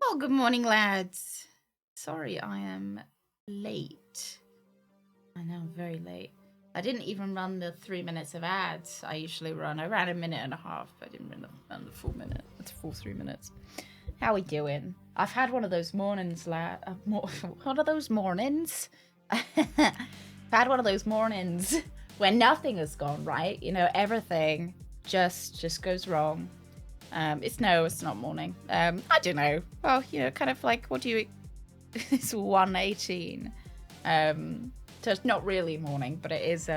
Oh, good morning, lads. Sorry, I am late. I know, I'm very late. I didn't even run the 3 minutes of ads I usually run. I ran a minute and a half, but I didn't run the full minute. It's full 3 minutes. How we doing? I've had one of those mornings, one of those mornings? I've had one of those mornings when nothing has gone right. You know, everything just goes wrong. It's not morning. I don't know. Well, you know, kind of like, what do you... It's 1:18. So it's not really morning, but it is...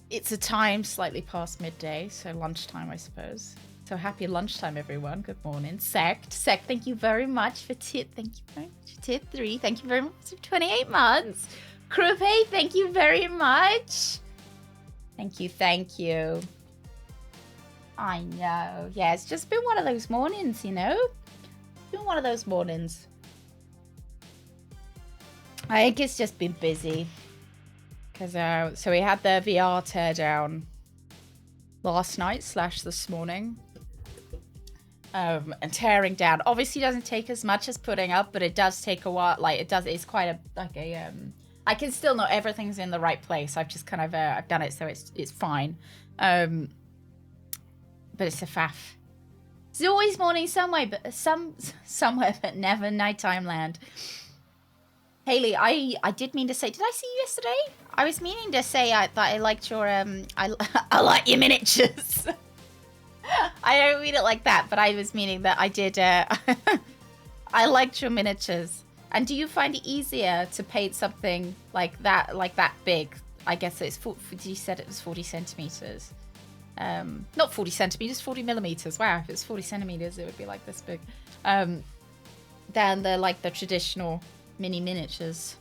It's a time slightly past midday, so lunchtime, I suppose. So happy lunchtime, everyone. Good morning. Sect, thank you very much for tip. Thank you very much for tip 3. Thank you very much for 28 months. Krupe, thank you very much. Thank you. I know. Yeah, it's just been one of those mornings, you know? It's been one of those mornings. I think it's just been busy. Because, so we had the VR teardown last night / this morning. And tearing down obviously doesn't take as much as putting up, but it does take a while. Like, it's quite a, I can still know everything's in the right place. I've just kind of, I've done it, so it's fine. But it's a faff. It's always morning somewhere, but never nighttime land. Haley, I did mean to say, did I see you yesterday? I was meaning to say that I liked your, I like your miniatures. I don't mean it like that, but I was meaning that I did, I liked your miniatures. And do you find it easier to paint something like that big? I guess it's, you said it was 40 centimeters. Not 40 centimeters, 40 millimeters. Wow, if it's 40 centimeters, it would be like this big. Than the traditional mini miniatures.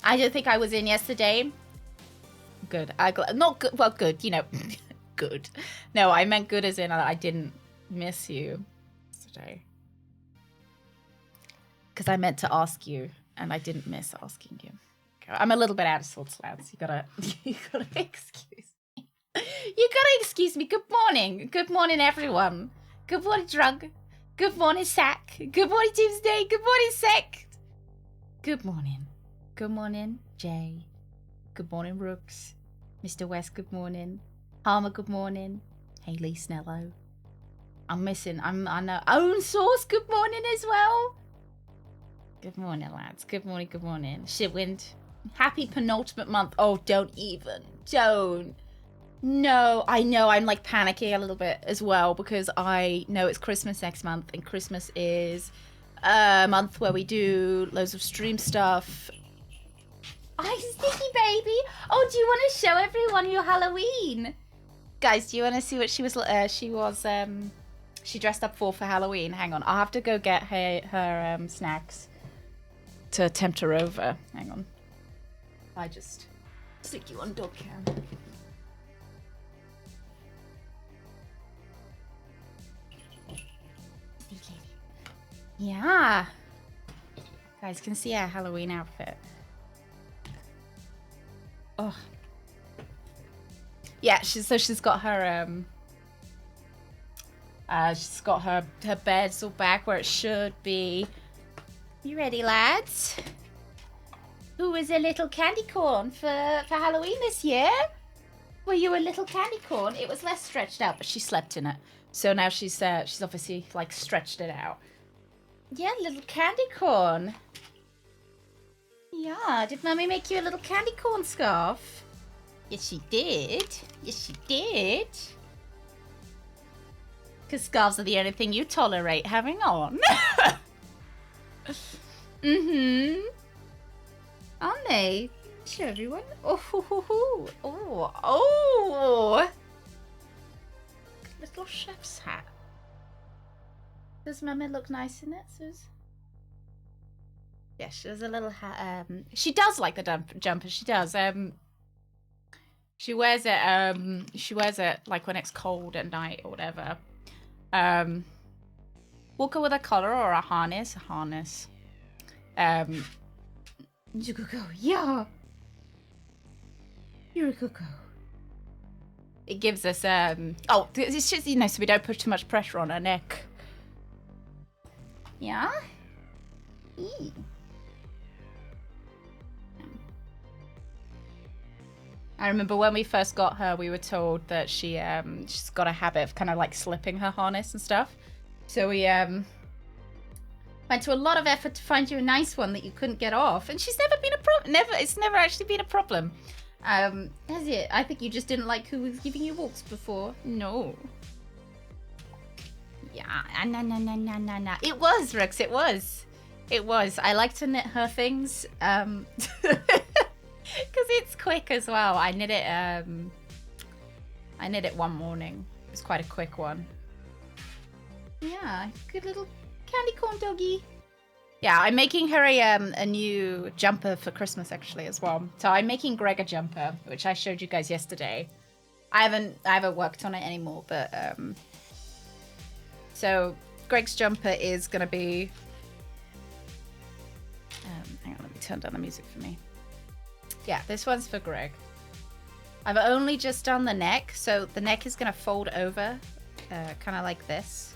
I don't think I was in yesterday. Good. Not good. Well, good, you know. Good. No, I meant good as in I didn't miss you today. Because I meant to ask you, and I didn't miss asking you. Okay, I'm a little bit out of sorts, lads. You gotta excuse me. You gotta excuse me. Good morning. Good morning, everyone. Good morning, Drug. Good morning, Sack. Good morning, Tuesday. Good morning, Sect. Good morning. Good morning, Jay. Good morning, Rooks. Mr. West, good morning. Harmer, good morning. Haley Snello. I know. Own Source, good morning as well. Good morning, lads. Good morning, good morning. Shitwind. Happy penultimate month. Oh, don't. No, I know. I'm like panicking a little bit as well because I know it's Christmas next month, and Christmas is a month where we do loads of stream stuff. Hi, Sticky Baby. Oh, do you want to show everyone your Halloween? Guys, do you want to see what she dressed up for Halloween? Hang on, I'll have to go get her snacks to tempt her over. Hang on. I just stick you on dog cam. Yeah. Guys can see our Halloween outfit. Oh. Yeah, she's got her beds all back where it should be. You ready, lads? Who was a little candy corn for Halloween this year? Were you a little candy corn? It was less stretched out, but she slept in it. So now she's obviously like stretched it out. Yeah, little candy corn. Yeah, did Mummy make you a little candy corn scarf? Yes, she did. Yes, she did. Because scarves are the only thing you tolerate having on. Mm-hmm. Aren't they? Show everyone. Oh, oh. Little chef's hat. Does Mummy look nice in it, Sus? Yeah, she has a little hat. She does like the jumper. She does. She wears it. She wears it like when it's cold at night or whatever. We'll go with a collar or a harness. A harness. You go. Yeah. You're a cuckoo. It gives us oh, it's just, you know, so we don't put too much pressure on her neck. Yeah. Eee. I remember when we first got her, we were told that she's got a habit of kind of like slipping her harness and stuff. So we went to a lot of effort to find you a nice one that you couldn't get off, and she's never been a problem. It's never actually been a problem. Has it? I think you just didn't like who was giving you walks before. No. Yeah, no. It was, Rex. It was. I like to knit her things. Because it's quick as well. I knit it one morning. It was quite a quick one. Yeah, good little candy corn doggy. Yeah, I'm making her a new jumper for Christmas actually as well. So I'm making Greg a jumper, which I showed you guys yesterday. I haven't worked on it anymore, but so Greg's jumper is gonna be hang on, let me turn down the music for me. Yeah, this one's for Greg. I've only just done the neck, so the neck is gonna fold over kind of like this.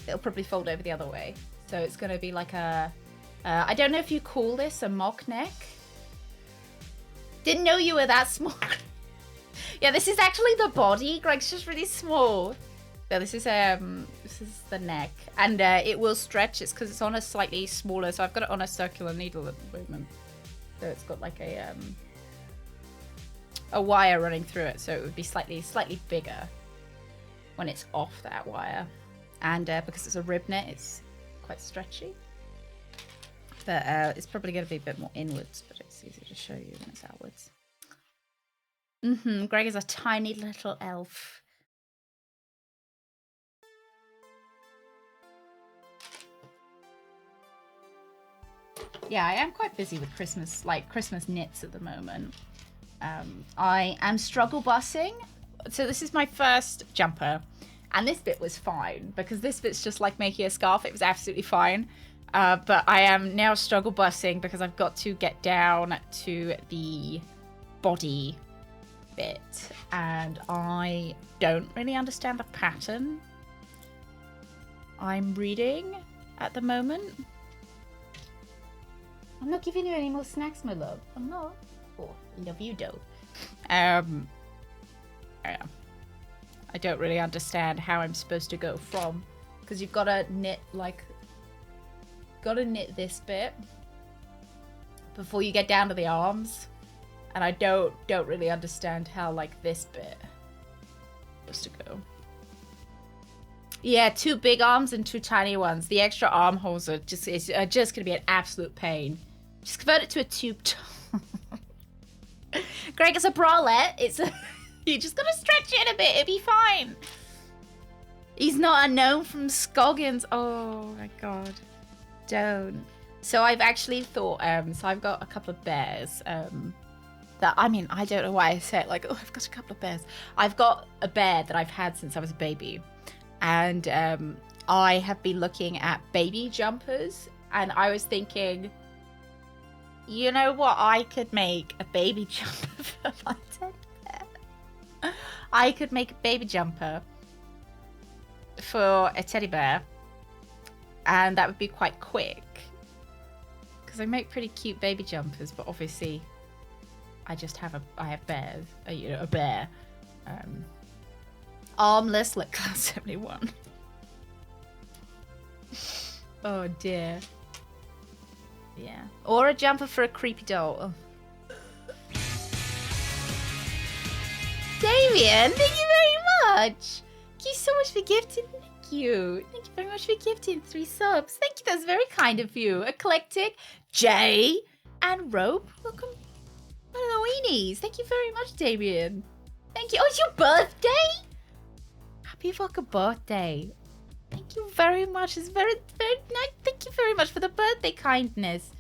It'll probably fold over the other way, so it's gonna be like a I don't know if you call this a mock neck. Didn't know you were that small. Yeah, this is actually the body. Greg's just really small. So this is the neck, and it will stretch. It's because it's on a slightly smaller. So I've got it on a circular needle at the moment. So it's got like a wire running through it, so it would be slightly bigger when it's off that wire. And because it's a rib knit, it's quite stretchy. But it's probably going to be a bit more inwards, but it's easier to show you when it's outwards. Greg is a tiny little elf. Yeah, I am quite busy with Christmas, like Christmas knits at the moment. I am struggle bussing. So this is my first jumper, and this bit was fine because this bit's just like making a scarf. It was absolutely fine. But I am now struggle bussing because I've got to get down to the body bit, and I don't really understand the pattern I'm reading at the moment. I'm not giving you any more snacks, my love. I'm not. Oh, I love you, though. Yeah. I don't really understand how I'm supposed to go from, because you've got to knit this bit before you get down to the arms, and I don't really understand how like this bit is supposed to go. Yeah, 2 big arms and 2 tiny ones. The extra armholes are just gonna be an absolute pain. Just convert it to a tube top. Greg, it's a bralette. You just gotta stretch it a bit. It'll be fine. He's not unknown from Scoggins. Oh my god. Don't. So I've actually thought, so I've got a couple of bears, that, I mean, I don't know why I say it like, oh, I've got a couple of bears. I've got a bear that I've had since I was a baby. And I have been looking at baby jumpers, and I was thinking, you know what? I could make a baby jumper for my teddy bear. I could make a baby jumper for a teddy bear, and that would be quite quick. Because I make pretty cute baby jumpers, but obviously I have bears, a bear. Armless, like class 71. Oh dear. Yeah. Or a jumper for a creepy doll. Oh. Damien, thank you very much. Thank you so much for gifting. Thank you. Thank you very much for gifting 3 subs. Thank you. That's very kind of you. Eclectic, Jay, and Rope. Welcome. Halloweenies. Thank you very much, Damien. Thank you. Oh, it's your birthday? Happy fucking birthday. Thank you very much. It's very, very nice. Thank you very much for the birthday kindness.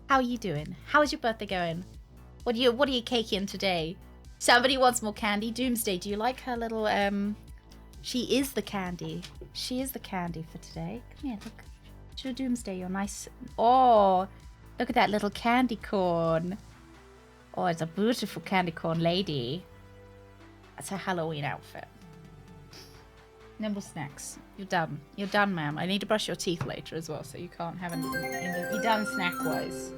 How are you doing? How is your birthday going? What are you caking today? Somebody wants more candy. Doomsday, do you like her little, she is the candy. She is the candy for today. Come here, look. Show Doomsday your nice, oh, look at that little candy corn. Oh, it's a beautiful candy corn lady. That's her Halloween outfit. Nimble snacks. You're done. You're done, ma'am. I need to brush your teeth later as well, so you can't have any. You're done snack-wise.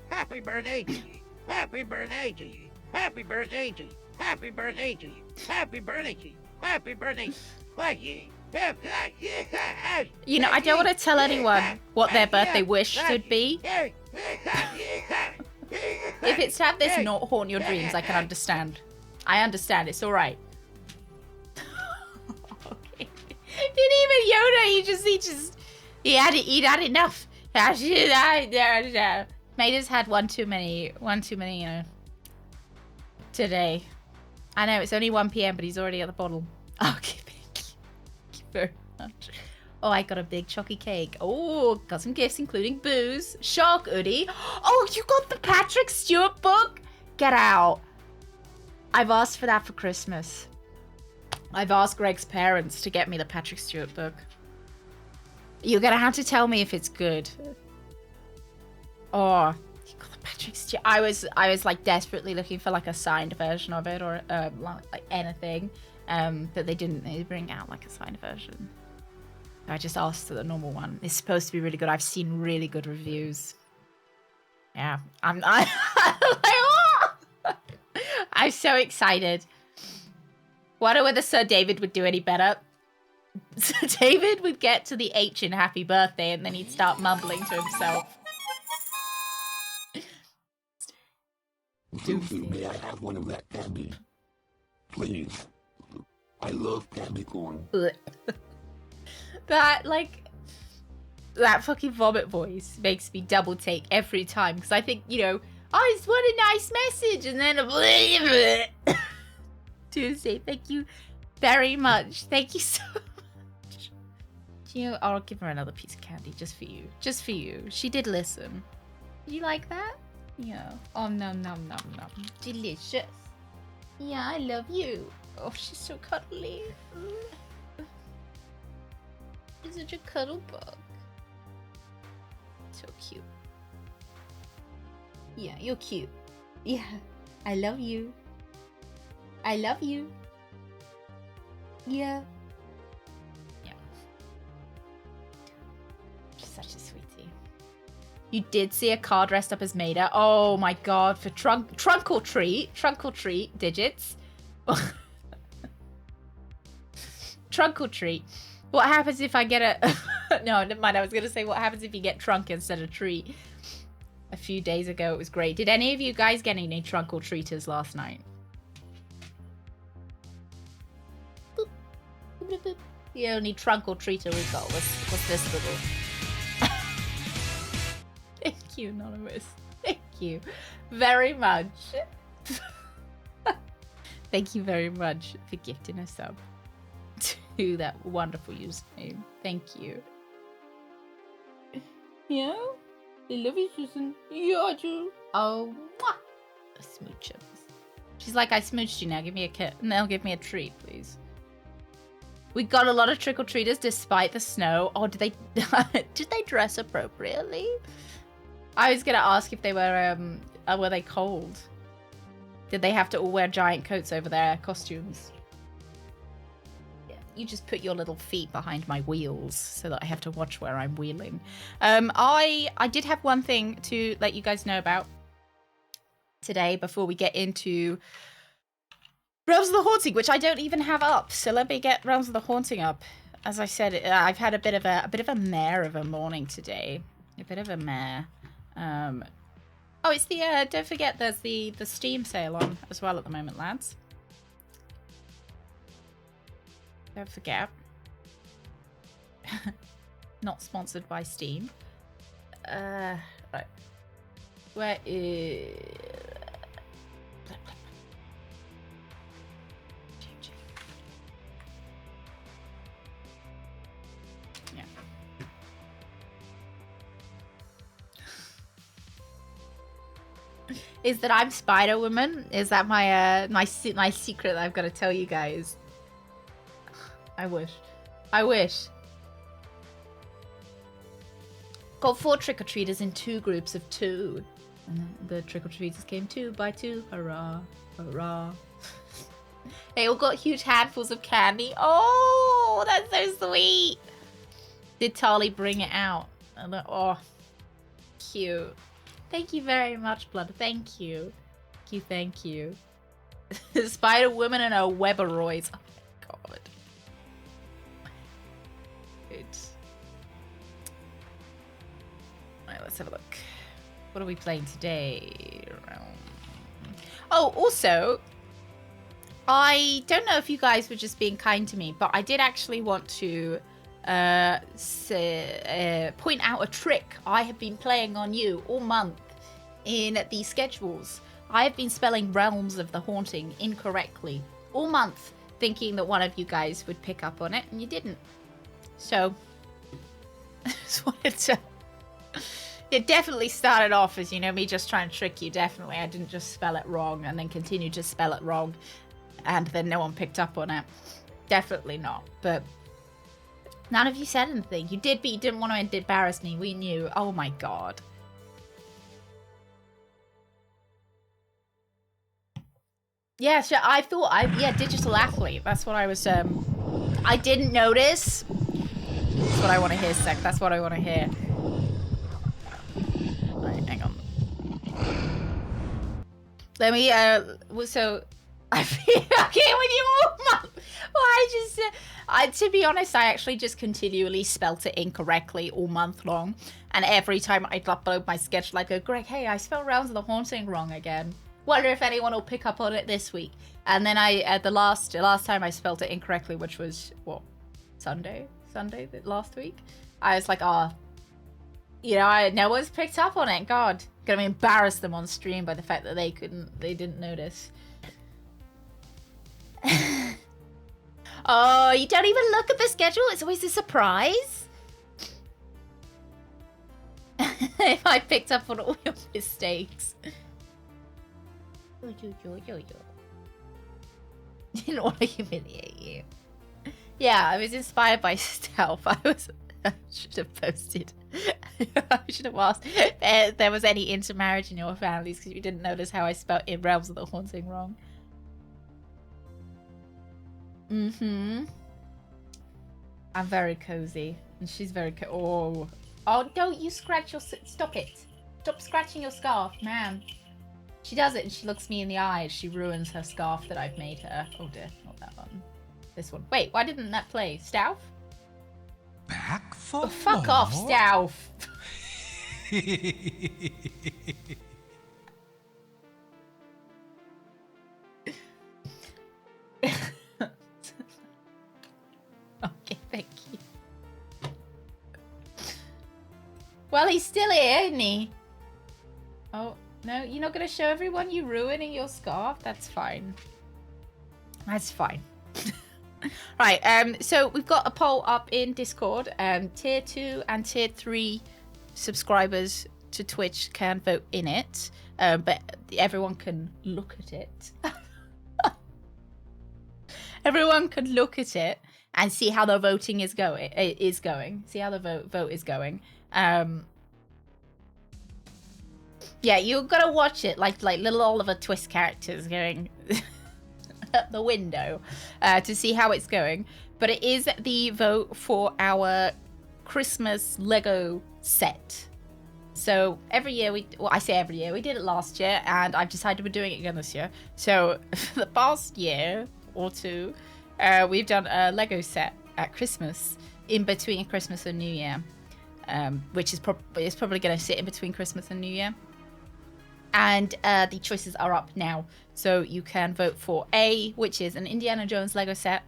Happy birthday to you. Happy birthday to you. Happy birthday to you. Happy birthday to you. Happy birthday to you. Happy birthday. You know, I don't want to tell anyone what their birthday wish should be. If it's to have this not haunt your dreams, I can understand. I understand. It's all right. Okay. Didn't even Yoda. He had enough. Mater's had one too many, you know, today. I know it's only 1 p.m, but he's already at the bottle. Okay, thank you very much. Oh, I got a big chalky cake. Oh, got some gifts, including booze. Shark hoodie. Oh, you got the Patrick Stewart book? Get out. I've asked for that for Christmas. I've asked Greg's parents to get me the Patrick Stewart book. You're gonna have to tell me if it's good. Oh, you got the Patrick Stewart. I was like desperately looking for like a signed version of it or like anything, but they didn't. They bring out like a signed version. I just asked for the normal one. It's supposed to be really good. I've seen really good reviews. Yeah, I'm like, oh! I'm so excited. Wonder whether Sir David would do any better. Sir David would get to the H in happy birthday and then he'd start mumbling to himself. May I have one of that candy? Please. I love candy corn. That, like, that fucking vomit voice makes me double take every time. Because I think, you know, oh, it's what a nice message. And then Tuesday, thank you very much. Thank you so much. You know, I'll give her another piece of candy just for you. Just for you. She did listen. You like that? Yeah. Oh, nom, nom, nom, nom. Delicious. Yeah, I love you. Oh, she's so cuddly. She's such a cuddle bug. So cute. Yeah, you're cute. Yeah. I love you. I love you. Yeah. Yeah. She's such a sweetie. You did see a car dressed up as Maida. Oh my god, for trunk or treat. Trunk or treat digits. Trunk or treat. What happens if I get a... No, never mind. I was going to say what happens if you get trunk instead of treat. A few days ago, it was great. Did any of you guys get any trunk or treaters last night? Boop. Boop, boop, boop. The only trunk or treater we got was this little... Thank you, Anonymous. Thank you very much. Thank you very much for gifting a sub to that wonderful username. Thank you. Yeah? I love you, Susan. Yeah, I do. Oh, mwah. A smoocher. She's like, I smooched you now. Give me a kit. Now give me a treat, please. We got a lot of trick-or-treaters despite the snow. Oh, did they dress appropriately? I was gonna ask if they were they cold? Did they have to all wear giant coats over their costumes? Yeah, you just put your little feet behind my wheels so that I have to watch where I'm wheeling. I did have one thing to let you guys know about today before we get into Realms of the Haunting, which I don't even have up. So let me get Realms of the Haunting up. As I said, I've had a bit of a mare of a morning today. A bit of a mare. Oh, it's the don't forget there's the Steam sale on as well at the moment, lads. Don't forget. Not sponsored by Steam. Right. Where is... Yeah. Is that I'm Spider-Woman? Is that my my secret that I've got to tell you guys? I wish. I wish. Got 4 trick-or-treaters in 2 groups of 2. And the trick-or-treaters came 2 by 2. Hurrah. Hurrah. They all got huge handfuls of candy. Oh, that's so sweet. Did Tali bring it out? Oh, cute. Thank you very much, Blood. Thank you. Thank you, thank you. Spider-Woman and her Weberoids. Oh my god. Good. Alright, let's have a look. What are we playing today? Oh, also, I don't know if you guys were just being kind to me, but I did actually want to point out a trick I have been playing on you all month in the schedules. I have been spelling Realms of the Haunting incorrectly all month, thinking that one of you guys would pick up on it, and you didn't. So Just wanted to... It definitely started off as, you know, me just trying to trick you. Definitely. I didn't just spell it wrong and then continue to spell it wrong. And then no one picked up on it. Definitely not. But none of you said anything. You did, but you didn't want to embarrass me. We knew. Oh my god. Yeah, sure. I thought digital athlete. That's what I was, I didn't notice. That's what I want to hear, Sec. That's what I want to hear. Right, hang on. Let me, so, I've been okay with you all month. Well, to be honest, I actually just continually spelt it incorrectly all month long. And every time I'd upload my sketch, like, go, Greg, hey, I spelled Realms of the Haunting wrong again. Wonder if anyone will pick up on it this week. And then the last time I spelled it incorrectly, which was, what, Sunday last week? I was like, oh, you know, no one's picked up on it. God, gonna embarrass them on stream by the fact that they didn't notice. Oh, you don't even look at the schedule? It's always a surprise. If I picked up on all your mistakes. Didn't want to humiliate you. Yeah, I was inspired by Stealth. I should have posted. I should have asked if there was any intermarriage in your families because you didn't notice how I spelled in Realms of the Haunting wrong. I'm very cozy, and she's very oh, don't you scratch your... Stop it. Stop scratching your scarf, man. She does it and she looks me in the eye and she ruins her scarf that I've made her. Oh dear, not that one. This one. Wait, why didn't that play? Stouff? Back for fuck off, Stouff. Okay, thank you. Well, he's still here, isn't he? Oh. No, you're not going to show everyone you ruining your scarf? That's fine. That's fine. Right, so we've got a poll up in Discord. Tier 2 and Tier 3 subscribers to Twitch can vote in it. But everyone can look at it. Everyone can look at it and see how the voting is going. See how the vote is going. Yeah, you've got to watch it like little Oliver Twist characters going at the window to see how it's going. But it is the vote for our Christmas Lego set. So every year I say every year, we did it last year and I've decided we're doing it again this year. So for the past year or two, we've done a Lego set at Christmas in between Christmas and New Year, which is probably going to sit in between Christmas and New Year. And the choices are up now. So you can vote for A, which is an Indiana Jones Lego set.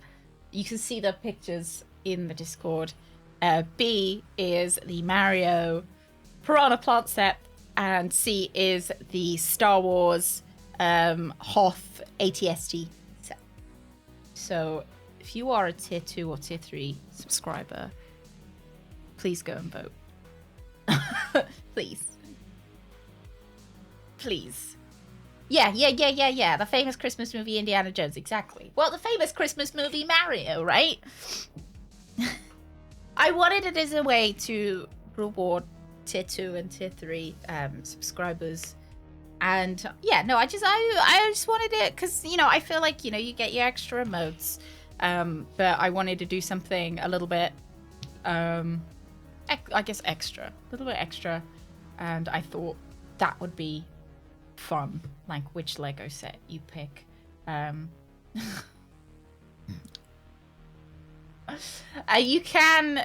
You can see the pictures in the Discord. B is the Mario Piranha Plant set. And C is the Star Wars Hoth ATST set. So if you are a Tier 2 or Tier 3 subscriber, please go and vote. Please. Please. Yeah. The famous Christmas movie Indiana Jones, exactly. Well, the famous Christmas movie Mario, right? I wanted it as a way to reward Tier 2 and Tier 3 subscribers. And yeah, no, I just wanted it because, you know, I feel like, you know, you get your extra emotes. But I wanted to do something a little bit, I guess extra. A little bit extra. And I thought that would be fun, like which Lego set you pick. You can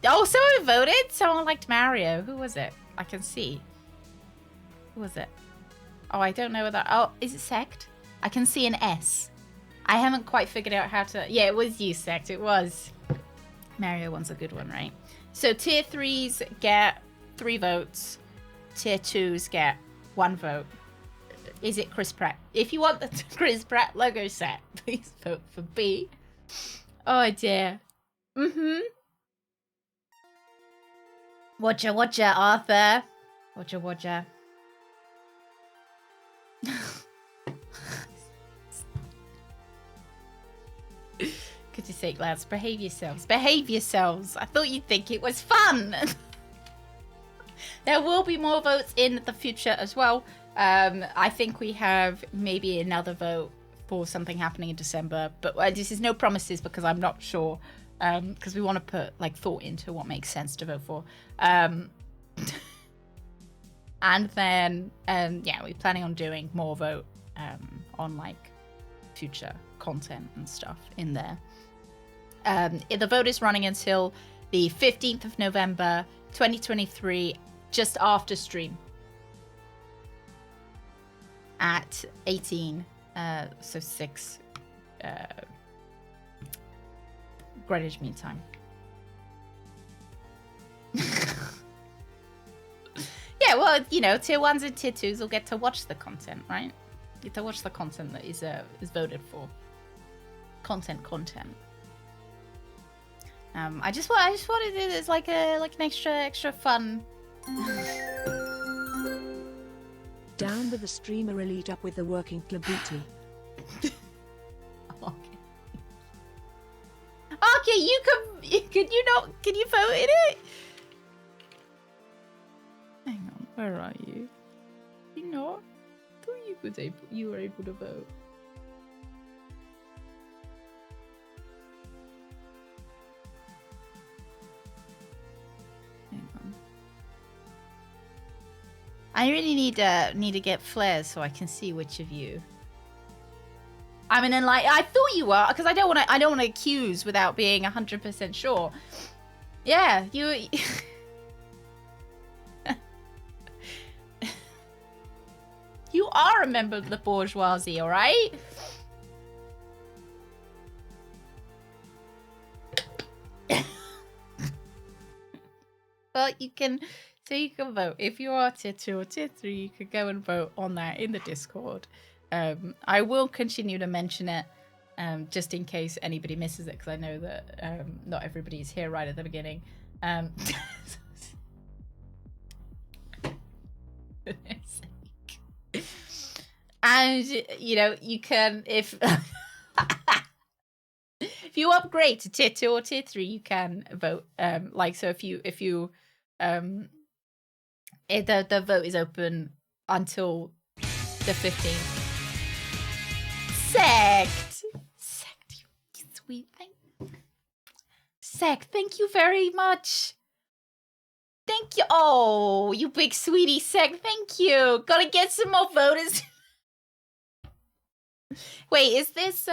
someone voted. Someone liked Mario. Who was it? I can see. Who was it? Oh, I don't know whether... Oh, is it Sect? I can see an S. I haven't quite figured out how to... Yeah, it was you, Sect. It was. Mario one's a good one, right? So tier 3s get 3 votes. Tier 2s get 1 vote. Is it Chris Pratt? If you want the Chris Pratt Lego set, please vote for B. Oh dear. Watcha, Arthur. Watcha. Goodness sake, lads, behave yourselves. Behave yourselves. I thought you'd think it was fun. There will be more votes in the future as well. I think we have maybe another vote for something happening in December, but this is no promises because I'm not sure. Because we want to put like thought into what makes sense to vote for. And then, yeah, we're planning on doing more vote on like future content and stuff in there. The vote is running until the 15th of November, 2023, just after stream at 18, so 6 Greenwich Mean Time. Yeah, well, you know, tier 1s and tier 2s will get to watch the content, right? Get to watch the content that is voted for. Content. I just wanted it as like an extra fun. Down with the streamer elite, up with the working Klabuti. Okay, can you vote in it? Hang on, where are you? You not? I thought you were able to vote. Hang on. I really need to get flares so I can see which of you. I mean, and like I thought you were, because I don't want to accuse without being 100% sure. Yeah, you. You are a member of the bourgeoisie, all right? Well, you can vote. If you are tier 2 or tier 3, you could go and vote on that in the Discord. I will continue to mention it just in case anybody misses it, because I know that not everybody's here right at the beginning. And, you know, you can, if if you upgrade to tier 2 or tier 3, you can vote. Like, so if you the vote is open until the 15th. Sect, you sweet thing. Sect, thank you very much. Thank you. Oh, you big sweetie, Sect. Thank you. Gotta get some more voters. Wait, is this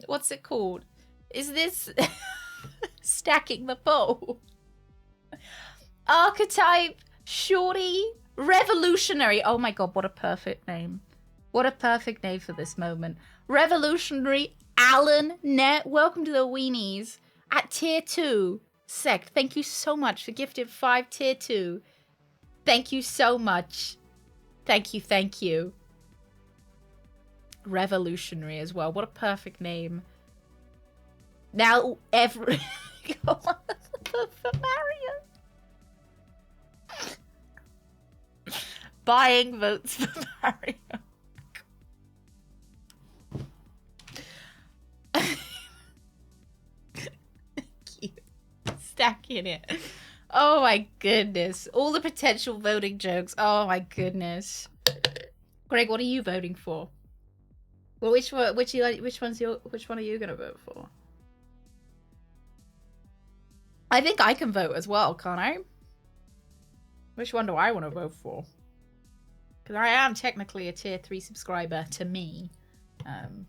what's it called? Is this stacking the bow? Archetype, shorty, revolutionary. Oh my god, what a perfect name. What a perfect name for this moment. Revolutionary Alan Net. Welcome to the weenies at tier 2. Sect, thank you so much for gifting 5 tier 2. Thank you so much. Thank you. Revolutionary as well. What a perfect name. Now every for Mario. Buying votes for Mario. Stacking it. Oh my goodness. All the potential voting jokes. Oh my goodness. Greg, what are you voting for? Well, which one are you gonna vote for? I think I can vote as well, can't I? Which one do I want to vote for? Because I am technically a tier 3 subscriber to me. Hang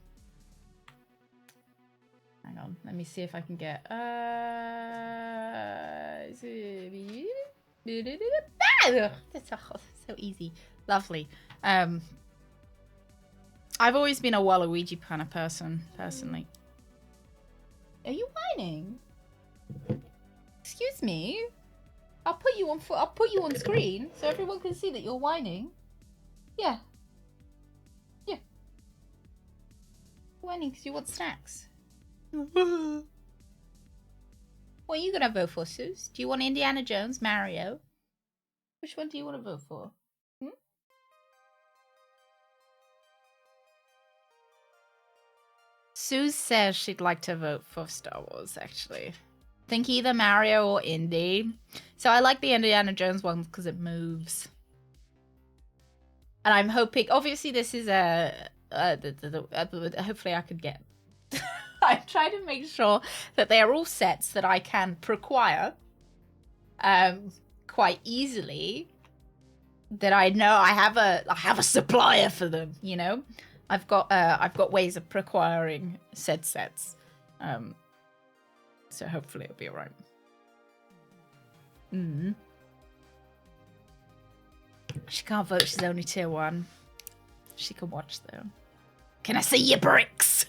on, let me see if I can get that's so easy. Lovely. I've always been a Waluigi kind of person, personally. Are you whining? Excuse me. I'll put you on screen so everyone can see that you're whining. Yeah. Whining because you want snacks. What are you gonna vote for, Sus? Do you want Indiana Jones, Mario, Which one do you want to vote for? Sue says she'd like to vote for Star Wars, actually. I think either Mario or Indy. So I like the Indiana Jones one because it moves. And I'm hoping, obviously this is hopefully I could get... I'm trying to make sure that they are all sets that I can procure quite easily. That I know I have a supplier for them, you know? I've got ways of procuring said sets. So hopefully it'll be alright. She can't vote, she's only tier 1. She can watch though. Can I see your bricks?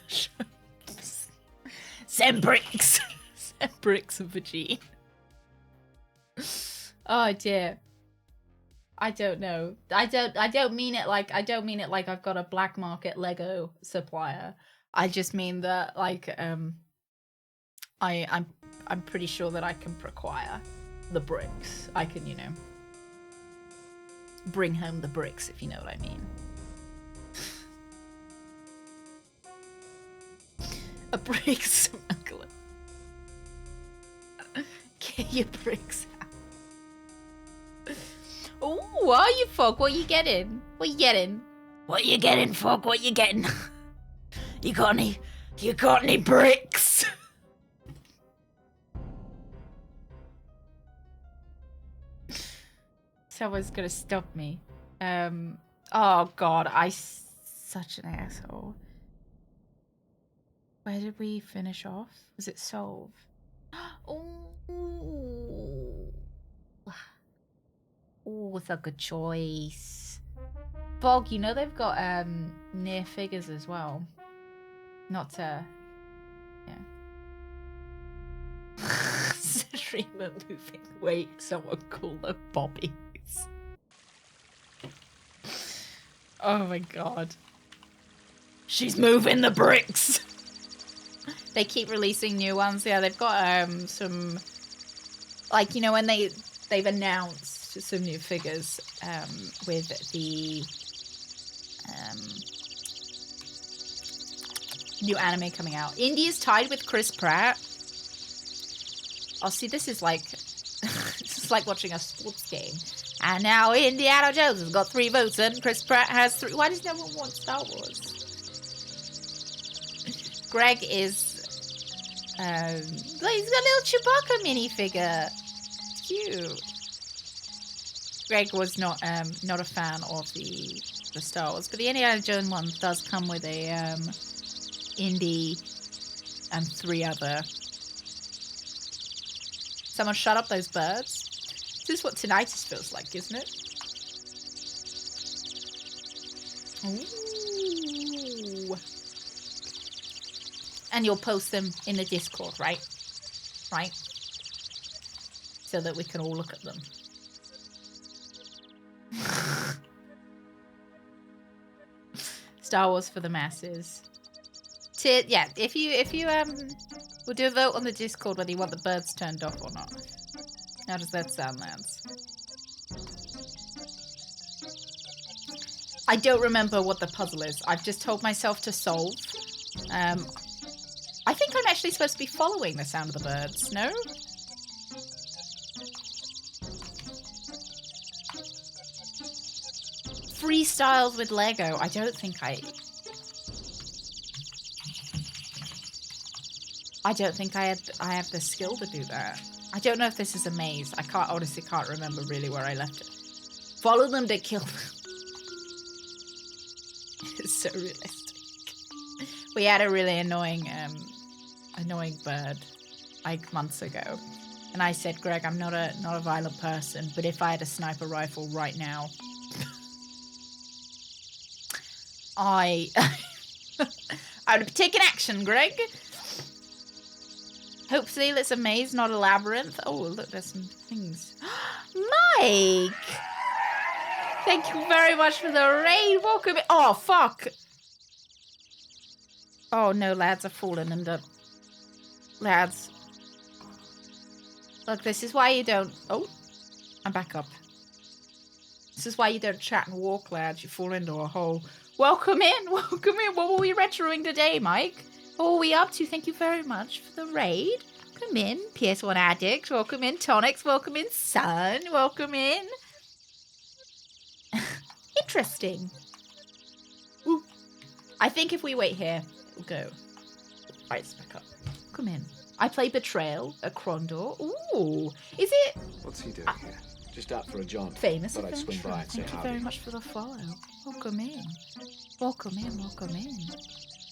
Send bricks. Send bricks of Veggie. Oh dear. I don't know. I don't mean it like I've got a black market Lego supplier. I just mean that like I'm pretty sure that I can procure the bricks. I can, you know, bring home the bricks, if you know what I mean. A brick smuggler. Get your bricks out. Oh, what are you, folk? What you getting? What you getting? What you getting, folk? What you getting? You got any bricks? Someone's gonna stop me. Oh god, such an asshole. Where did we finish off? Was it solve? Oh, it's a good choice. Bog, you know they've got near figures as well. Not yeah. Streamer moving. Wait, someone call them Bobbies. Oh my god. She's moving the bricks. They keep releasing new ones. Yeah, they've got some, like, you know, when they've announced some new figures with the new anime coming out. India's tied with Chris Pratt. Oh, see, this is like this is like watching a sports game. And now Indiana Jones has got 3 votes and Chris Pratt has 3. Why does no one want Star Wars? Greg is he's got a little Chewbacca minifigure. It's cute. Greg was not a fan of the Star Wars, but the Indiana Jones one does come with a Indy and 3 other. Someone shut up those birds. This is what tinnitus feels like, isn't it? Ooh. And you'll post them in the Discord, right? Right? So that we can all look at them. Star Wars for the masses. Yeah, if you we'll do a vote on the Discord whether you want the birds turned off or not. How does that sound, lads? I don't remember what the puzzle is. I've just told myself to solve. I think I'm actually supposed to be following the sound of the birds, no? Freestyles with Lego. I don't think I have the skill to do that. I don't know if this is a maze. I honestly can't remember really where I left it. Follow them to kill them. It's so realistic. We had a really annoying bird like months ago. And I said, Greg, I'm not a violent person, but if I had a sniper rifle right now, I would have taken action, Greg. Hopefully it's a maze, not a labyrinth. Oh, look, there's some things. Mike! Thank you very much for the raid. Welcome. Oh, fuck. Oh, no, lads are falling under... Lads. Look, this is why you don't... Oh, I'm back up. This is why you don't chat and walk, lads. You fall into a hole. Welcome in. Welcome in. What were we retroing today, Mike? What were we up to? Thank you very much for the raid. Welcome in, PS1 Addict. Welcome in, Tonics. Welcome in, Sun. Welcome in. Interesting. Ooh. I think if we wait here, we'll go. Right, it's back up. Come in. I play Betrayal at Crondor. Ooh. Is it What's he doing here? Just out for a jaunt. famous Thought I'd swing adventure? by and say Thank you howdy. very much for the follow. Welcome in. Welcome in, welcome in.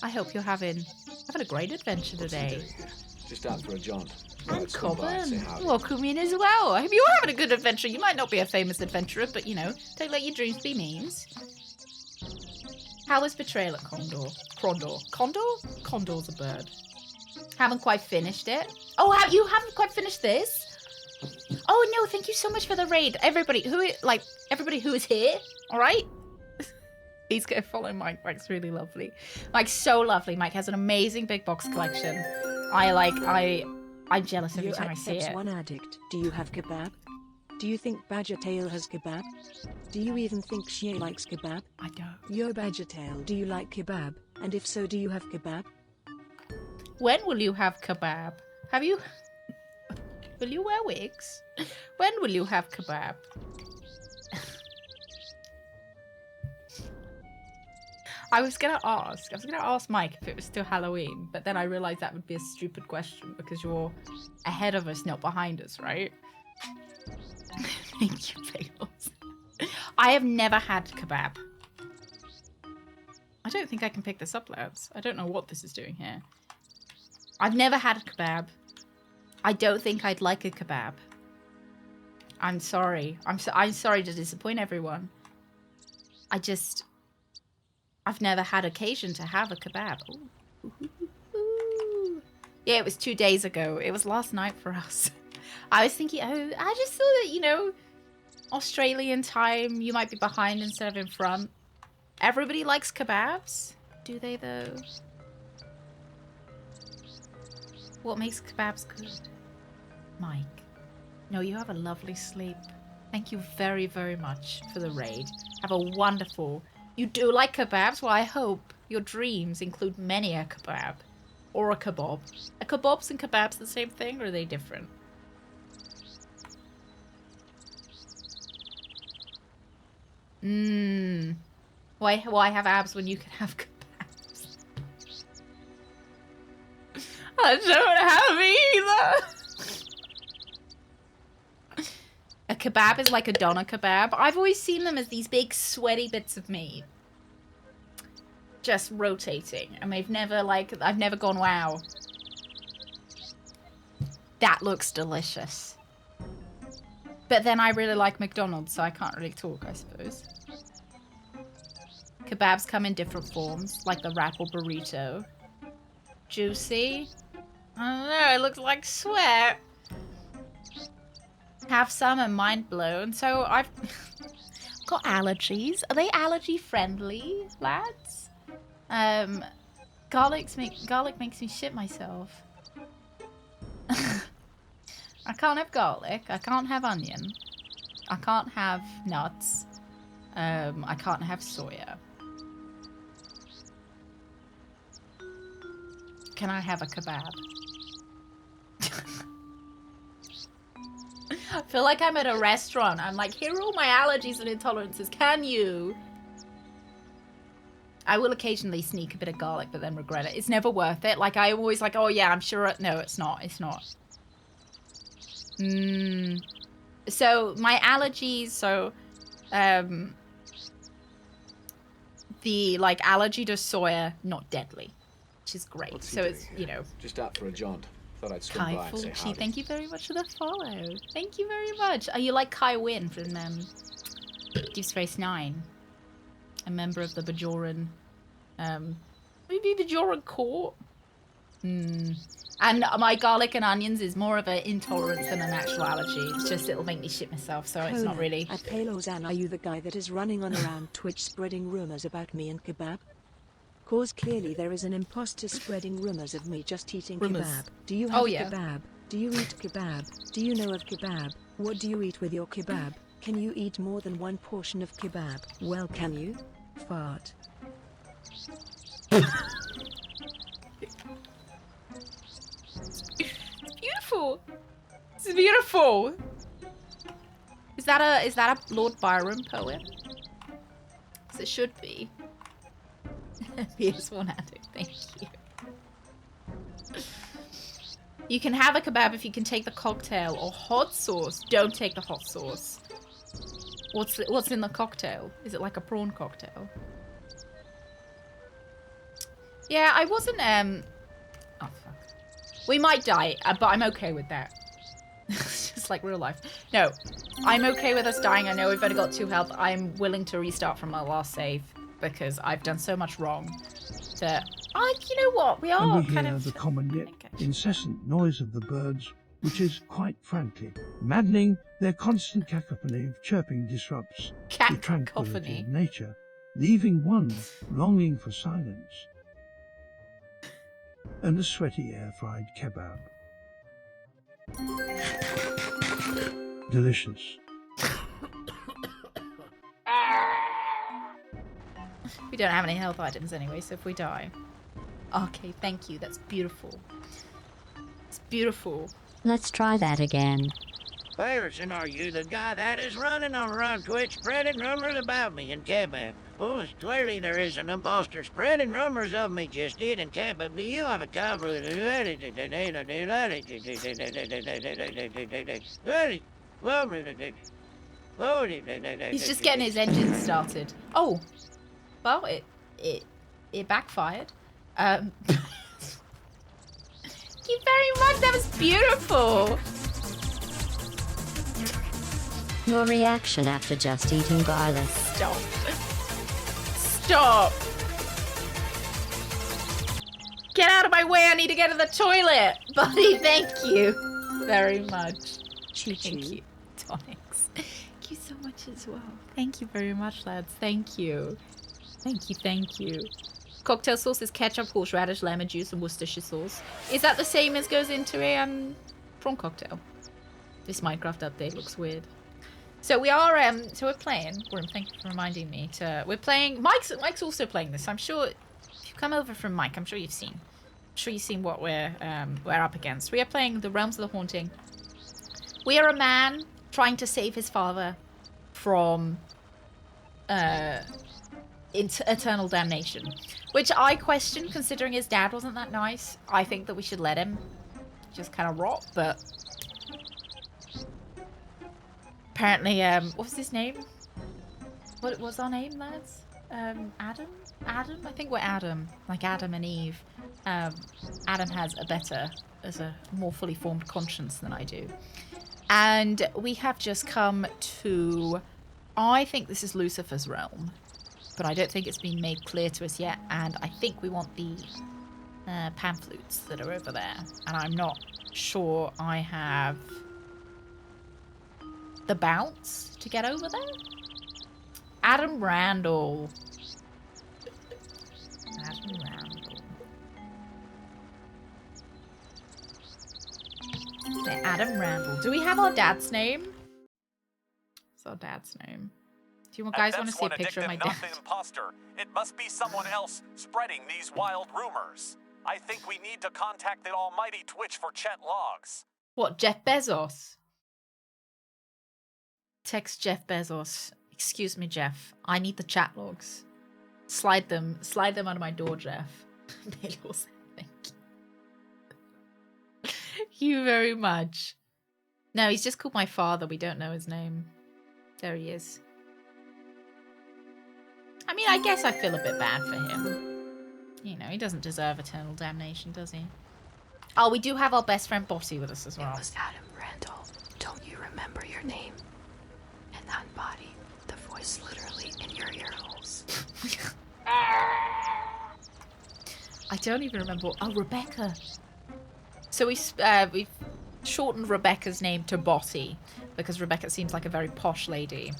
I hope you're having a great adventure What's he today. doing here? Just out for a jaunt. Thought And I'd swing by and say Corbin, howdy. welcome in as well. I hope you're having a good adventure. You might not be a famous adventurer, but you know, don't let your dreams be memes. How was Betrayal at Condor? Condor? Condor's a bird. Haven't quite finished it. Oh, you haven't quite finished this? Oh no, thank you so much for the raid. Everybody who is here, all right? He's gonna follow Mike. Mike's really lovely. Mike's so lovely. Mike has an amazing big box collection. I'm jealous every Yo time I see it. One Addict, do you have kebab? Do you think Badgertail has kebab? Do you even think she likes kebab? I don't. Yo Badgertail, do you like kebab? And if so, do you have kebab? When will you have kebab? Have you? Will you wear wigs? When will you have kebab? I was gonna ask Mike if it was still Halloween, but then I realized that would be a stupid question because you're ahead of us, not behind us, right? Thank you, Bagels. I have never had kebab. I don't think I can pick this up, lads. I don't know what this is doing here. I've never had a kebab. I don't think I'd like a kebab. I'm sorry. I'm sorry to disappoint everyone. I've never had occasion to have a kebab. Ooh. Yeah, it was 2 days ago. It was last night for us. I was thinking, I just thought that, you know, Australian time, you might be behind instead of in front. Everybody likes kebabs. Do they, though? What makes kebabs good? Mike. No, you have a lovely sleep. Thank you very, very much for the raid. Have a wonderful... You do like kebabs? Well, I hope your dreams include many a kebab. Or a kebab. Are kebabs and kebabs the same thing, or are they different? Why have abs when you can have kebabs? I don't have either. A kebab is like a doner kebab. I've always seen them as these big sweaty bits of meat. Just rotating. And I've never gone, wow. That looks delicious. But then I really like McDonald's, so I can't really talk, I suppose. Kebabs come in different forms, like the wrap or burrito. Juicy. I don't know, it looks like sweat. Have some and mind blown. So I've got allergies. Are they allergy friendly, lads? Garlic makes me shit myself. I can't have garlic. I can't have onion. I can't have nuts. I can't have soya. Can I have a kebab? I feel like I'm at a restaurant. I'm like, here are all my allergies and intolerances. Can you? I will occasionally sneak a bit of garlic, but then regret it. It's never worth it. Like, I always like, oh yeah, I'm sure. No, it's not. It's not. So my allergies, the like allergy to soya, not deadly, which is great. What's he So doing it's, here? you know. Just out for a jaunt. Thought I'd swing Kai by and say Fulci, howdy. thank you very much for the follow. Thank you very much. Are you like Kai Wynn from Deep Space Nine? A member of the Bajoran, maybe Bajoran court? And my garlic and onions is more of an intolerance than an actual allergy. It's just it'll make me shit myself, so it's not Cola, really... At Palozan, are you the guy that is running on around Twitch spreading rumors about me and kebab? Cause clearly there is an imposter spreading rumors of me just eating Rumors. kebab. Do you have Oh, yeah. kebab? Do you eat kebab? Do you know of kebab? What do you eat with your kebab? Can you eat more than one portion of kebab? Well, can you? Fart. Beautiful. It's beautiful. Is that a Lord Byron poem? 'Cause it should be. PS1 addict, thank you. You can have a kebab if you can take the cocktail or hot sauce. Don't take the hot sauce. What's in the cocktail? Is it like a prawn cocktail? Yeah, I wasn't oh fuck. We might die, but I'm okay with that. It's just like real life. No, I'm okay with us dying. I know we've only got 2 health. I'm willing to restart from my last save because I've done so much wrong that you know what? We And are we kind hear of the common yet okay. incessant noise of the birds, which is, quite frankly, maddening. Their constant cacophony of chirping disrupts the tranquility Cacophony. of nature, leaving one longing for silence and a sweaty air-fried kebab. Delicious. We don't have any health items anyway, so if we die. Okay, thank you. That's beautiful. It's beautiful. Let's try that again. Patterson, are you the guy that is running around Twitch spreading rumors about me and kebab? Oh, clearly there is an imposter spreading rumors of me just eating kebab. Do you have a cover? He's just getting his engine started. Oh, well, it backfired. Thank you very much. That was beautiful. Your reaction after just eating garlic. Stop. Stop. Get out of my way. I need to get to the toilet. Buddy, thank you very much. Thank you. Tonics. Thank you so much as well. Thank you very much, lads. Thank you. Thank you, thank you. Cocktail sauce is ketchup, horseradish, lemon juice, and Worcestershire sauce. Is that the same as goes into a prawn cocktail? This Minecraft update looks weird. So we are so we're playing. Grim, thank you for reminding me to. We're playing. Mike's also playing this. I'm sure if you come over from Mike, I'm sure you've seen. I'm sure you've seen what we're up against. We are playing the Realms of the Haunting. We are a man trying to save his father from eternal damnation, which I question considering his dad wasn't that nice. I think that we should let him just kind of rot, but apparently, what was his name? What was our name, lads? Adam? Adam? I think we're Adam. Like Adam and Eve. Adam has a more fully formed conscience than I do. And we have just come to, I think this is Lucifer's realm, but I don't think it's been made clear to us yet. And I think we want the pan flutes that are over there. And I'm not sure I have the bounce to get over there. Adam Randall. Adam Randall. Okay, Adam Randall. Do we have our dad's name? What's our dad's name? Do you guys want to see a picture of my dad? Not the imposter. It must be someone else spreading these wild rumors. I think we need to contact the almighty Twitch for chat logs. What, Jeff Bezos? Text Jeff Bezos. Excuse me, Jeff. I need the chat logs. Slide them under my door, Jeff. Thank you. Thank you very much. No, he's just called my father. We don't know his name. There he is. I mean, I guess I feel a bit bad for him. You know, he doesn't deserve eternal damnation, does he? Oh, we do have our best friend Botty with us as well. It was Adam Randall. Don't you remember your name? And that body, the voice literally in your ear holes. I don't even remember. Oh, Rebecca. So we've shortened Rebecca's name to Botty because Rebecca seems like a very posh lady.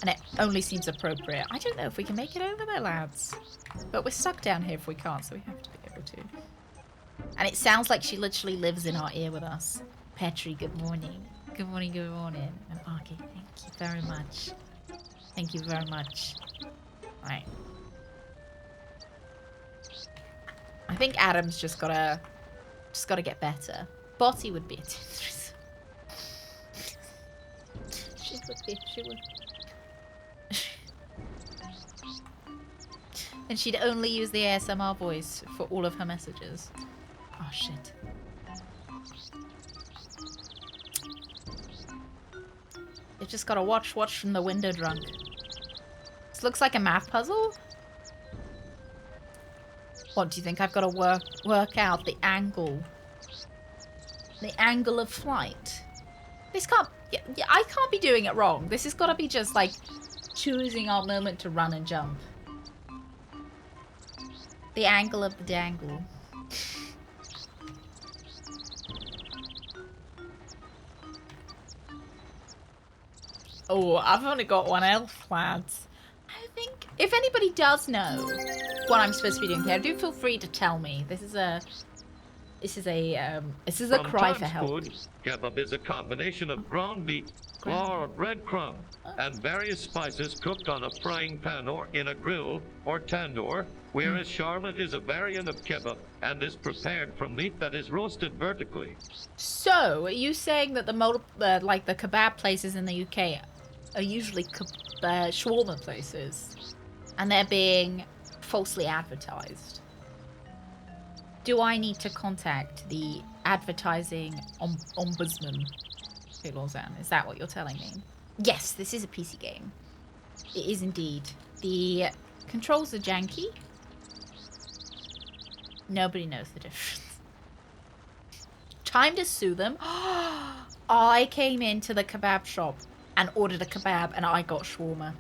And it only seems appropriate. I don't know if we can make it over there, lads. But we're stuck down here if we can't, so we have to be able to. And it sounds like she literally lives in our ear with us. Petri, good morning. Good morning, good morning. And Arky, thank you very much. Thank you very much. Right. I think Adam's just gotta get better. Botty would be a Tinder's. She would. And she'd only use the ASMR voice for all of her messages. Oh shit. You just gotta watch from the window, drunk. This looks like a math puzzle. What do you think? I've got to work out the angle. The angle of flight. This can't... Yeah, I can't be doing it wrong. This has got to be just, like, choosing our moment to run and jump. The angle of the dangle. Oh, I've only got one elf, lads. I think if anybody does know what I'm supposed to be doing here, do feel free to tell me. This is a cry for help. Food, kebab is a combination of ground meat, flour, breadcrumb, and various spices cooked on a frying pan or in a grill or tandoor, whereas charlotte is a variant of kebab and is prepared from meat that is roasted vertically. So, are you saying that the like the kebab places in the UK are usually shawarma places, and they're being falsely advertised? Do I need to contact the advertising ombudsman? Is that what you're telling me? Yes, this is a PC game. It is indeed. The controls are janky. Nobody knows the difference. Time to sue them. I came into the kebab shop and ordered a kebab and I got shawarma.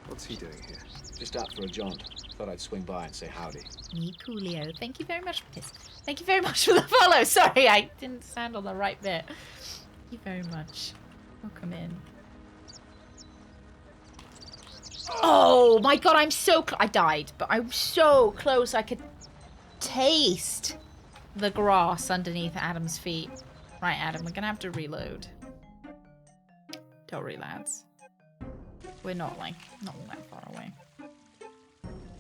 What's he doing here? Just out for a jaunt. Thought I'd swing by and say howdy. Me coolio. Thank you very much for this. Thank you very much for the follow. Sorry, I didn't stand on the right bit. Thank you very much. Welcome in. Oh my god, I'm so I died, but I'm so close I could taste the grass underneath Adam's feet. Right, Adam, we're gonna have to reload. Don't worry, lads. We're not all that far away.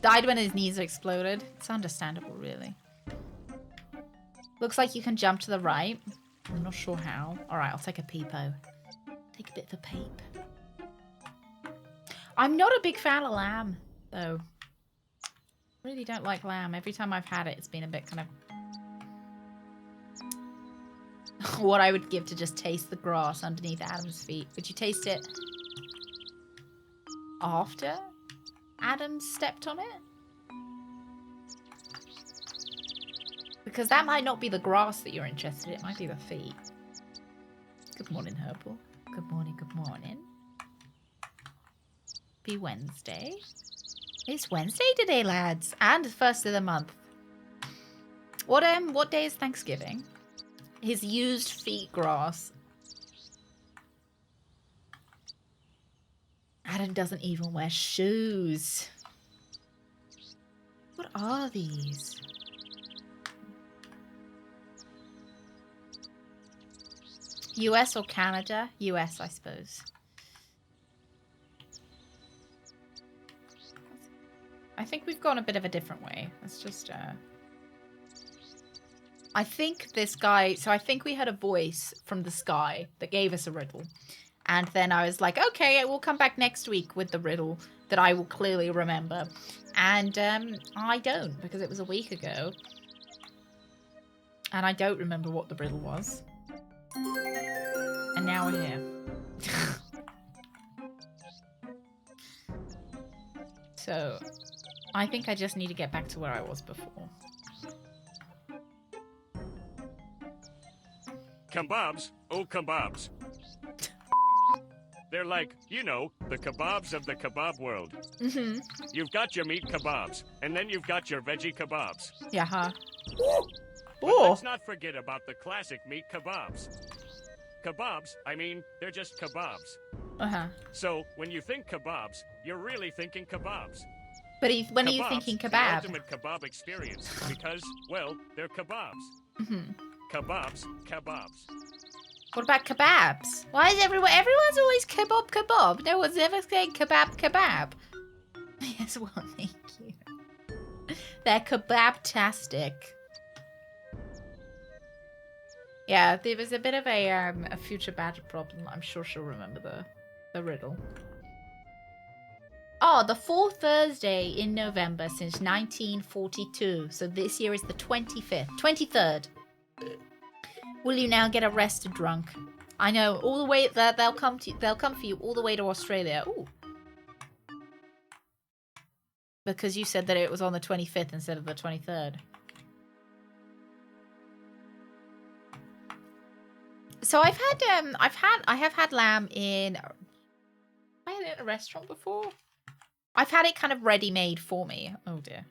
Died when his knees exploded. It's understandable, really. Looks like you can jump to the right. I'm not sure how. Alright, I'll take a peepo. Take a bit of a peep. I'm not a big fan of lamb, though. Really don't like lamb. Every time I've had it, it's been a bit kind of... what I would give to just taste the grass underneath Adam's feet. Would you taste it after Adam stepped on it? Because that might not be the grass that you're interested in. It might be the feet. Good morning, Herbal. Good morning, good morning. Be Wednesday. It's Wednesday today, lads. And the first of the month. What day is Thanksgiving? His used feet grass. Adam doesn't even wear shoes. What are these? US or Canada? US, I suppose. I think we've gone a bit of a different way. Let's just, I think this guy... So I think we had a voice from the sky that gave us a riddle. And then I was like, okay, we'll come back next week with the riddle that I will clearly remember. And I don't, because it was a week ago. And I don't remember what the riddle was. And now we're here. So, I think I just need to get back to where I was before. Kebabs? Oh, kebabs. They're like, you know, the kebabs of the kebab world. Mm-hmm. You've got your meat kebabs, and then you've got your veggie kebabs. Yeah, huh? But let's not forget about the classic meat kebabs. Kebabs, I mean, they're just kebabs. Uh-huh. So, when you think kebabs, you're really thinking kebabs. But when kebabs, are you thinking the kebab? ultimate kebab experience, because, well, they're kebabs. Mm-hmm. Kebabs, kebabs. What about kebabs? Why is everyone's always kebab? No one's ever saying kebab. Yes, well, thank you. They're kebab-tastic. Yeah, there was a bit of a future badger problem. I'm sure she'll remember the riddle. Oh, the fourth Thursday in November since 1942. So this year is the 23rd. Will you now get arrested drunk? I know, all the way that they'll come for you all the way to Australia. Ooh. Because you said that it was on the 25th instead of the 23rd. So I have had lamb in I had it in a restaurant before. I've had it kind of ready-made for me. Oh dear.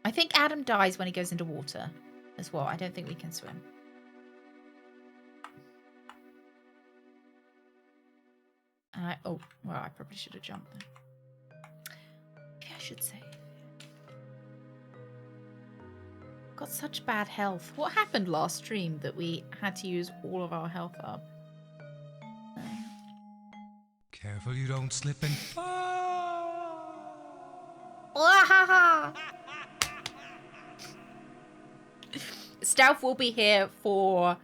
I think Adam dies when he goes into water as well. I don't think we can swim. Oh, well, I probably should have jumped then. Maybe I should save. Got such bad health. What happened last stream that we had to use all of our health up? Careful you don't slip and fall. Stealth will be here for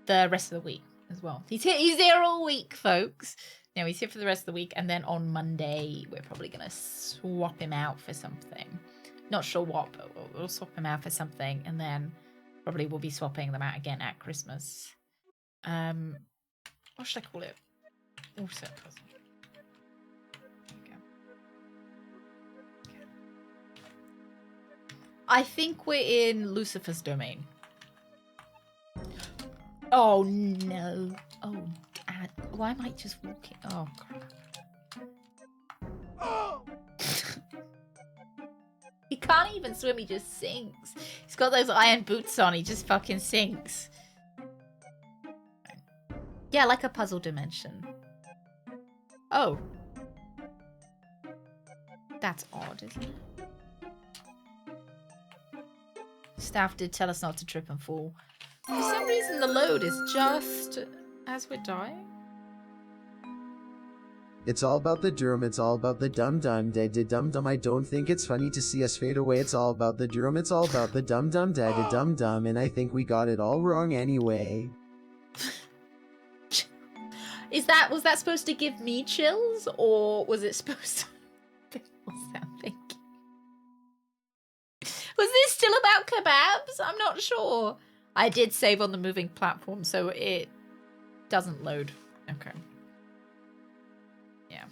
the rest of the week as well. He's here all week, folks. No, he's here for the rest of the week, and then on Monday we're probably gonna swap him out for something. Not sure what, but we'll swap him out for something, and then probably we'll be swapping them out again at Christmas. What should I call it? Also puzzle. I think we're in Lucifer's domain. Oh no. Oh, why am I just walking? Oh, crap. Oh. He can't even swim, he just sinks. He's got those iron boots on, he just fucking sinks. Yeah, like a puzzle dimension. Oh. That's odd, isn't it? Staff did tell us not to trip and fall. For some reason, the load is just as we're dying. It's all about the Durham, it's all about the dum-dum, dum-dum. I don't think it's funny to see us fade away. It's all about the Durham, it's all about the dum-dum, dum-dum, and I think we got it all wrong anyway. Was that supposed to give me chills, or was it supposed to... What's that thinking? Was this still about kebabs? I'm not sure. I did save on the moving platform, so it doesn't load. Okay. Yeah.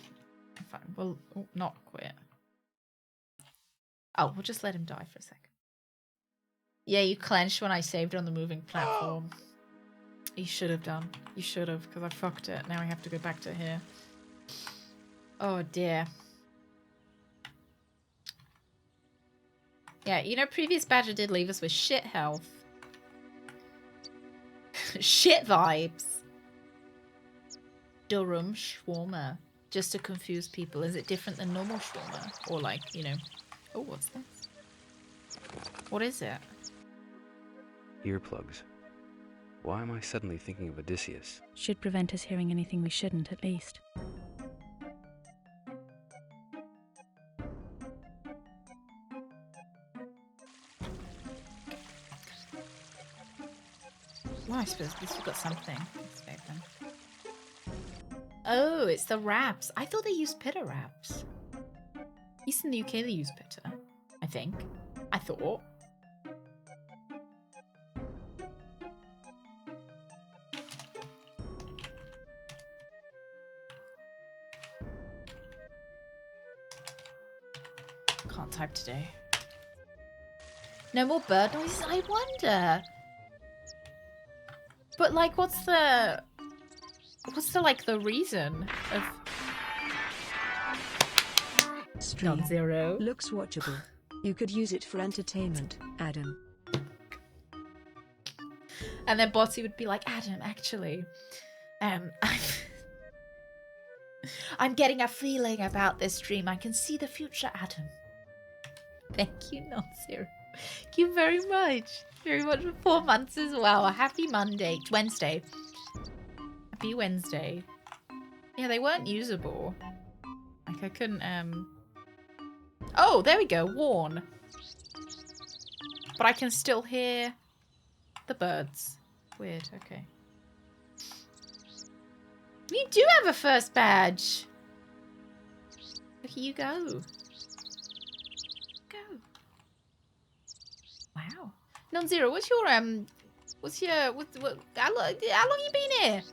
Fine. Well, not quit. Oh, we'll just let him die for a second. Yeah, you clenched when I saved on the moving platform. You should have done. You should have, because I fucked it. Now we have to go back to here. Oh, dear. Yeah, you know, previous Badger did leave us with shit health. Shit vibes. Durham shawarma. Just to confuse people. Is it different than normal shawarma? Or like, you know... Oh, what's this? What is it? Earplugs. Why am I suddenly thinking of Odysseus? Should prevent us hearing anything we shouldn't, at least. Well, I suppose at least we've got something. Let's open. Oh, it's the wraps. I thought they used pitta wraps. At least in the UK they use pitta. I think. I thought. Can't type today. No more bird noises? I wonder. But like, what's the like the reason of Stream. Zero looks watchable. You could use it for entertainment, Adam. And then Botsy would be like, Adam, actually, I'm getting a feeling about this stream. I can see the future, Adam. Thank you, Non-Zero. Thank you very much. Very much for 4 months as well. A happy Monday. Wednesday. Happy Wednesday. Yeah, they weren't usable. Like I couldn't Oh, there we go, warn. But I can still hear the birds. Weird, okay. You do have a first badge. Look at you go. Go. Wow. Non-zero, what's your how long you been here?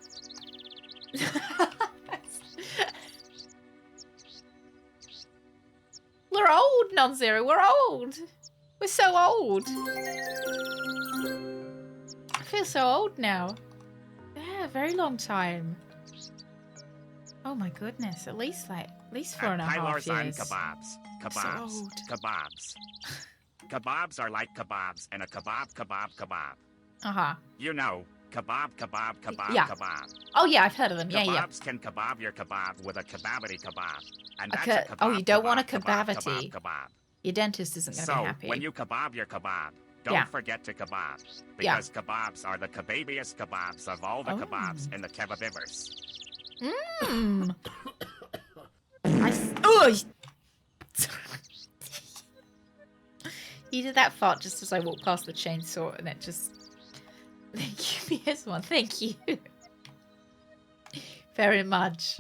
We're old, Non-zero, we're old. We're so old. I feel so old now. Yeah, very long time. Oh my goodness, at least 4.5 years. kebabs. So Kebabs. old. Kebabs. Kebabs are like kebabs, and a kebab. Uh-huh. You know, kebab, Yeah. kebab. Oh yeah, I've heard of them. Yeah, yeah. Kebabs can kebab your kebab with a kebabity kebab. And A that's ke- a kebab. oh, you don't want a kebab, kebabity. kebab. Your dentist isn't going to be happy. So, when you kebab your kebab, don't Yeah. forget to kebab. Yeah. Because kebabs are the kebabiest kebabs of all the Oh. kebabs in the kebabivers. Mmm. Oh! You did that fart just as I walked past the chainsaw, and it just... Thank you, PS1. Thank you. Very much.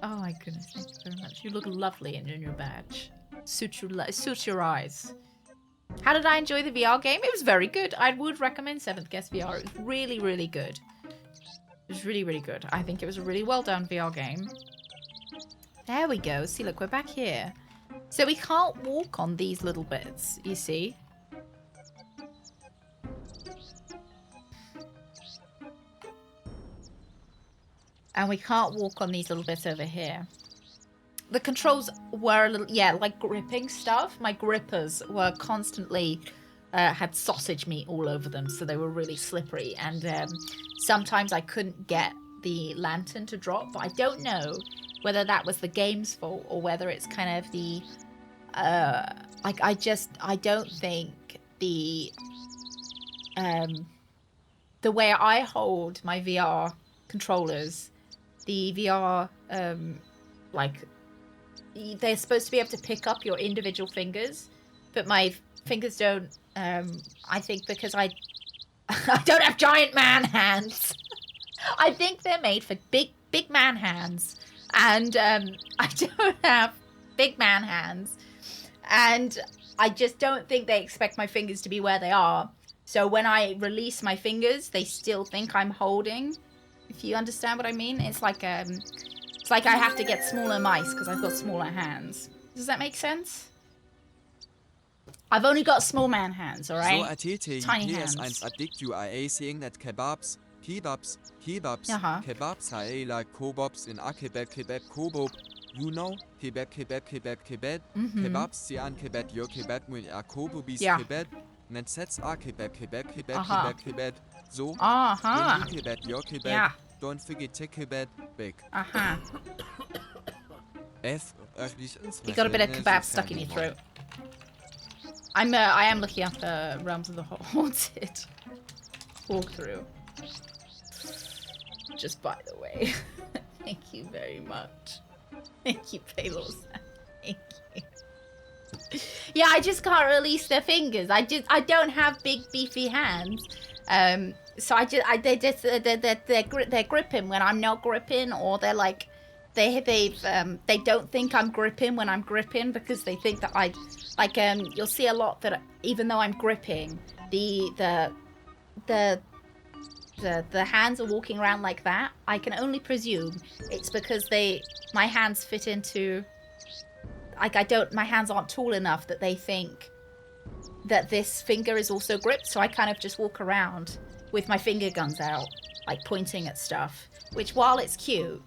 Oh my goodness, thank you very much. You look lovely in your badge. Suits your eyes. How did I enjoy the VR game? It was very good. I would recommend 7th Guest VR. It was really, really good. It was really, really good. I think it was a really well done VR game. There we go. See, look, we're back here. So we can't walk on these little bits, you see. And we can't walk on these little bits over here. The controls were a little, yeah, like gripping stuff. My grippers were constantly, had sausage meat all over them, so they were really slippery. And sometimes I couldn't get the lantern to drop, but I don't know whether that was the game's fault or whether it's kind of the, like I don't think the way I hold my VR controllers, the VR, like, they're supposed to be able to pick up your individual fingers, but my fingers don't, I think because I don't have giant man hands. I think they're made for big man hands, and I don't have big man hands, and I just don't think they expect my fingers to be where they are. So when I release my fingers, they still think I'm holding, if you understand what I mean. It's like I have to get smaller mice because I've got smaller hands. Does that make sense? I've only got small man hands, all right? So ATT Tiny PS1 hands. addict you are saying that kebabs, Uh-huh. kebabs are like kebabs in a kebab, you know, kebab, Mhm. kebabs si an kebab, yo kebab with a kebabis Yeah. kebab, and sets a kebab, Aha. kebab, so, Aha. when you kebab, yo kebab, Yeah. don't forget to kebab, big. Uh-huh. You You got a bit of kebab stuck in your throat. I am looking up the Realms of the Haunted walkthrough. Just by the way. Thank you very much. Thank you, Palos. Thank you. Yeah, I just can't release their fingers. I don't have big beefy hands. So they're gripping when I'm not gripping, or they're like they don't think I'm gripping when I'm gripping because they think that you'll see a lot that even though I'm gripping, the hands are walking around like that. I can only presume it's because my hands fit into, my hands aren't tall enough that they think that this finger is also gripped, so I kind of just walk around with my finger guns out, like pointing at stuff, which while it's cute,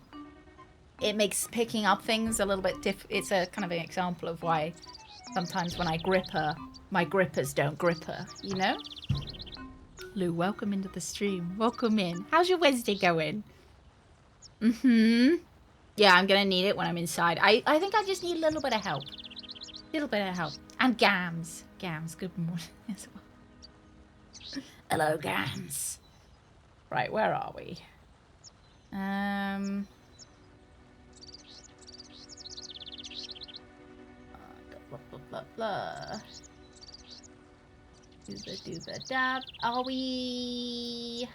it makes picking up things a little bit it's a kind of an example of why sometimes when I grip her, my grippers don't grip her, you know? Lou, welcome into the stream. Welcome in. How's your Wednesday going? Mm-hmm. Yeah, I'm gonna need it when I'm inside. I think I just need a little bit of help. And Gams. Gams, good morning as well. Hello, Gams. Right, where are we? Blah, blah, blah, blah. Do the dab. Are we...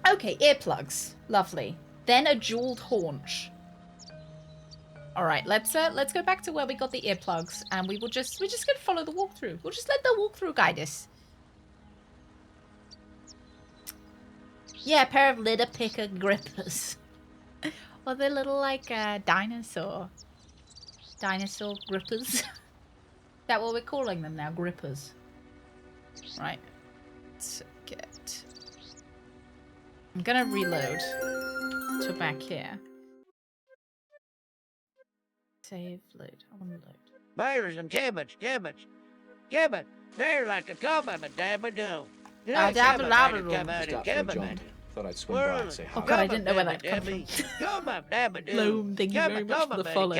Okay, earplugs. Lovely. Then a jeweled haunch. All right, let's go back to where we got the earplugs, and we're just gonna follow the walkthrough. We'll just let the walkthrough guide us. Yeah, a pair of litter picker grippers. Or they're little like dinosaur grippers. Is that what we're calling them now? Grippers. Right. Let's get. I'm gonna reload to back here. Save, load. I want to load. Bears and gibbets. They're like a cup of a dabba-doo. Thought I'd swing by and say hi. Oh god, I didn't know where that came from. Loom, thank you very much for the follow.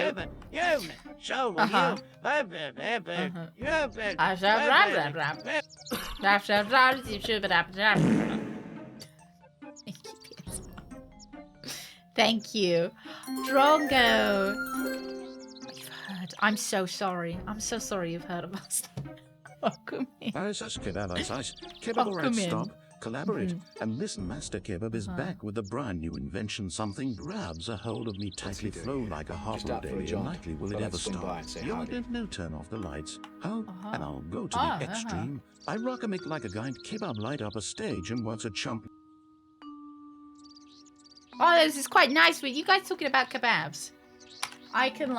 Thank you. Drongo. You've heard. I'm so sorry. I'm so sorry you've heard of us. Welcome in. Kebab, stop, collaborate, and listen. Master Kebab is back with a brand new invention. Something grabs a hold of me tightly, flow like a harbor day. Unlikely will it ever stop. You don't know, turn off the lights. How? And I'll go to the extreme. I rock a mic like a guy. Kebab light up a stage and wants a chump. Oh, this is quite nice. With you guys talking about kebabs, I can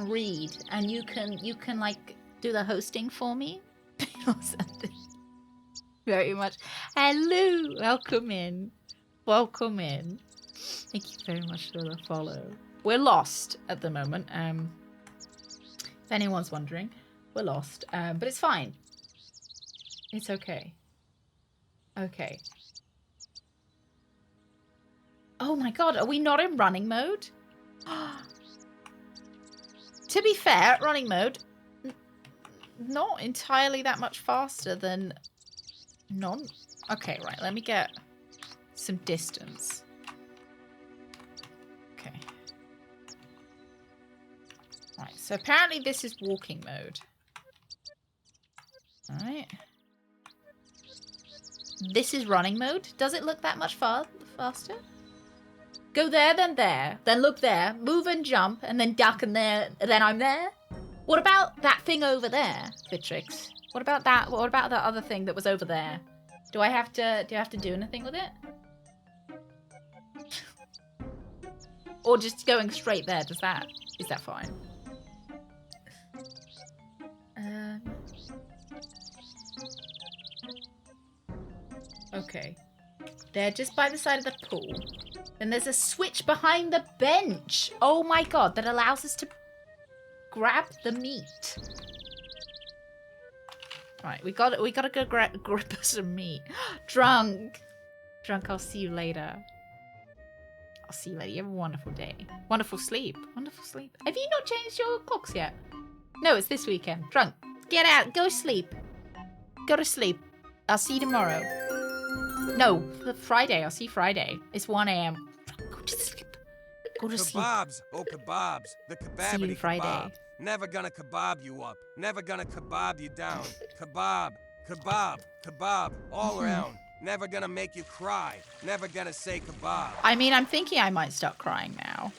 read, and you can like do the hosting for me or something. Very much. Hello, welcome in. Thank you very much for the follow. We're lost at the moment. If anyone's wondering, we're lost. But it's fine. It's okay. Okay. Oh my god, are we not in running mode? To be fair, running mode, not entirely that much faster than non. Okay, right, let me get some distance. Okay. Right, so apparently this is walking mode. Alright. This is running mode. Does it look that much faster? Go there, then there. Then look there. Move and jump, and then duck, and there. Then I'm there. What about that thing over there, Vitrix? What about that? What about that other thing that was over there? Do I have to do anything with it? Or just going straight there? Is that fine? Okay. They're just by the side of the pool. Then there's a switch behind the bench. Oh my god, that allows us to grab the meat. Right, we gotta go grab some meat. Drunk, I'll see you later. You have a wonderful day. Wonderful sleep. Have you not changed your clocks yet? No, it's this weekend. Drunk, get out. Go sleep. Go to sleep. I'll see you tomorrow. No, Friday. I'll see you Friday. It's 1 a.m. Go to sleep. Kebabs. Oh, kebabs. The kebabity See you Friday. kebab. Never gonna kebab you up. Never gonna kebab you down. Kebab. All around. Never gonna make you cry. Never gonna say kebab. I mean, I'm thinking I might start crying now.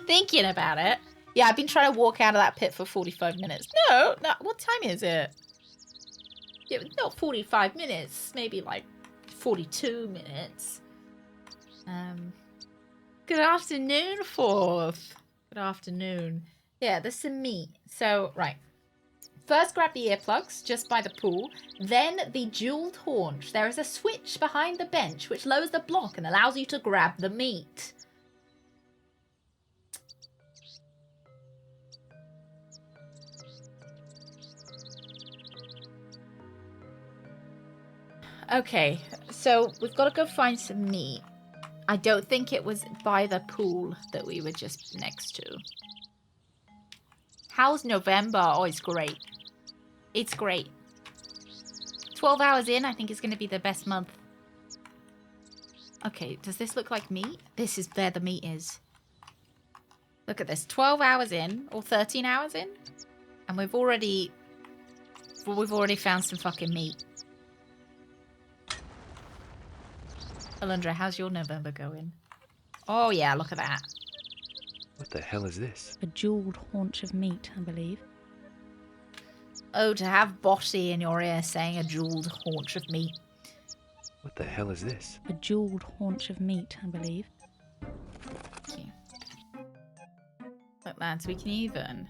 Thinking about it. Yeah, I've been trying to walk out of that pit for 45 minutes. No, what time is it? Yeah, not 45 minutes. Maybe like 42 minutes. Good afternoon, Fourth. Good afternoon. Yeah, there's some meat. So, right. First grab the earplugs just by the pool. Then the jeweled haunch. There is a switch behind the bench which lowers the block and allows you to grab the meat. Okay, so we've got to go find some meat. I don't think it was by the pool that we were just next to. How's November? Oh, it's great. It's great. 12 hours in, I think it's going to be the best month. Okay, does this look like meat? This is where the meat is. Look at this. 12 hours in, or 13 hours in. And we've already found some fucking meat. Alundra, how's your November going? Oh yeah, look at that. What the hell is this? A jeweled haunch of meat, I believe. Oh, to have Botty in your ear saying a jeweled haunch of meat. What the hell is this? A jeweled haunch of meat, I believe. Thank you. Look, lads, we can even.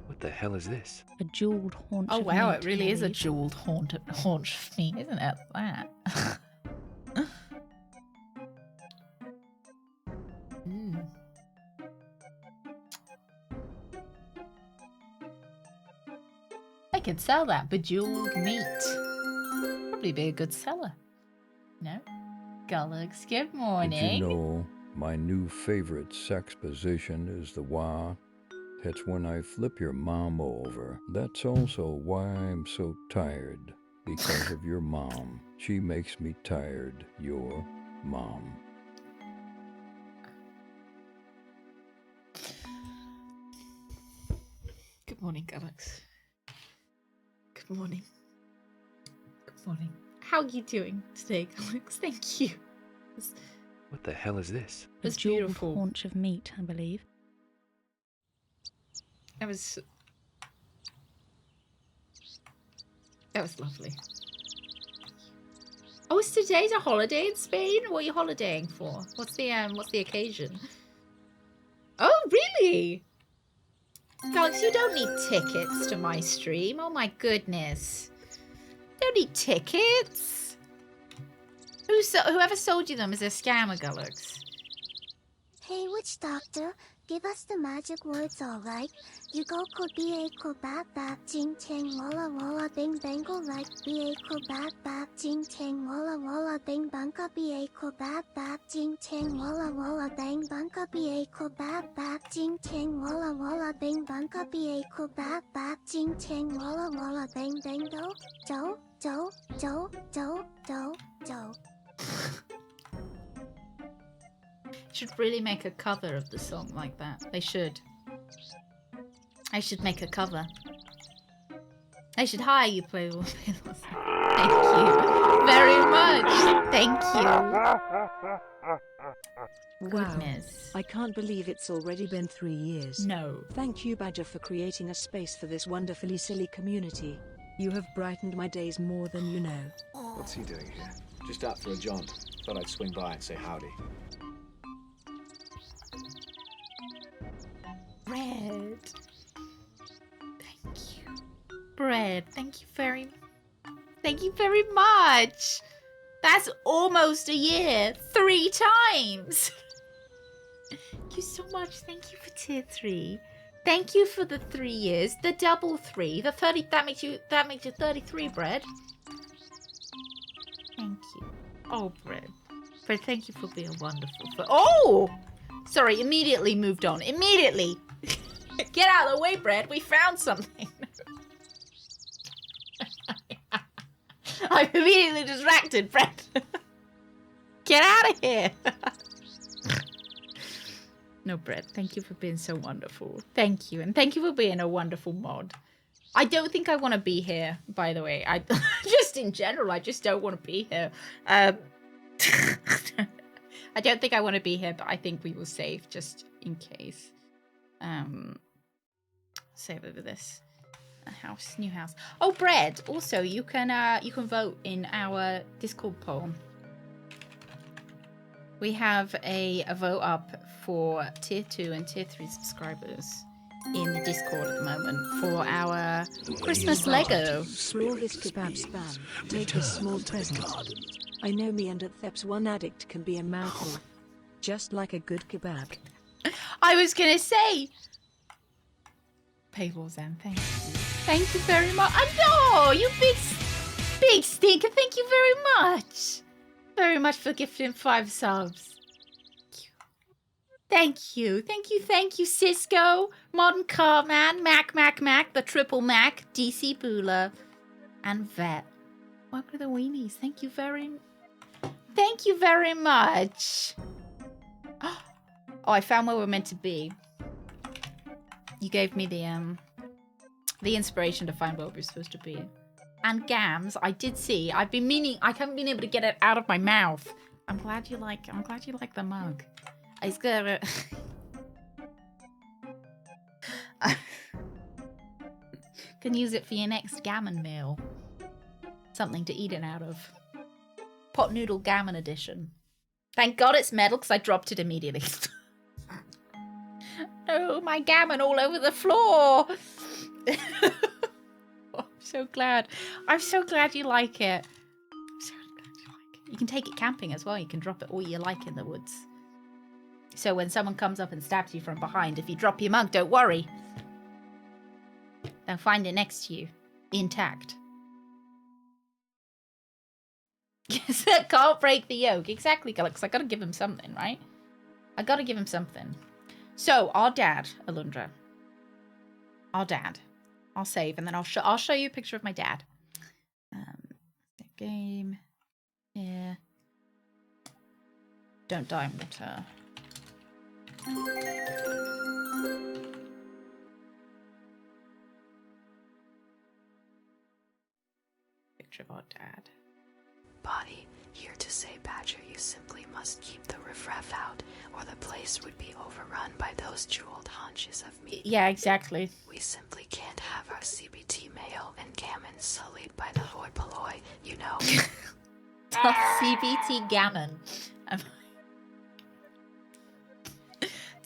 What the hell is this? A jeweled haunch of meat. Oh wow, it really is a jeweled haunch of meat, isn't it? That. I could sell that bejeweled meat. Probably be a good seller. No? Gullux, good morning. Did you know my new favorite sex position is the wah? That's when I flip your mom over. That's also why I'm so tired. Because of your mom. She makes me tired. Your mom. Good morning, Gullux. Good morning. Good morning. How are you doing today, Gullux? Thank you. What the hell is this? A jeweled haunch of meat, I believe. That was lovely. Oh, is today's a holiday in Spain? What are you holidaying for? What's the occasion? Oh, really? Gullux, you don't need tickets to my stream. Oh my goodness. You don't need tickets. Whoever sold you them is a scammer, Gullux. Hey, witch doctor, give us the magic words, alright? You go could be a cool bap bap ching chang walla walla bing bangle like be a cool bap bap ching chang walla walla bing banka be a cool bap bap ching chang walla walla bang banka be a cool bap bap ching chang walla walla bing banka be a cool bap bap ching chang walla walla bang bang do do. Should really make a cover of the song like that. They should. I should make a cover. I should hire you, Playable. Thank you very much. Thank you. Goodness. Wow. I can't believe it's already been 3 years. No. Thank you, Badger, for creating a space for this wonderfully silly community. You have brightened my days more than you know. What's he doing here? Just out for a jaunt. Thought I'd swing by and say howdy. Bread. Thank you. Bread, thank you very much. That's almost a year. 3 times. Thank you so much. Thank you for tier 3. Thank you for the 3 years. The double 3. The 30 that makes you 33, Bread. Thank you. Oh, Bread. Bread, thank you for being wonderful. Oh! Sorry, immediately moved on. Immediately. Get out of the way, Bread. We found something. I'm immediately distracted, Bread. Get out of here. No, Bread, thank you for being so wonderful. Thank you. And thank you for being a wonderful mod. I don't think I want to be here, by the way. I just in general, I just don't want to be here. I don't think I want to be here, but I think we will save just in case. Save over this. A house, new house. Oh, Bread. Also, you can vote in our Discord poll. We have a vote up for tier 2 and tier 3 subscribers in the Discord at the moment for our Christmas Lego. For all this kebab spam, take this small present. I know me and at Thep's one addict can be a mouthful. Just like a good kebab. I was gonna say. Paywall Zen, thank you. Thank you very much. I know, you big stinker. Thank you very much. very much for gifting 5 subs. Thank you. Thank you, thank you, Cisco, Modern Carman, Mac, the Triple Mac, DC Bula, and Vet. Welcome to the weenies. Thank you very much. Oh, I found where we're meant to be. You gave me the inspiration to find where we're supposed to be. And Gams, I did see. I've been meaning. I haven't been able to get it out of my mouth. I'm glad you like the mug. I was gonna. Can use it for your next gammon meal. Something to eat it out of. Pot noodle gammon edition. Thank God it's metal because I dropped it immediately. No, my gammon all over the floor. I'm so glad. I'm so glad you like it. I'm so glad you like it. You can take it camping as well. You can drop it all you like in the woods. So when someone comes up and stabs you from behind, if you drop your mug, don't worry. They'll find it next to you, intact. Yes, I can't break the yoke. Exactly, because I gotta give him something, right? I gotta give him something. So, our dad, Alundra. Our dad. I'll save, and then I'll show you a picture of my dad. Game. Yeah. Don't die in water. Picture of our dad. Body, here to say, Badger, you simply must keep the riffraff out, or the place would be overrun by those jeweled haunches of meat. Yeah, exactly. We simply can't have our CBT mayo and gammon sullied by the hoi polloi, you know. CBT gammon.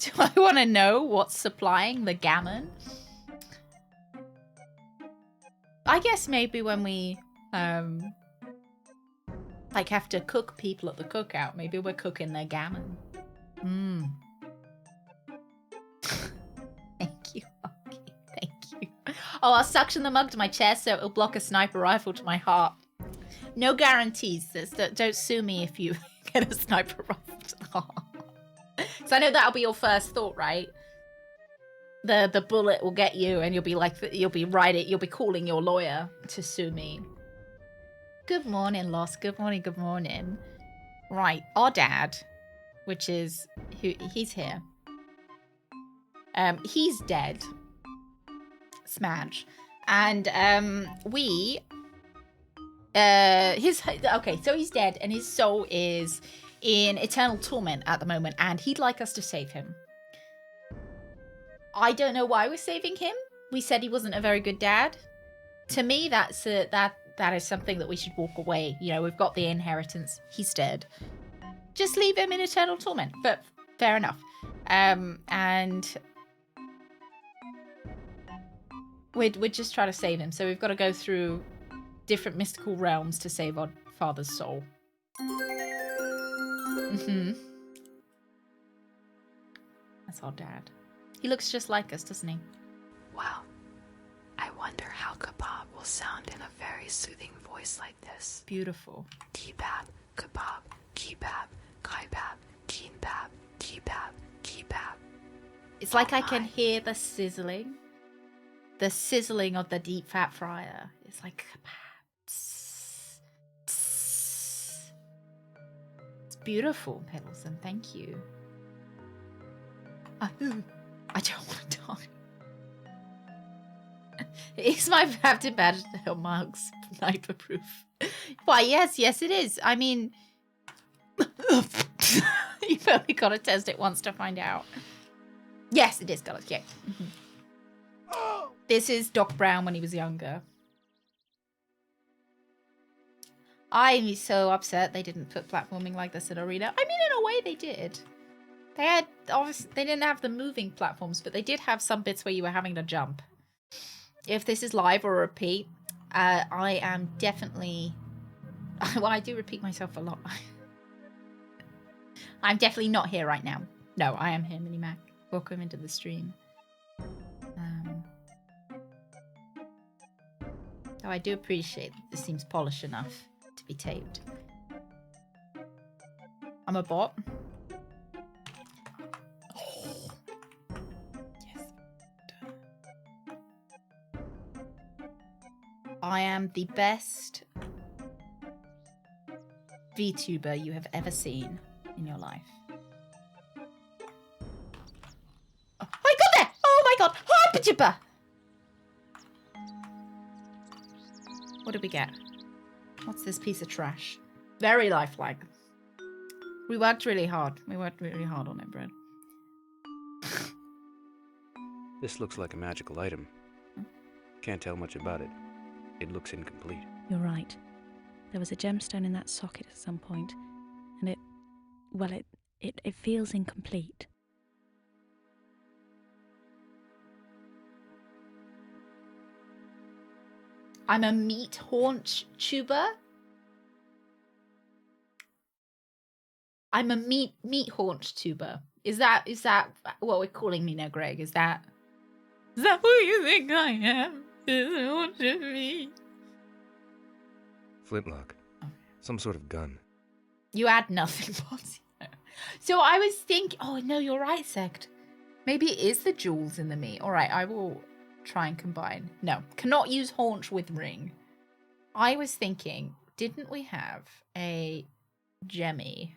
Do I want to know what's supplying the gammon? I guess maybe when we like have to cook people at the cookout, maybe we're cooking their gammon. Thank you, Marky. Thank you. Oh, I'll suction the mug to my chest so it'll block a sniper rifle to my heart. No guarantees. Don't sue me if you get a sniper rifle to the heart. Because I know that'll be your first thought, right? The bullet will get you, and you'll be calling your lawyer to sue me. Good morning, Lost. Good morning. Good morning. Right, our dad, which is he's here. He's dead. Smash. And so he's dead, and his soul is in eternal torment at the moment, and he'd like us to save him. I don't know why we're saving him. We said he wasn't a very good dad. To me, that is something that we should walk away. You know, we've got the inheritance. He's dead. Just leave him in eternal torment. But fair enough. And we're just trying to save him. So we've got to go through different mystical realms to save our father's soul. That's our dad. He looks just like us, doesn't he? Wow. I wonder how Kebab will sound in a very soothing voice like this. Beautiful. Kebab, kebab, kebab, kaibab, keenbab, kebab, kebab. It's like I can hear the sizzling. The sizzling of the deep fat fryer. It's like kebab. Tss, tss. It's beautiful, Pedalson. Thank you. I don't want to die. Is my Captain Badgertail mugs sniper proof? Why, yes, it is. I mean, you've only got to test it once to find out. Yes, it is, got it. Yeah. This is Doc Brown when he was younger. I'm so upset they didn't put platforming like this in Arena. I mean, in a way, they did. They didn't have the moving platforms, but they did have some bits where you were having to jump. If this is live or repeat, I am definitely... Well, I do repeat myself a lot. I'm definitely not here right now. No, I am here, Mini Mac. Welcome into the stream. So I do appreciate that this seems polished enough to be taped. I'm a bot. Oh. Yes. I am the best VTuber you have ever seen in your life. Oh, I got there! Oh my god! Hypertuber! What did we get? What's this piece of trash? Very lifelike. We worked really hard. We worked really hard on it, Brad. This looks like a magical item. Can't tell much about it. It looks incomplete. You're right. There was a gemstone in that socket at some point, and it feels incomplete. I'm a meat haunch tuber. I'm a meat haunch tuber. Is that what we're calling me now, Greg? Is that who you think I am? Is it haunch of me? Flintlock. Some sort of gun. You add nothing, Bossy. So I was thinking, oh no, you're right, Sect. Maybe it is the jewels in the meat. All right, I will try and combine. No, cannot use haunch with ring. I was thinking, didn't we have a gemmy?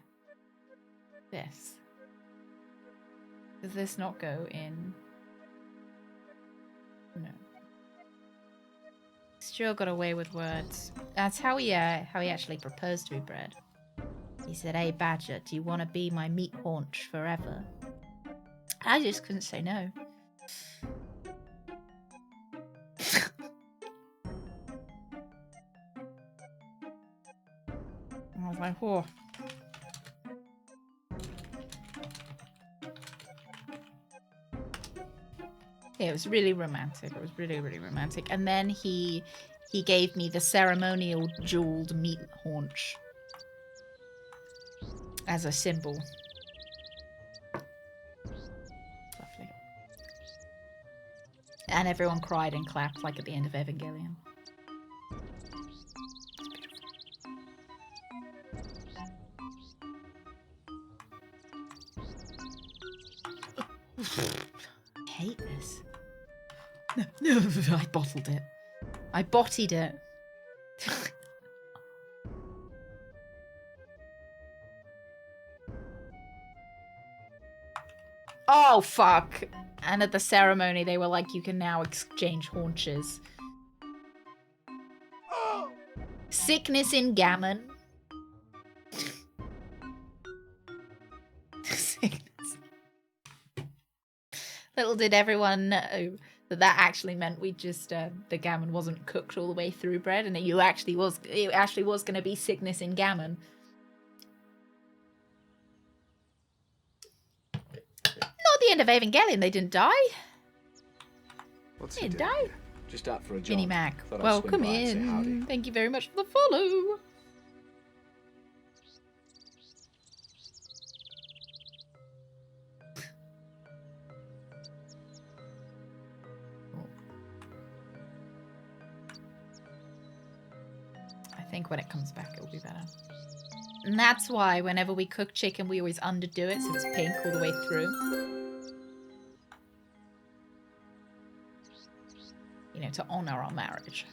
This. Does this not go in? No. Stuart got away with words. That's how he actually proposed to be bred. He said, "Hey Badger, do you want to be my meat haunch forever?" I just couldn't say no. I was like, oh. Yeah, it was really romantic. It was really, really romantic. And then he gave me the ceremonial jeweled meat haunch as a symbol. Lovely. And everyone cried and clapped like at the end of Evangelion. I hate this. No, I bottled it. I bottied it. Oh, fuck. And at the ceremony, they were like, you can now exchange haunches. Sickness in gammon. Sickness. Little did everyone know that actually meant we just the gammon wasn't cooked all the way through bread, and it actually was going to be sickness in gammon. Not the end of Evangelion. They didn't die. What's they he didn't doing die. here? Just out for a jaunt. Mini Mac, Thought I'd welcome swing by and say howdy. in. Thank you very much for the follow. I think when it comes back, it'll be better. And that's why whenever we cook chicken, we always underdo it so it's pink all the way through. You know, to honor our marriage.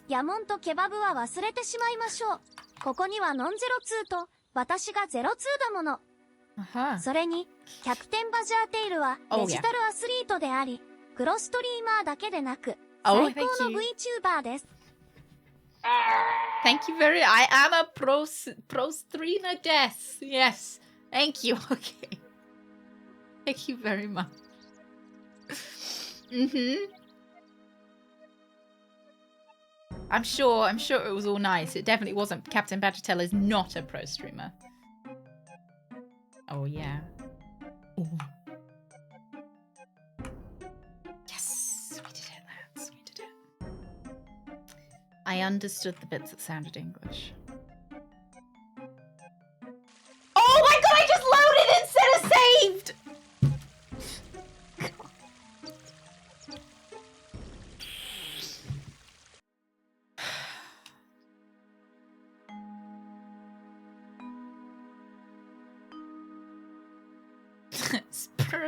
ヤモンとケバブは忘れてしまいましょう。ここにはノン02と私が02だもの。それに、キャプテンバジャーテイルはデジタルアスリートであり、プロストリーマーだけでなく、最高の VTuber です。Thank you very. I am a pro streamer. Yes. Thank you. Okay. Thank you very much. I'm sure it was all nice. It definitely wasn't. Captain Badgertail is not a pro streamer. Oh yeah. Ooh. Yes, we did it, lads. We did it. I understood the bits that sounded English. Oh my god! I just loaded instead of saved.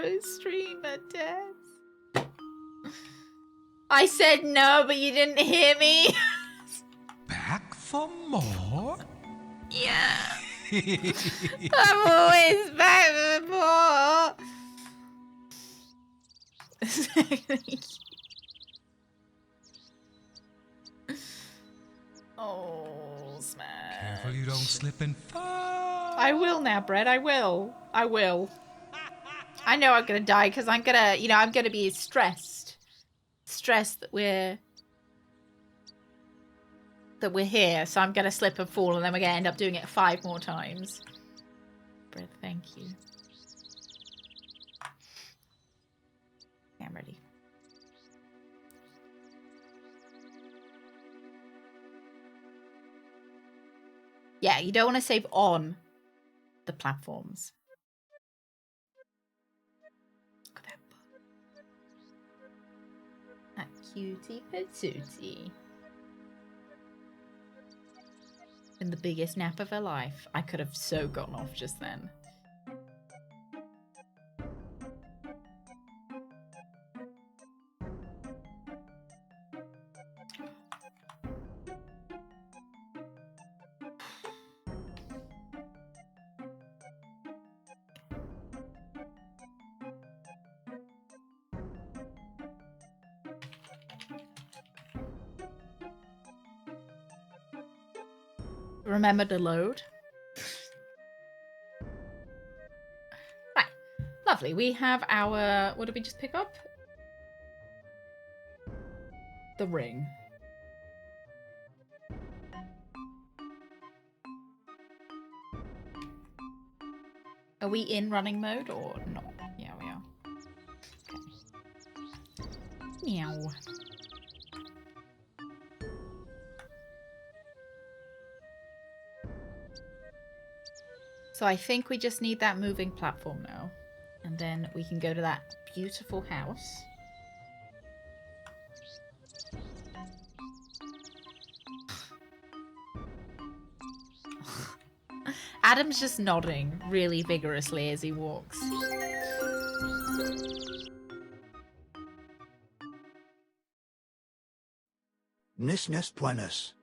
a streamer, Des. I said no, but you didn't hear me. Back for more? Yeah. I'm always back for more. Oh, smash. Careful you don't slip and fall. I will now, Brett. I will. I will. I know I'm gonna die because I'm gonna, I'm gonna be stressed. Stressed that we're here, so I'm gonna slip and fall, and then we're gonna end up doing it 5 more times. Brett, thank you. Okay, I'm ready. Yeah, you don't want to save on the platforms. Look at that cutie patootie. In the biggest nap of her life. I could have so gotten off just then. Remember to load. Right. Lovely. We have our... What did we just pick up? The ring. Are we in running mode or not? Yeah, we are. Okay. Meow. So I think we just need that moving platform now. And then we can go to that beautiful house. Adam's just nodding really vigorously as he walks. Nisnes Buenas.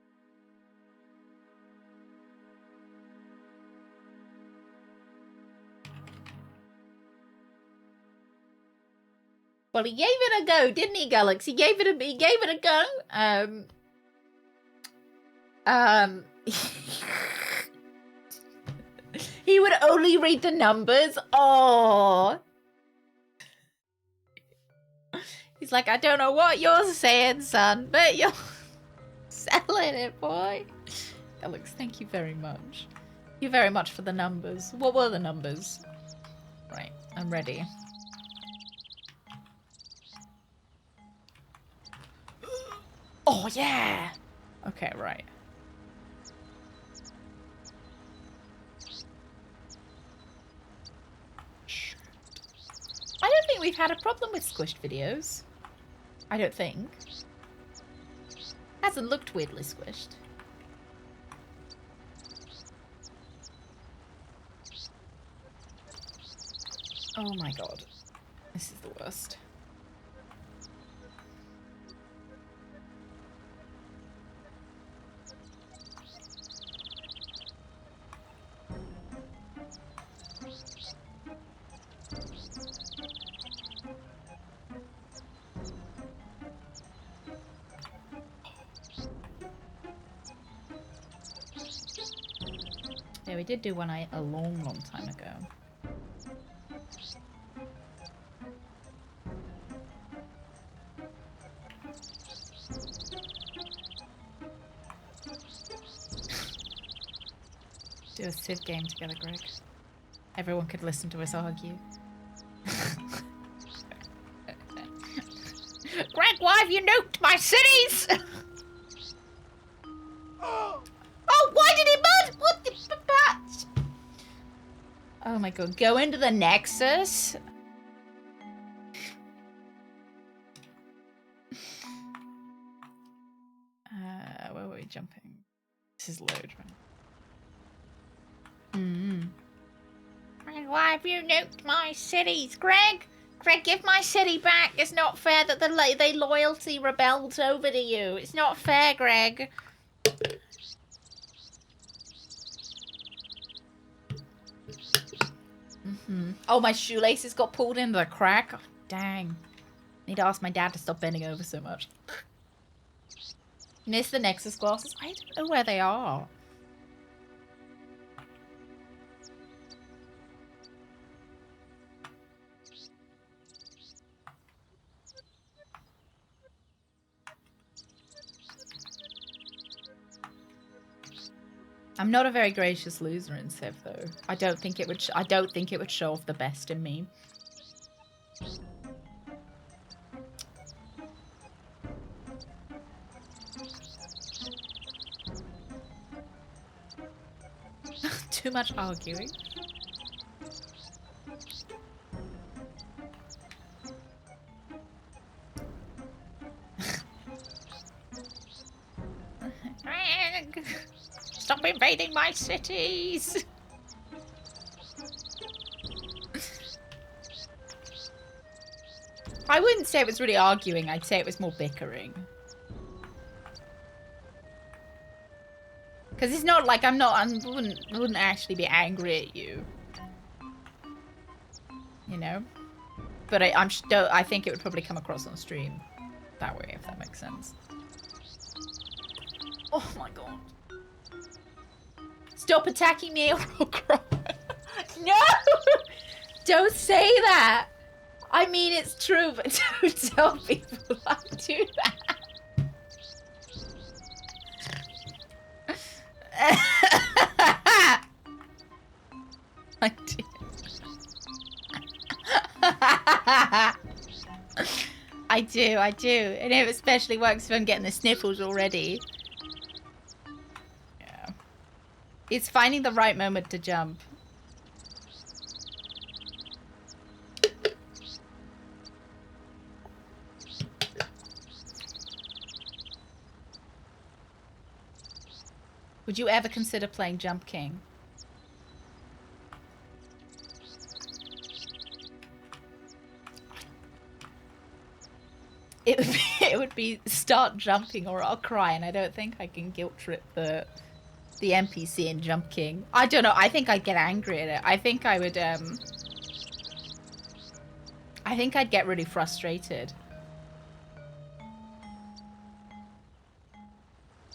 Well, he gave it a go, didn't he, Galax? He gave it a go. He would only read the numbers. Oh. He's like, I don't know what you're saying, son, but you're selling it, boy. Galax, thank you very much. Thank you very much for the numbers. What were the numbers? Right, I'm ready. Oh, yeah! Okay, right. I don't think we've had a problem with squished videos. I don't think. Hasn't looked weirdly squished. Oh my god. This is the worst. Yeah, we did do one a long time ago. Do a Civ game together, Greg. Everyone could listen to us argue. Greg, why have you nuked my cities? Oh, why did he mud? What the bat? Oh my god, go into the Nexus? Where were we jumping? This is load, right? Greg, why have you nuked my cities, Greg? Greg, give my city back. It's not fair that they loyalty rebelled over to you. It's not fair, Greg. Oh, my shoelaces got pulled into the crack. Oh, dang. Need to ask my dad to stop bending over so much. Miss the Nexus glasses? I don't know where they are. I'm not a very gracious loser in Civ, though. I don't think it would show off the best in me. Too much arguing. Stop invading my cities! I wouldn't say it was really arguing, I'd say it was more bickering. Because it's not like I wouldn't actually be angry at you. You know? But I think it would probably come across on stream that way, if that makes sense. Oh my god. Stop attacking me or I'll cry. No! Don't say that! I mean, it's true, but don't tell people I do that. I do. I do. And it especially works if I'm getting the sniffles already. Yeah. It's finding the right moment to jump. Would you ever consider playing Jump King? It would be start jumping or I'll cry, and I don't think I can guilt trip the NPC in Jump King. I don't know. I think I'd get angry at it. I think I would I think I'd get really frustrated.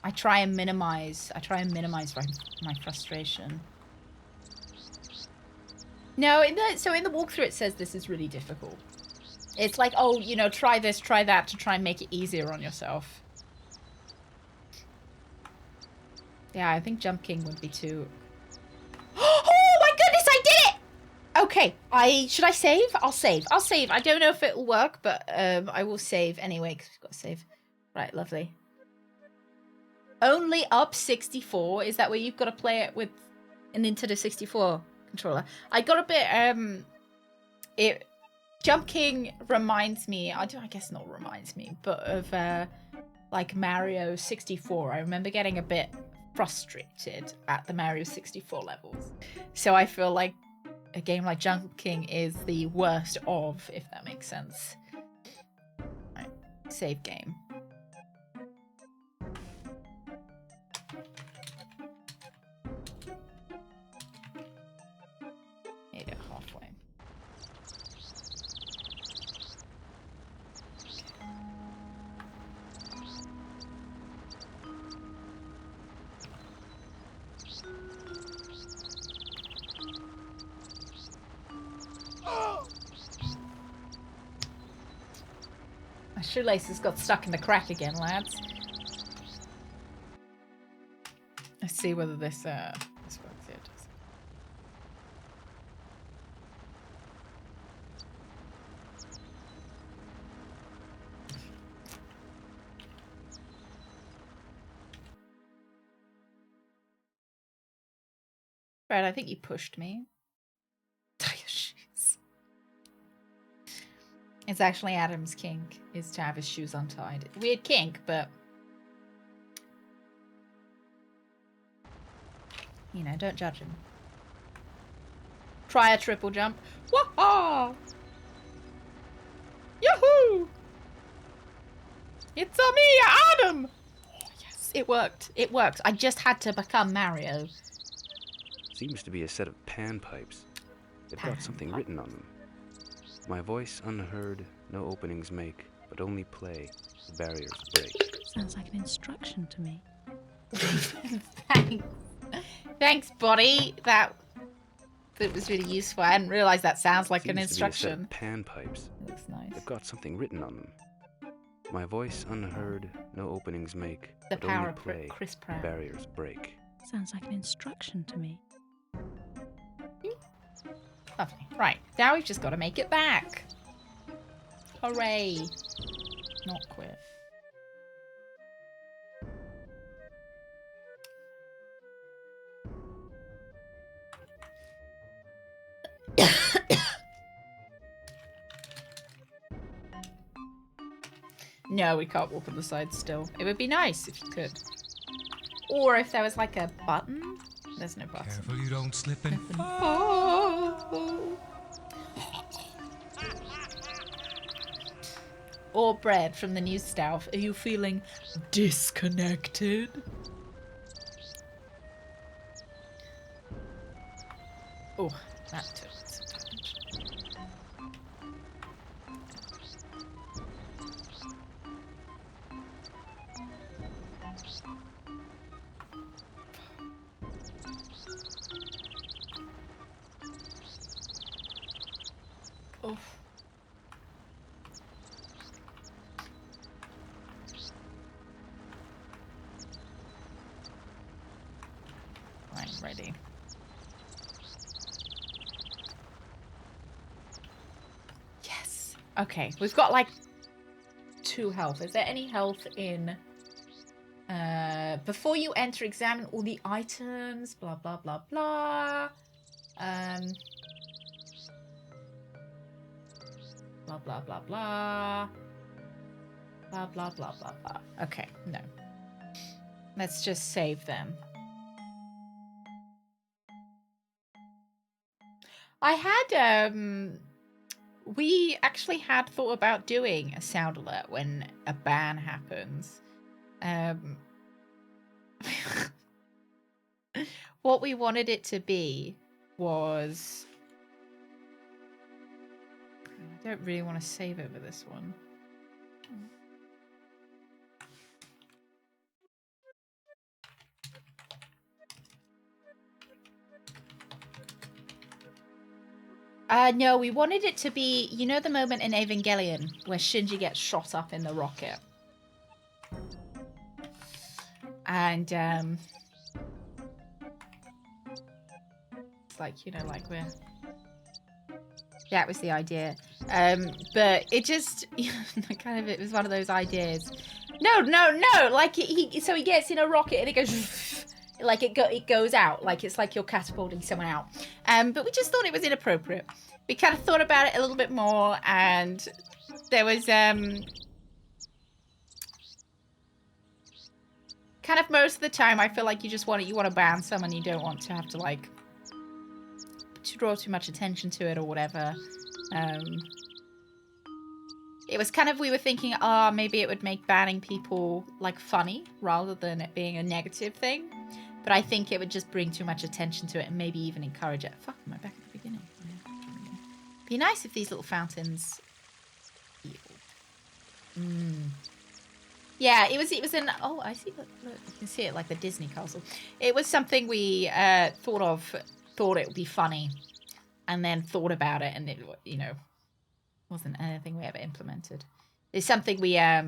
I try and minimize my frustration. No, in the walkthrough it says this is really difficult. It's like, oh, you know, try this, try that to try and make it easier on yourself. Yeah, I think Jump King would be too... Oh my goodness, I did it! Okay, should I save? I'll save. I don't know if it'll work, but I will save anyway, because we've got to save. Right, lovely. Only up 64? Is that where you've got to play it with an Nintendo 64 controller? I got a bit, Jump King reminds me, I guess not reminds me, but of like Mario 64. I remember getting a bit frustrated at the Mario 64 levels. So I feel like a game like Jump King is the worst of, if that makes sense. Right, save game. Made it halfway. My shoelaces got stuck in the crack again, lads. Let's see whether this works. Yeah, it does. Brad, I think you pushed me. Tie your shoes. It's actually Adam's kink, is to have his shoes untied. Weird kink, but... You know, don't judge him. Try a triple jump. Whoa! Yahoo! It's me, Adam! Oh, yes, it worked. It worked. I just had to become Mario. Seems to be a set of panpipes. They've got something written on them. My voice unheard, no openings make, but only play, the barriers break. Sounds like an instruction to me. Thanks. Thanks, buddy. That was really useful. I hadn't realised that sounds like an instruction. Seems to be a set of panpipes. Looks nice. They've got something written on them. My voice unheard, no openings make, The but power only of play, Chris Pratt. barriers break. Sounds like an instruction to me. Lovely. Right, now we've just got to make it back. Hooray. Not quit. No, we can't walk on the side still. It would be nice if you could. Or if there was like a button. There's no button. Careful you don't slip and fall. Or bread from the new staff. Are you feeling disconnected? Oh, that took some damage. Oh. I'm ready. Yes. Okay, we've got like 2 health. Is there any health in... before you enter, examine all the items, blah, blah, blah, blah. Blah, blah, blah, blah. Blah, blah, blah, blah, blah. Okay, no. Let's just save them. I had, we actually had thought about doing a sound alert when a ban happens. What we wanted it to be was... I don't really want to save over this one. No, we wanted it to be, you know the moment in Evangelion where Shinji gets shot up in the rocket? And, it's like, you know, like we're... That was the idea. But it just, kind of, it was one of those ideas. No, like, so he gets in a rocket and it goes... Like it goes out, like it's like you're catapulting someone out. But we just thought it was inappropriate. We kind of thought about it a little bit more, and there was kind of most of the time I feel like you want to ban someone, you don't want to have to like to draw too much attention to it or whatever. It was kind of, we were thinking, maybe it would make banning people like funny rather than it being a negative thing. But I think it would just bring too much attention to it and maybe even encourage it. Fuck, am I back at the beginning? Be nice if these little fountains healed. Yeah, it was an... Oh, I see. Look, you can see it like the Disney castle. It was something we thought it would be funny, and then thought about it, and it, you know, wasn't anything we ever implemented. It's something we... A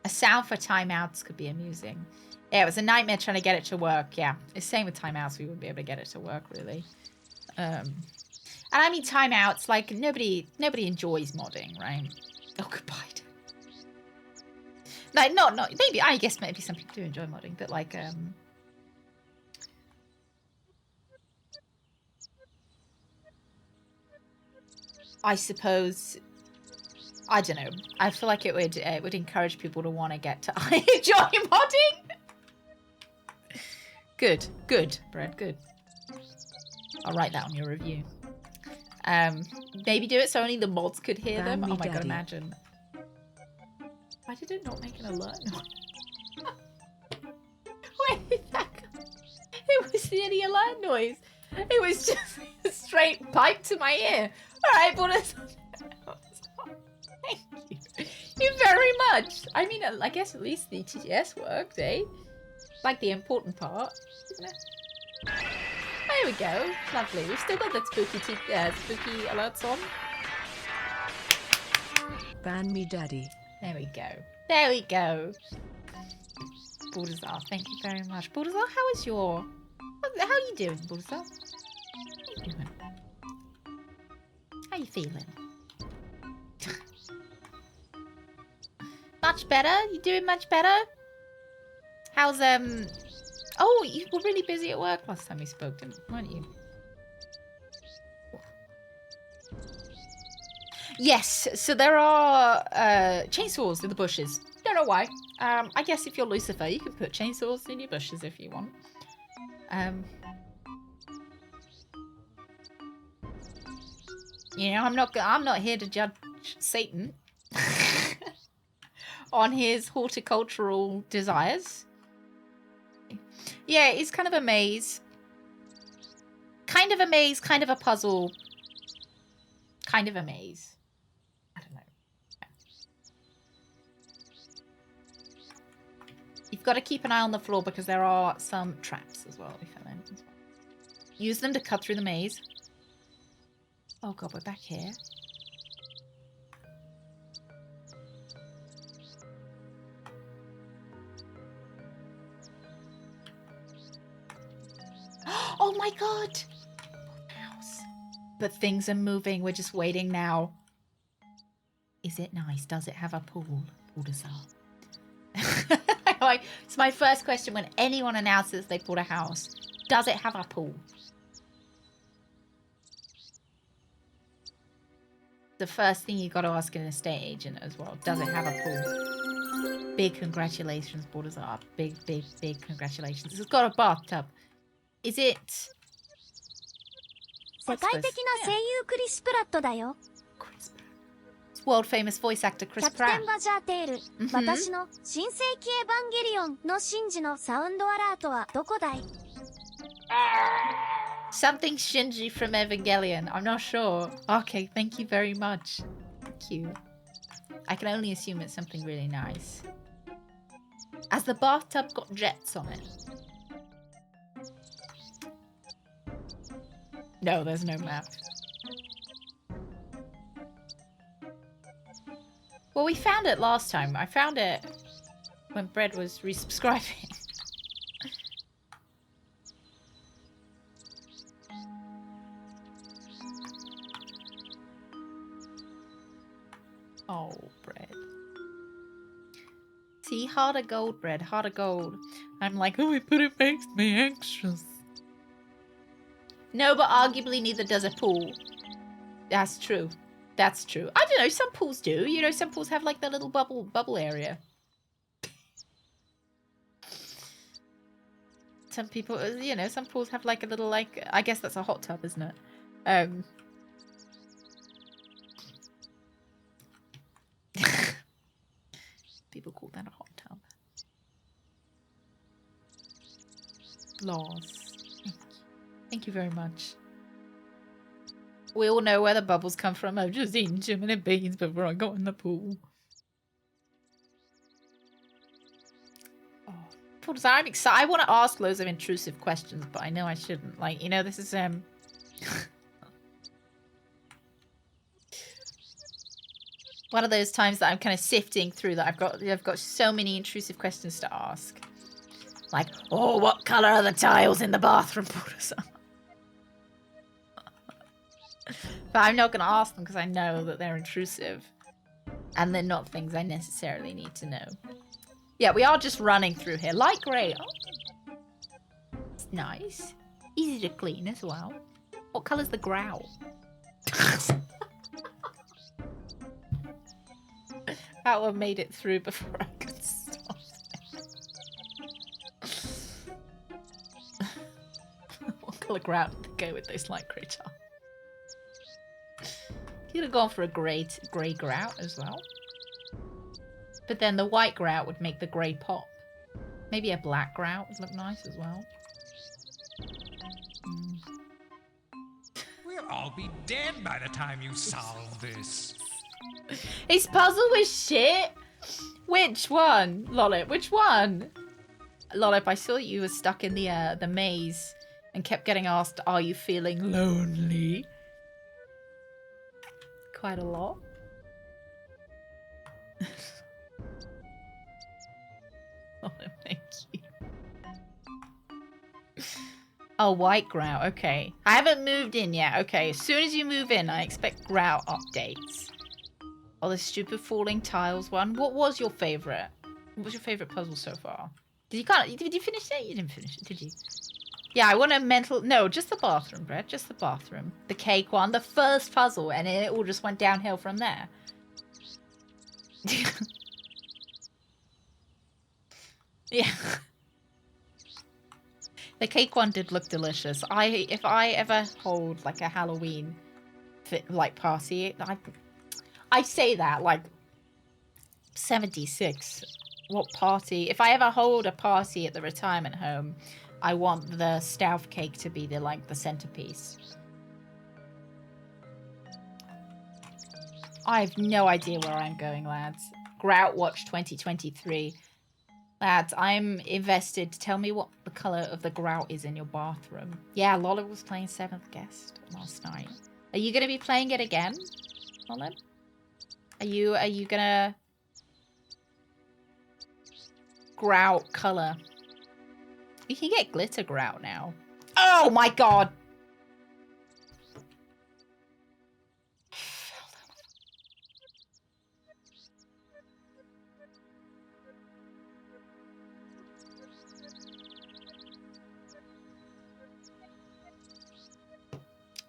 sound for timeouts could be amusing. Yeah, it was a nightmare trying to get it to work. Yeah, it's same with timeouts. We wouldn't be able to get it to work, really. And I mean timeouts, like, nobody enjoys modding, right? Oh, goodbye. Like, not, maybe, I guess maybe some people do enjoy modding, but, like, I suppose... I don't know. I feel like it would encourage people to want to get to enjoy modding. Good, Brad, good. I'll write that on your review. Maybe do it so only the mods could hear them. Ban Oh me my god, daddy. imagine. Why did it not make an alert noise? Where did that come? It was the alert noise. It was just a straight pipe to my ear. Alright, but thank you very much. I mean, I guess at least the TTS worked, eh? Like the important part, isn't it? There we go. Lovely. We've still got that spooky alerts on. Ban me daddy. There we go. There we go. Baldassar, thank you very much. Baldassar, how is your... How are you doing, Baldassar? How you doing? How you feeling? Much better? You doing much better? How's, Oh, you were really busy at work last time we spoke, weren't you? Yes, so there are chainsaws in the bushes. Don't know why. I guess if you're Lucifer, you can put chainsaws in your bushes if you want. You know, I'm not here to judge Satan on his horticultural desires. Yeah, it's kind of a maze. Kind of a maze, kind of a puzzle. Kind of a maze. I don't know. You've got to keep an eye on the floor because there are some traps as well. Use them to cut through the maze. Oh god, we're back here. Oh my god! House. But things are moving. We're just waiting now. Is it nice? Does it have a pool? Like, it's my first question when anyone announces they bought a house. Does it have a pool? The first thing you got to ask an estate agent as well. Does it have a pool? Big congratulations, Baldassar. Big, big, big congratulations. It's got a bathtub. Is it? 世界的な声優クリス・プラットだよ。 World famous voice actor Chris キャプテン Pratt. バジャーテール、私の新世紀エヴァンゲリオンのシンジのサウンドアラートはどこだい？ Something Shinji from Evangelion. I'm not sure. Okay, thank you very much. Thank you. I can only assume it's something really nice. Has the bathtub got jets on it? No, there's no map. Well, we found it last time. I found it when Bread was resubscribing. Oh, Bread. See, harder gold, Bread, harder gold. I'm like, oh, but it makes me anxious. No, but arguably neither does a pool. That's true. That's true. I don't know, some pools do. You know, some pools have like that little bubble area. Some people, you know, some pools have like a little, like, I guess that's a hot tub, isn't it? People call that a hot tub. Laws. Thank you very much. We all know where the bubbles come from. I've just eaten too many beans before I got in the pool. Oh, I'm excited. I want to ask loads of intrusive questions, but I know I shouldn't. Like, you know, this is one of those times that I'm kind of sifting through that I've got so many intrusive questions to ask. Like, oh, what colour are the tiles in the bathroom? But I'm not going to ask them because I know that they're intrusive. And they're not things I necessarily need to know. Yeah, we are just running through here. Light grey. Oh. It's nice. Easy to clean as well. What colour's the growl? That one made it through before I could stop. What colour growl did they go with those light grey tiles? Could have gone for a grey grout as well. But then the white grout would make the grey pop. Maybe a black grout would look nice as well. We'll all be dead by the time you solve this. His puzzle was shit. Which one, Lollip? Which one? Lollip, I saw you were stuck in the maze and kept getting asked, "Are you feeling lonely?" Quite a lot. Lollip, thank you. Oh, white grout. Okay. I haven't moved in yet. Okay, as soon as you move in, I expect grout updates. Oh, the stupid falling tiles one. What was your favorite? What was your favorite puzzle so far? Did you finish it? You didn't finish it, did you? Yeah, I want a mental... No, just the bathroom, Brett. Just the bathroom. The cake one. The first puzzle. And it all just went downhill from there. Yeah. The cake one did look delicious. If I ever hold like a Halloween like party, I say that like 76. What party? If I ever hold a party at the retirement home, I want the Stouff cake to be the centerpiece. I have no idea where I'm going, lads. Grout Watch 2023. Lads, I'm invested. Tell me what the colour of the grout is in your bathroom. Yeah, Lola was playing 7th Guest last night. Are you going to be playing it again, Lola? Are you going to... Grout colour. You can get glitter grout now. Oh my god!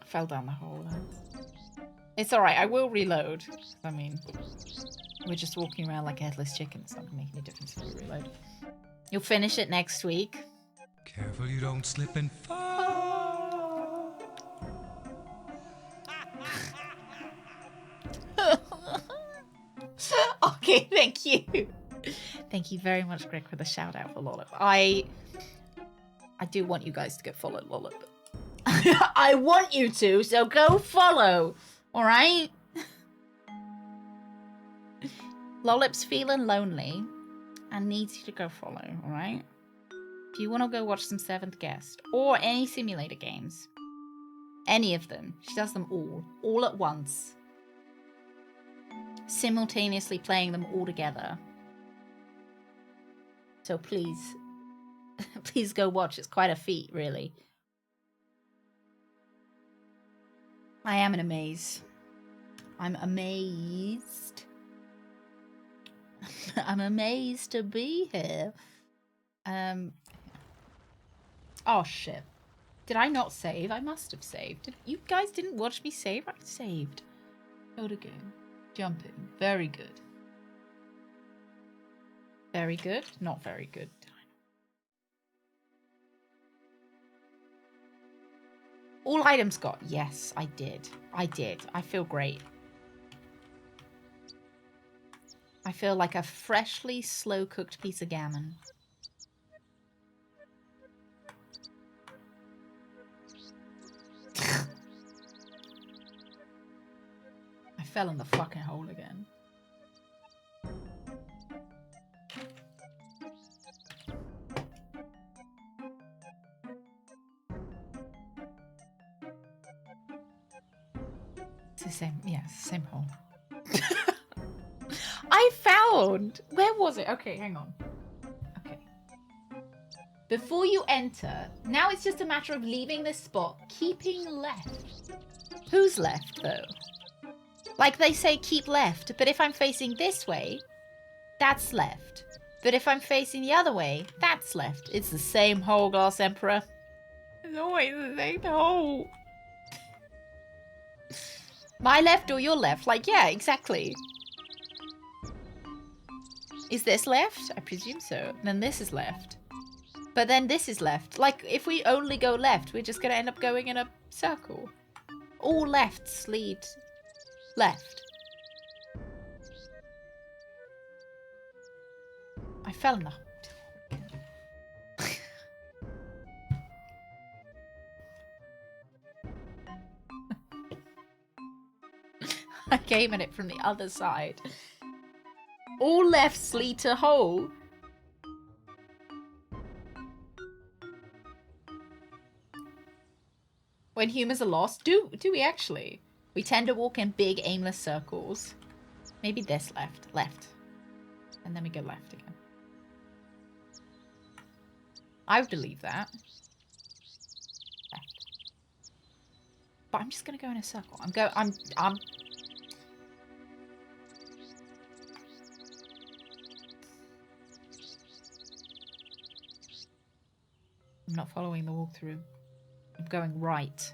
Fell down the hole. It's alright, I will reload. I mean, we're just walking around like a headless chicken. It's not gonna make any difference if we reload. You'll finish it next week. Careful you don't slip and fall. Okay, thank you. Thank you very much, Greg, for the shout out for Lollip. I do want you guys to go follow Lollip. I want you to, so go follow. Alright? Lollip's feeling lonely and needs you to go follow, alright? If you want to go watch some 7th Guest or any simulator games, any of them, she does them all at once, simultaneously playing them all together. So please, please go watch. It's quite a feat, really. I am in a maze. I'm amazed. I'm amazed to be here. Oh shit. Did I not save? I must have saved. You guys didn't watch me save? I saved. Load again. Jumping. Very good. Very good. Not very good. All items got. Yes, I did. I did. I feel great. I feel like a freshly slow-cooked piece of gammon. I fell in the fucking hole again. It's the same, yeah, it's the same hole. I found! Where was it? Okay, hang on. Okay. Before you enter, now it's just a matter of leaving this spot, keeping left. Who's left, though? Like they say, keep left, but if I'm facing this way, that's left. But if I'm facing the other way, that's left. It's the same hole, Glass Emperor. It's always the same hole. My left or your left? Like, yeah, exactly. Is this left? I presume so. Then this is left. But then this is left. Like, if we only go left, we're just going to end up going in a circle. All lefts lead Left. I fell in the... I came at it from the other side. All lefts lead to hole. When humans are lost, do we actually? We tend to walk in big aimless circles. Maybe this left. And then we go left again. I would believe that. Left. But I'm just gonna go in a circle. I'm not following the walkthrough. I'm going right.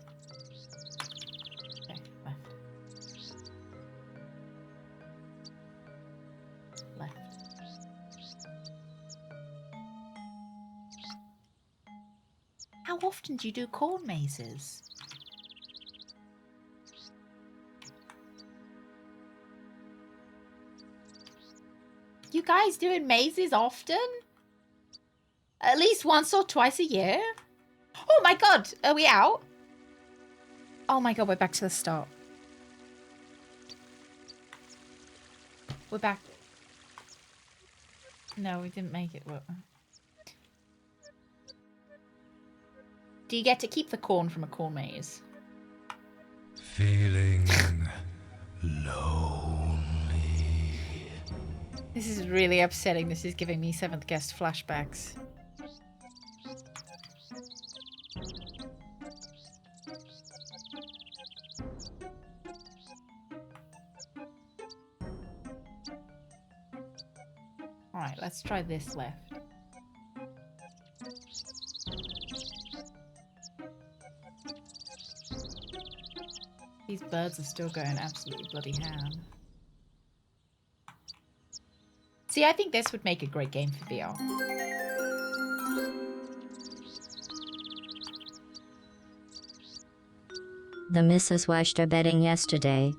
Okay, left. Left. How often do you do corn mazes? You guys doing mazes often? At least once or twice a year? Oh my god, are we out? Oh my god, we're back to the start. We're back. No, we didn't make it. Do you get to keep the corn from a corn maze? Feeling lonely. This is really upsetting. This is giving me 7th guest flashbacks. Alright, let's try this left. These birds are still going absolutely bloody ham. See, I think this would make a great game for VR. The missus washed her bedding yesterday.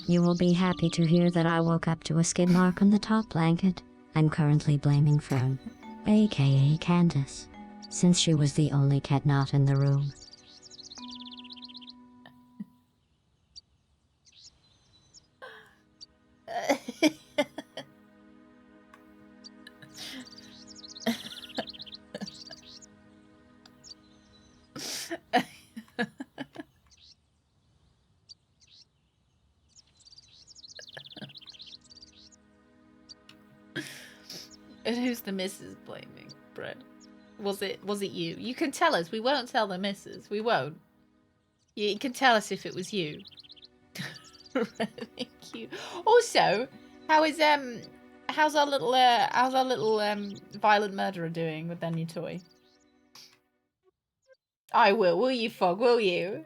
You will be happy to hear that I woke up to a skid mark on the top blanket. I'm currently blaming Fern, aka Candace, since she was the only cat not in the room. And who's the missus blaming, Brett? Was it you? You can tell us. We won't tell the missus. We won't. You can tell us if it was you. Thank you. Also, how's our little violent murderer doing with their new toy? I will. Will you, Fog? Will you?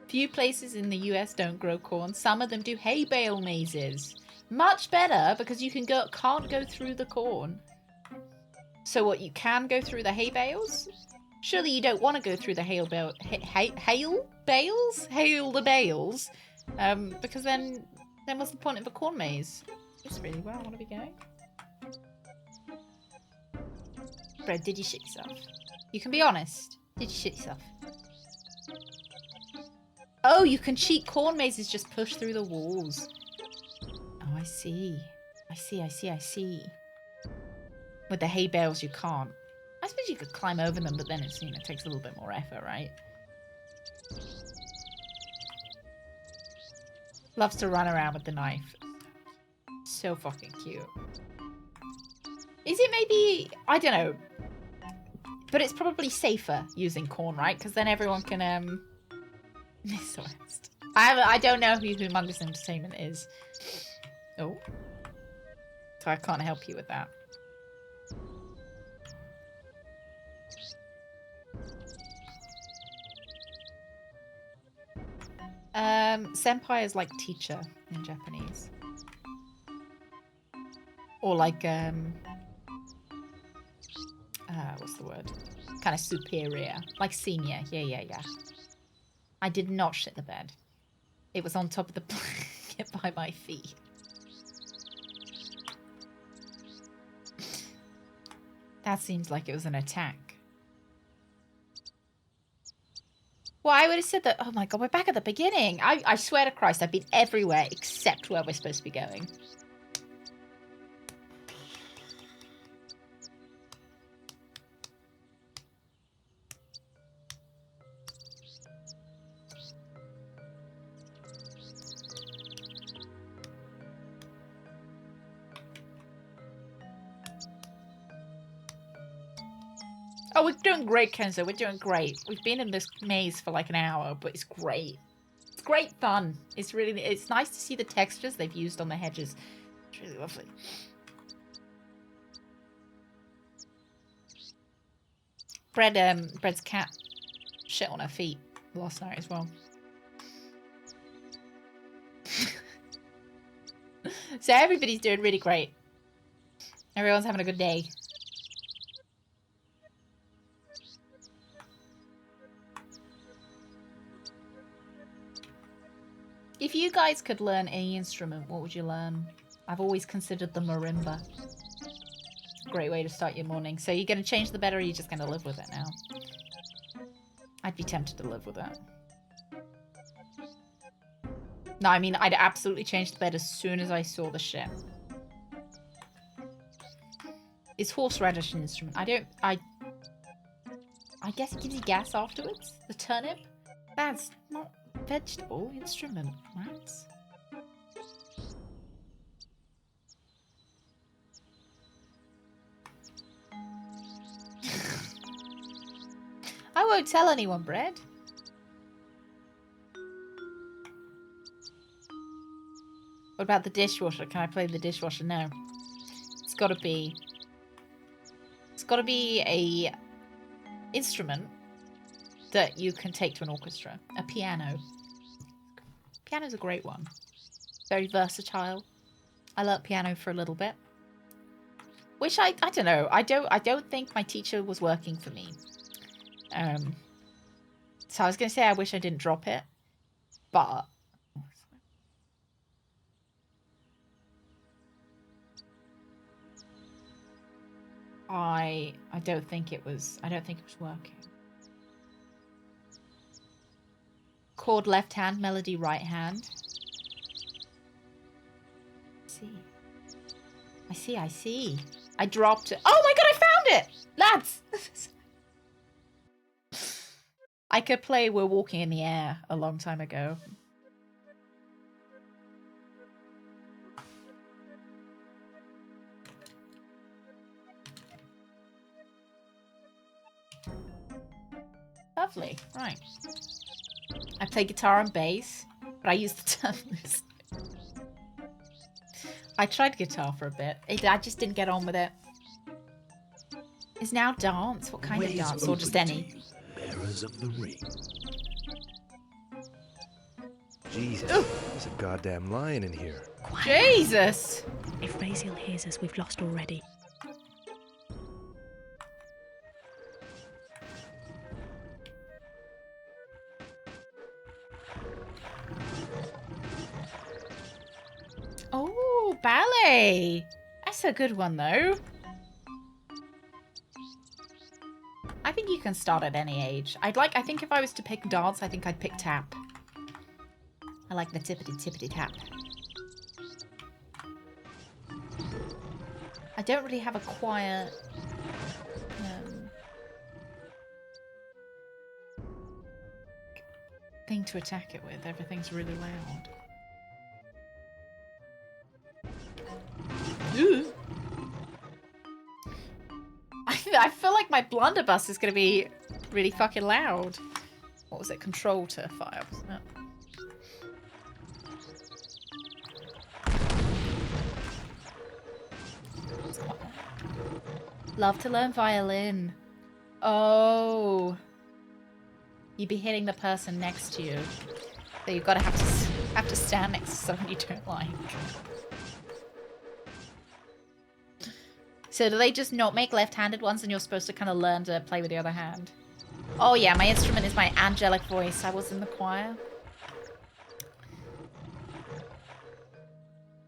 Few places in the US don't grow corn. Some of them do hay bale mazes. Much better because you can't go through the corn. So what? You can go through the hay bales? Surely you don't want to go through the hail bales, because then what's the point of a corn maze? That's really where I want to be going. Fred, did you shit yourself? You can be honest. Did you shit yourself? Oh, you can cheat corn mazes, just push through the walls. Oh, I see. I see. With the hay bales, you can't. I suppose you could climb over them, but then it's, it takes a little bit more effort, right? Loves to run around with the knife. So fucking cute. Is it maybe... I don't know. But it's probably safer using corn, right? Because then everyone can, Miss West. I don't know who Humongous Entertainment is. Oh. So I can't help you with that. Senpai is like teacher in Japanese. Or like, what's the word? Kind of superior. Like senior. Yeah. I did not shit the bed. It was on top of the blanket by my feet. That seems like it was an attack. Well, I would have said that. Oh my god, we're back at the beginning. I swear to Christ, I've been everywhere except where we're supposed to be going. Oh, we're doing great, Kenzo. We're doing great. We've been in this maze for like an hour, but it's great. It's great fun. It's nice to see the textures they've used on the hedges. It's really lovely. Bread's cat shit on her feet last night as well. So everybody's doing really great. Everyone's having a good day. If you guys could learn any instrument, what would you learn? I've always considered the marimba. It's a great way to start your morning. So you're going to change the bed or are you just going to live with it now? I'd be tempted to live with it. No, I mean, I'd absolutely change the bed as soon as I saw the shit. Is horseradish an instrument? I guess it gives you gas afterwards? The turnip? That's not vegetable instrument, Max. I won't tell anyone, Bread. What about the dishwasher? Can I play the dishwasher? No. It's gotta be a instrument that you can take to an orchestra. A piano. Piano's a great one. Very versatile. I learnt piano for a little bit. Which I don't know. I don't think my teacher was working for me. So I was gonna say I wish I didn't drop it. But I don't think it was working. Chord left hand, melody right hand. I see. I dropped it. Oh my god, I found it! Lads! I could play We're Walking in the Air a long time ago. Lovely. Right. I play guitar and bass, but I used to turn this. I tried guitar for a bit. I just didn't get on with it. Is now dance? What kind of dance? Or just any? Bearers of the ring. Jesus, there's a goddamn lion in here. Jesus! If Raziel hears us, we've lost already. Oh, ballet! That's a good one, though. I think you can start at any age. I think if I was to pick dance, I think I'd pick tap. I like the tippity tap. I don't really have a quiet thing to attack it with. Everything's really loud. Ooh. I feel like my blunderbuss is going to be really fucking loud. What was it? Control to fire, wasn't it? Love to learn violin. Oh. You'd be hitting the person next to you. So you've got to have to stand next to someone you don't like. So do they just not make left-handed ones and you're supposed to kind of learn to play with the other hand? Oh yeah, my instrument is my angelic voice. I was in the choir.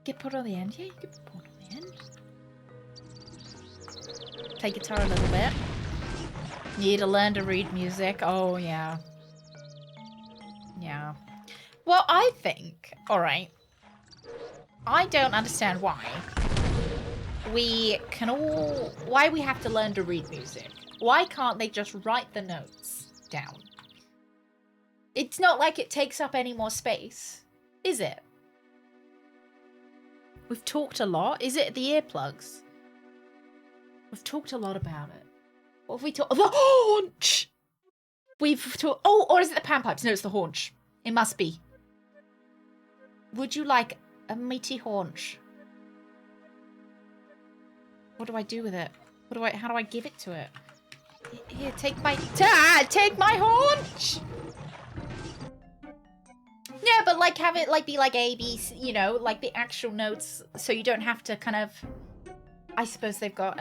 Get put on the end? Yeah, you get put on the end. Play guitar a little bit. Need to learn to read music. Oh yeah. Yeah. Well, I think, alright. I don't understand why we have to learn to read music. Why can't they just write the notes down? It's not like it takes up any more space, is it? We've talked a lot. Is it the earplugs? We've talked a lot about it. What have we talked? The haunch! We've talked. Oh, or is it the panpipes? No, it's the haunch. It must be. Would you like a meaty haunch? What do I do with it? How do I give it to it? Here, take my haunch! Yeah, but like have it like be like A, B, C, you know, like the actual notes, so you don't have to kind of. I suppose they've got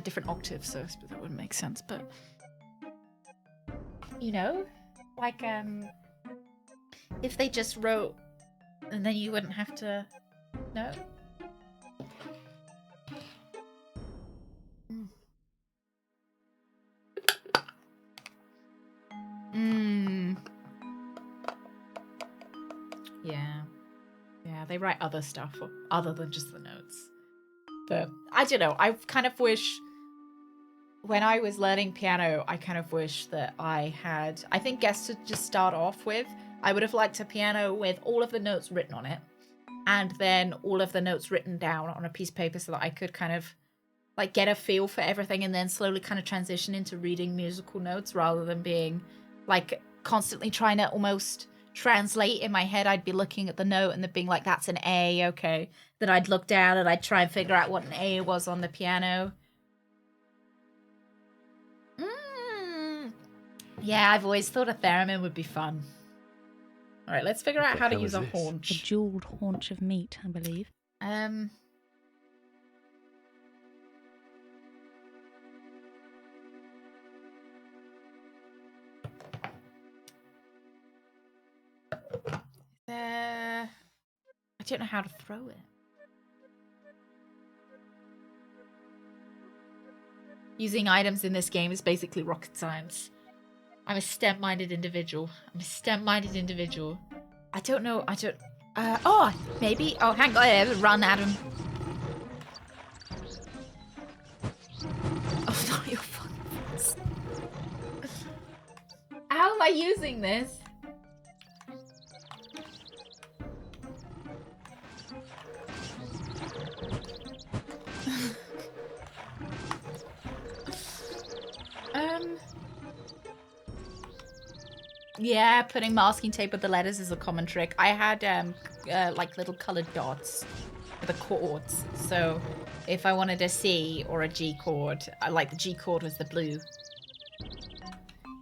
different octaves, so I suppose that wouldn't make sense, but you know, like if they just wrote, and then you wouldn't have to. No. Yeah. Yeah, they write other stuff other than just the notes. But I don't know, I kind of wish when I was learning piano, I kind of wish that I think guess to just start off with, I would have liked a piano with all of the notes written on it and then all of the notes written down on a piece of paper so that I could kind of like get a feel for everything and then slowly kind of transition into reading musical notes rather than being like constantly trying to almost translate in my head. I'd be looking at the note and then being like, that's an A, okay. Then I'd look down and I'd try and figure out what an A was on the piano. Yeah, I've always thought a theremin would be fun. All right, let's figure out how to use a haunch. A jeweled haunch of meat, I believe. I don't know how to throw it. Using items in this game is basically rocket science. I'm a STEM-minded individual. I don't know. Oh, maybe. Oh, hang on. Run, Adam. Oh, not your fucking. How am I using this? Yeah, putting masking tape with the letters is a common trick. I had like little colored dots for the chords. So if I wanted a C or a G chord, like the G chord was the blue.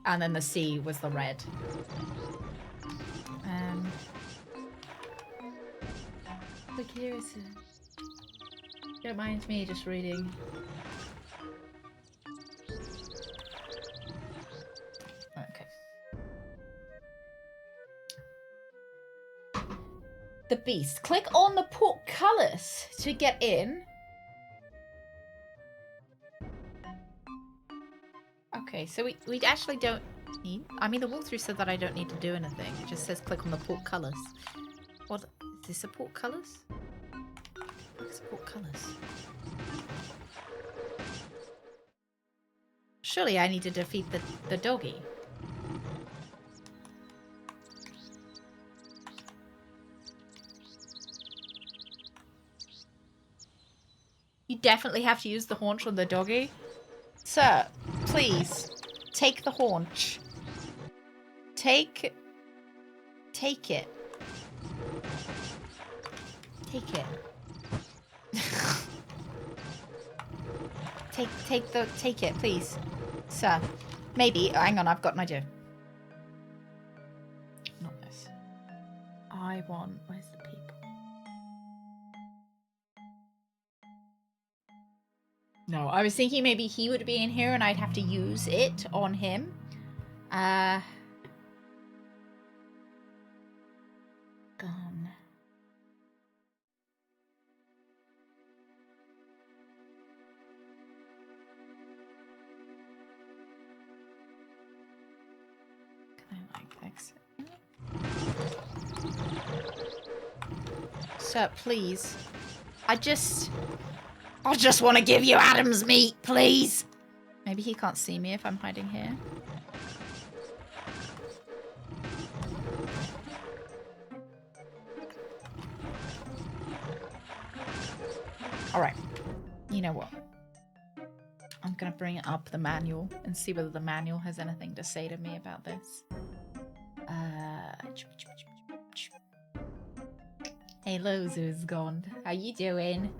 And then the C was the red. Look here, don't mind me just reading. Okay. The Beast. Click on the portcullis to get in. Okay, so we actually don't need... I mean, the walkthrough said that I don't need to do anything. It just says click on the portcullis. What? Is this a portcullis? What's a portcullis? Surely I need to defeat the doggy. You definitely have to use the haunch on the doggy. Sir, please, take the haunch. Take it. Take it. Take it, please. Sir. Maybe. Hang on, I've got an idea. Not this. I want... Where's the people? No, I was thinking maybe he would be in here and I'd have to use it on him. Gone. Can I, like, exit? Sir, please. I just want to give you Adam's meat, please. Maybe he can't see me if I'm hiding here. Alright. You know what? I'm gonna bring up the manual and see whether the manual has anything to say to me about this. Hey, Lozo's gone. How you doing?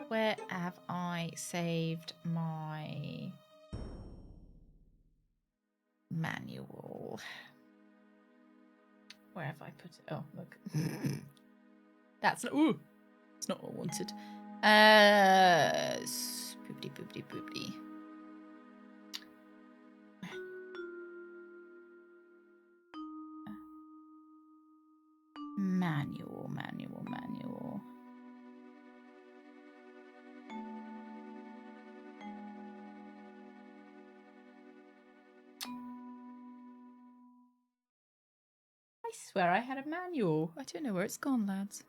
Where have I saved my manual? Where have I put it? Oh, look. That's not. Ooh, it's not what I wanted. Poopty poopty poopty. Manual. I swear I had a manual. I don't know where it's gone, lads.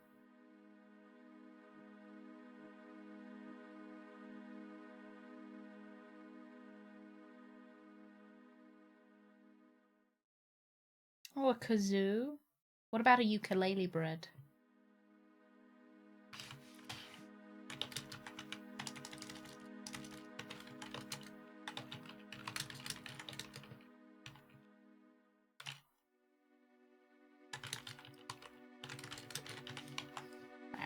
Oh, a kazoo. What about a ukulele bread?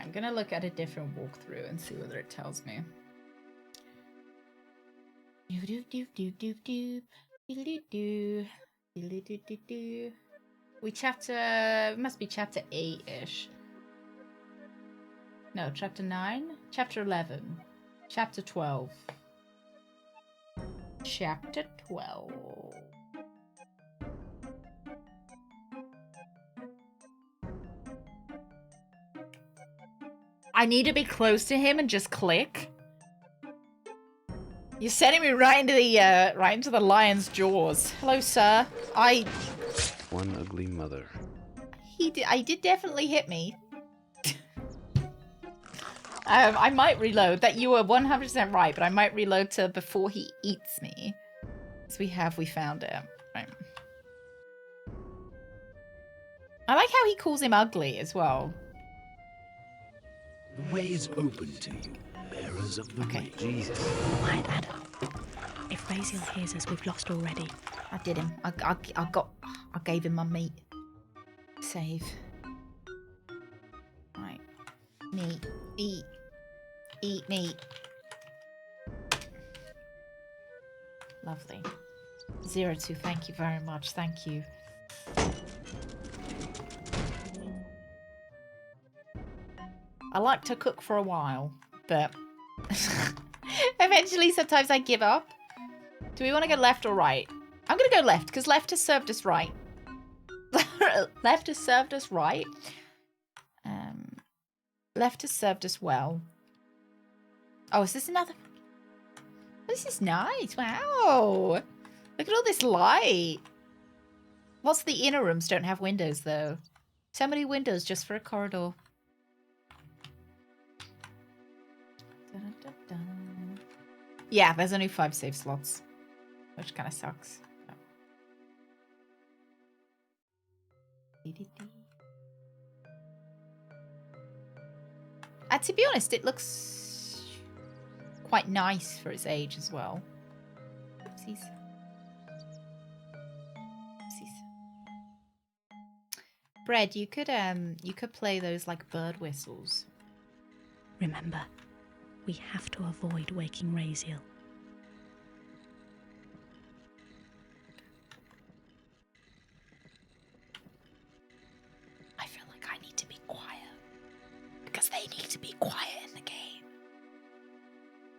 I'm gonna look at a different walkthrough and see whether it tells me. We must be chapter 8-ish. No, chapter 9? Chapter 11. Chapter 12. Chapter 12. I need to be close to him and just click. You're sending me right into the lion's jaws. Hello, sir. One ugly mother. I did definitely hit me. I might reload. That you were 100% right, but I might reload to before he eats me. So we found it. Right. I like how he calls him ugly as well. The way is open to you, bearers of the ring. Jesus. Quiet, Adam. If Raziel hears us, we've lost already. I did him. I gave him my meat. Save. Right. Meat. Eat. Eat meat. Lovely. 02, thank you very much. Thank you. I like to cook for a while, but eventually sometimes I give up. Do we want to go left or right? I'm going to go left, because left has served us right. Left has served us right. Left has served us well. Oh, is this another? This is nice. Wow. Look at all this light. Lots of the inner rooms don't have windows, though. So many windows just for a corridor. Dun, dun, dun. Yeah, there's only 5 save slots, which kind of sucks. To be honest, it looks quite nice for its age as well. Oopsies. Oopsies. Bread, you could play those like bird whistles. Remember, we have to avoid waking Raziel. I feel like I need to be quiet. they need to be quiet in the game.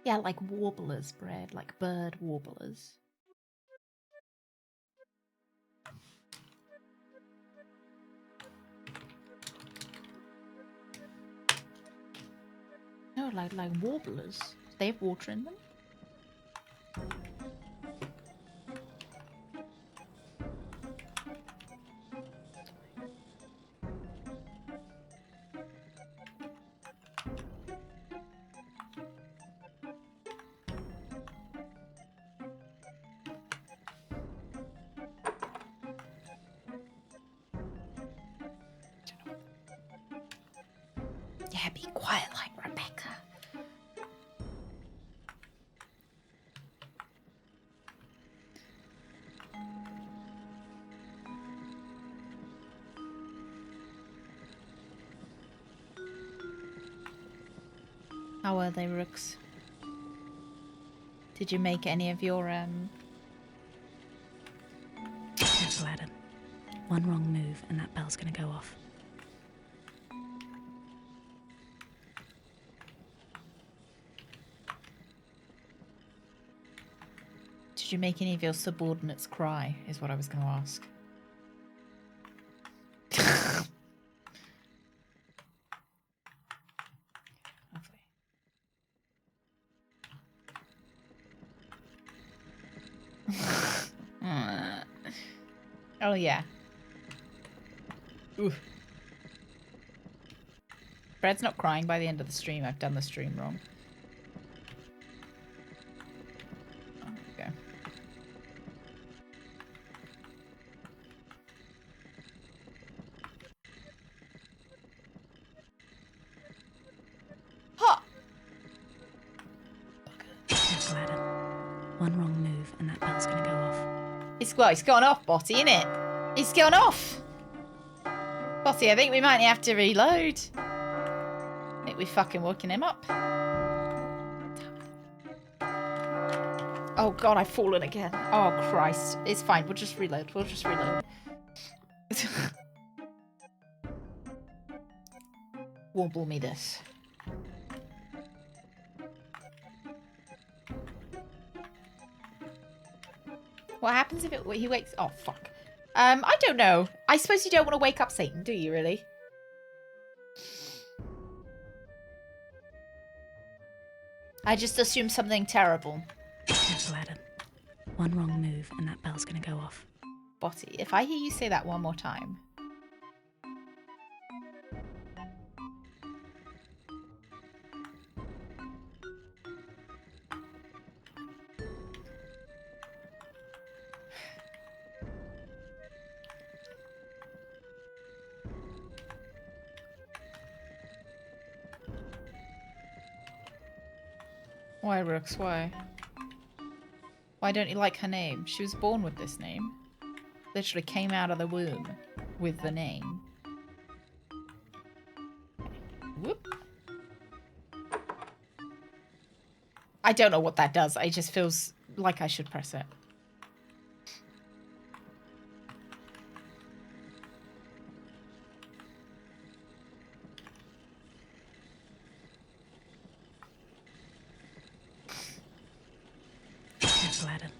Yeah, like warblers, Bread, like bird warblers. No, like warblers. They have water in them. Yeah, be quiet like Rebecca. How are they, Rooks? Did you make any of your Careful, Adam. One wrong move and that bell's gonna go off. Did you make any of your subordinates cry, is what I was going to ask. Oh, yeah. Ooh. Fred's not crying by the end of the stream. I've done the stream wrong. Oh, there we go. Ha! Careful, Adam. One wrong move and that bell's gonna go off. It's gone off, Botty, innit? It's gone off! Botty, I think we might have to reload. I think we're fucking woken him up. Oh god, I've fallen again. Oh Christ. It's fine, we'll just reload. Warble me this. What happens if he wakes... Oh, fuck. I don't know. I suppose you don't want to wake up Satan, do you, really? I just assumed something terrible. Careful, Adam. One wrong move and that bell's gonna go off. Botty, if I hear you say that one more time... Why, Rooks? Why? Why don't you like her name? She was born with this name. Literally came out of the womb with the name. Whoop. I don't know what that does. It just feels like I should press it. Adam.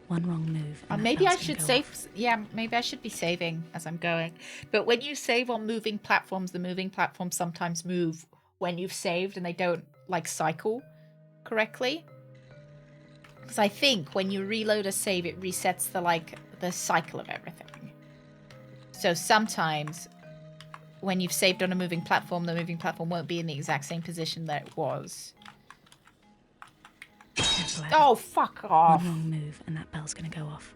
One wrong move. Maybe I should save. Yeah, maybe I should be saving as I'm going. But when you save on moving platforms, the moving platforms sometimes move when you've saved and they don't like cycle correctly. Because I think when you reload a save, it resets the cycle of everything. So sometimes when you've saved on a moving platform, the moving platform won't be in the exact same position that it was. Oh, fuck off. One wrong move and that bell's gonna go off.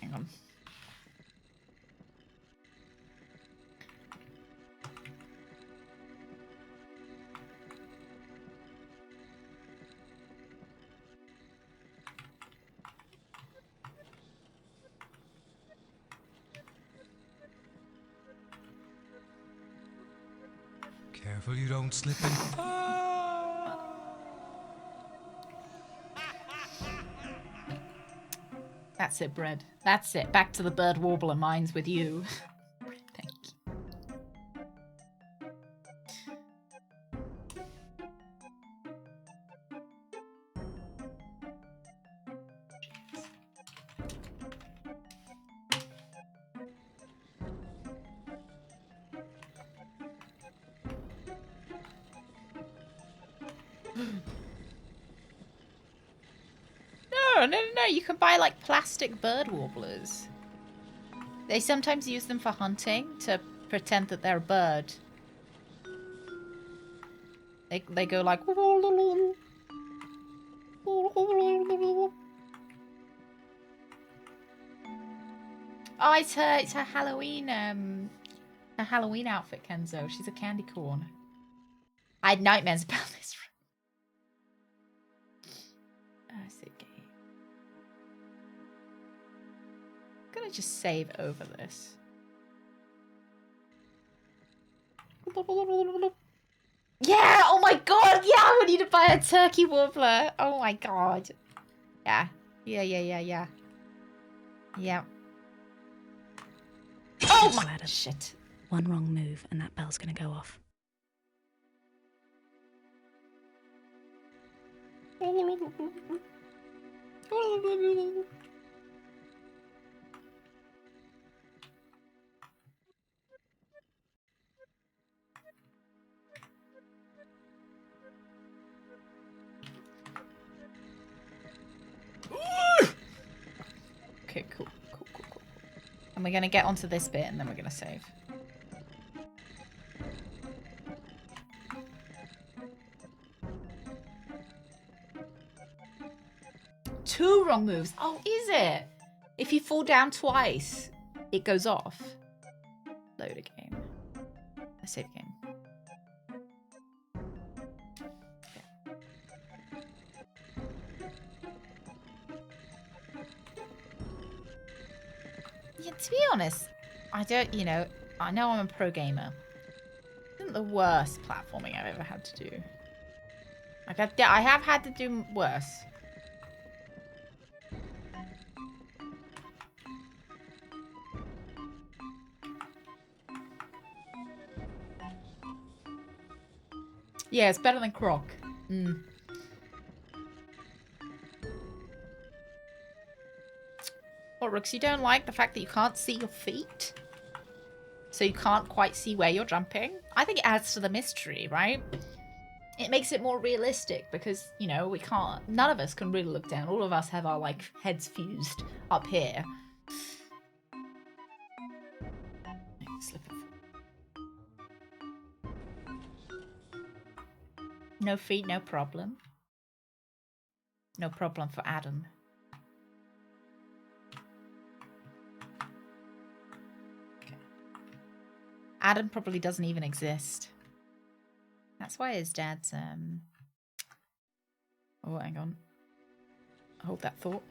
Hang on. Careful you don't slip and fall. That's it, Bread. That's it. Back to the bird warbler mines with you. Thank you. No. You can buy like plastic bird warblers. They sometimes use them for hunting to pretend that they're a bird. They go like. Oh, it's her Halloween her Halloween outfit, Kenzo. She's a candy corn. I had nightmares about this. I'm gonna just save over this. Yeah! Oh my god! Yeah! We need to buy a turkey warbler! Oh my god. Yeah. Yeah. Oh my shit. One wrong move and that bell's gonna go off. Okay, cool. And we're gonna get onto this bit and then we're gonna save. Two wrong moves. Oh, is it? If you fall down twice, it goes off. Load a game. I save game. Yeah, to be honest, I don't, I know I'm a pro gamer. It isn't the worst platforming I've ever had to do. Like, I have had to do worse. Yeah, it's better than Croc. What, Rooks, you don't like the fact that you can't see your feet? So you can't quite see where you're jumping? I think it adds to the mystery, right? It makes it more realistic because, we can't... None of us can really look down. All of us have our, heads fused up here. No feet, no problem. No problem for Adam. Okay. Adam probably doesn't even exist. That's why his dad's, Oh, hang on. Hold that thought.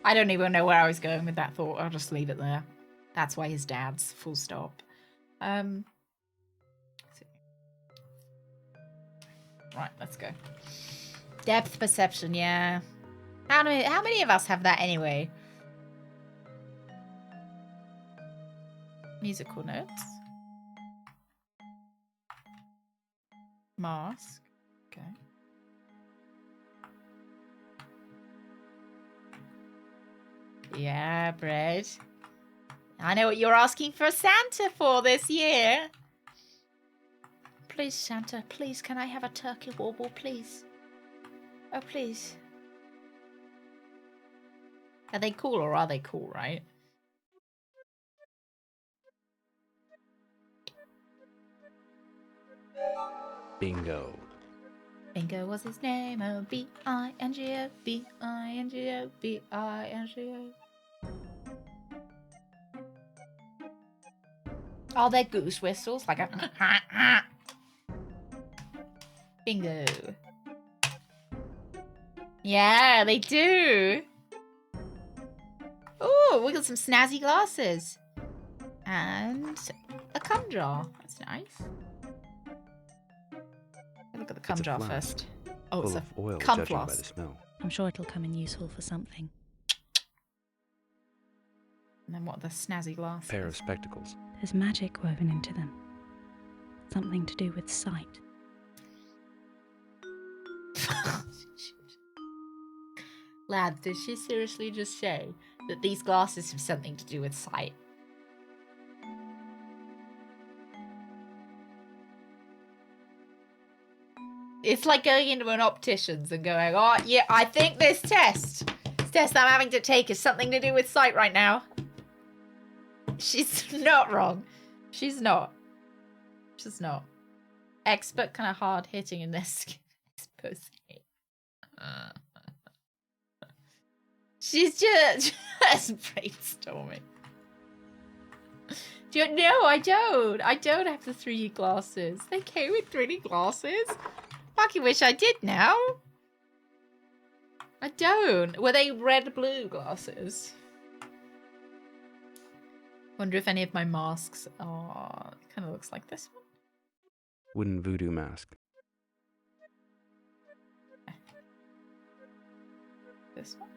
I don't even know where I was going with that thought. I'll just leave it there. That's why his dad's, full stop. Right, let's go. Depth perception, yeah. How many of us have that anyway? Musical notes. Mask. Okay. Yeah, Bread. I know what you're asking for Santa for this year. Please, Santa, please, can I have a turkey warble, please? Oh, please. Are they cool or are they cool, right? Bingo. Bingo was his name. Oh, B-I-N-G-O, B-I-N-G-O, B-I-N-G-O. Oh, they're goose whistles, like a... Bingo. Yeah, they do. Oh, we got some snazzy glasses. And a cum jar. That's nice. Look at the cum jar first. Oh, it's a oil cum judging by flask. the smell. I'm sure it'll come in useful for something. And then what, the snazzy glasses? Pair of spectacles. There's magic woven into them. Something to do with sight. Lad, did she seriously just say that these glasses have something to do with sight? It's like going into an optician's and going, oh, yeah, I think this test I'm having to take is something to do with sight right now. She's not wrong. She's not. She's not. Expert kind of hard hitting in this pussy. She's just brainstorming. No, I don't. I don't have the 3D glasses. They came with 3D glasses? Fucking wish I did now. I don't. Were they red-blue glasses? Wonder if any of my masks are... It kind of looks like this one. Wooden voodoo mask. This one?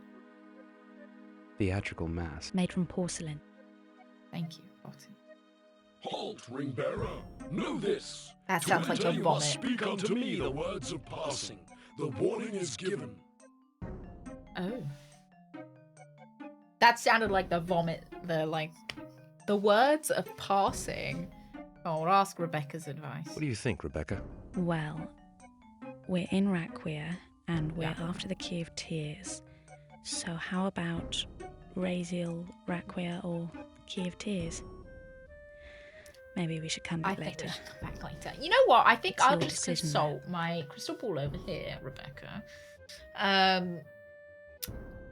Theatrical mask. Made from porcelain. Thank you, Bottom. Halt, ring bearer. Know this. That sounds like a you vomit. must speak unto me the words of passing. The warning is given. Oh. That sounded like the vomit. The words of passing. Oh, I'll ask Rebecca's advice. What do you think, Rebecca? Well, we're in Raquia, and we're after the Key of Tears. So how about Raziel, Raquia, or Key of Tears? Maybe we should come back later. We should come back later. You know what? I think It's I'll your just decision, consult my crystal ball over here, Rebecca.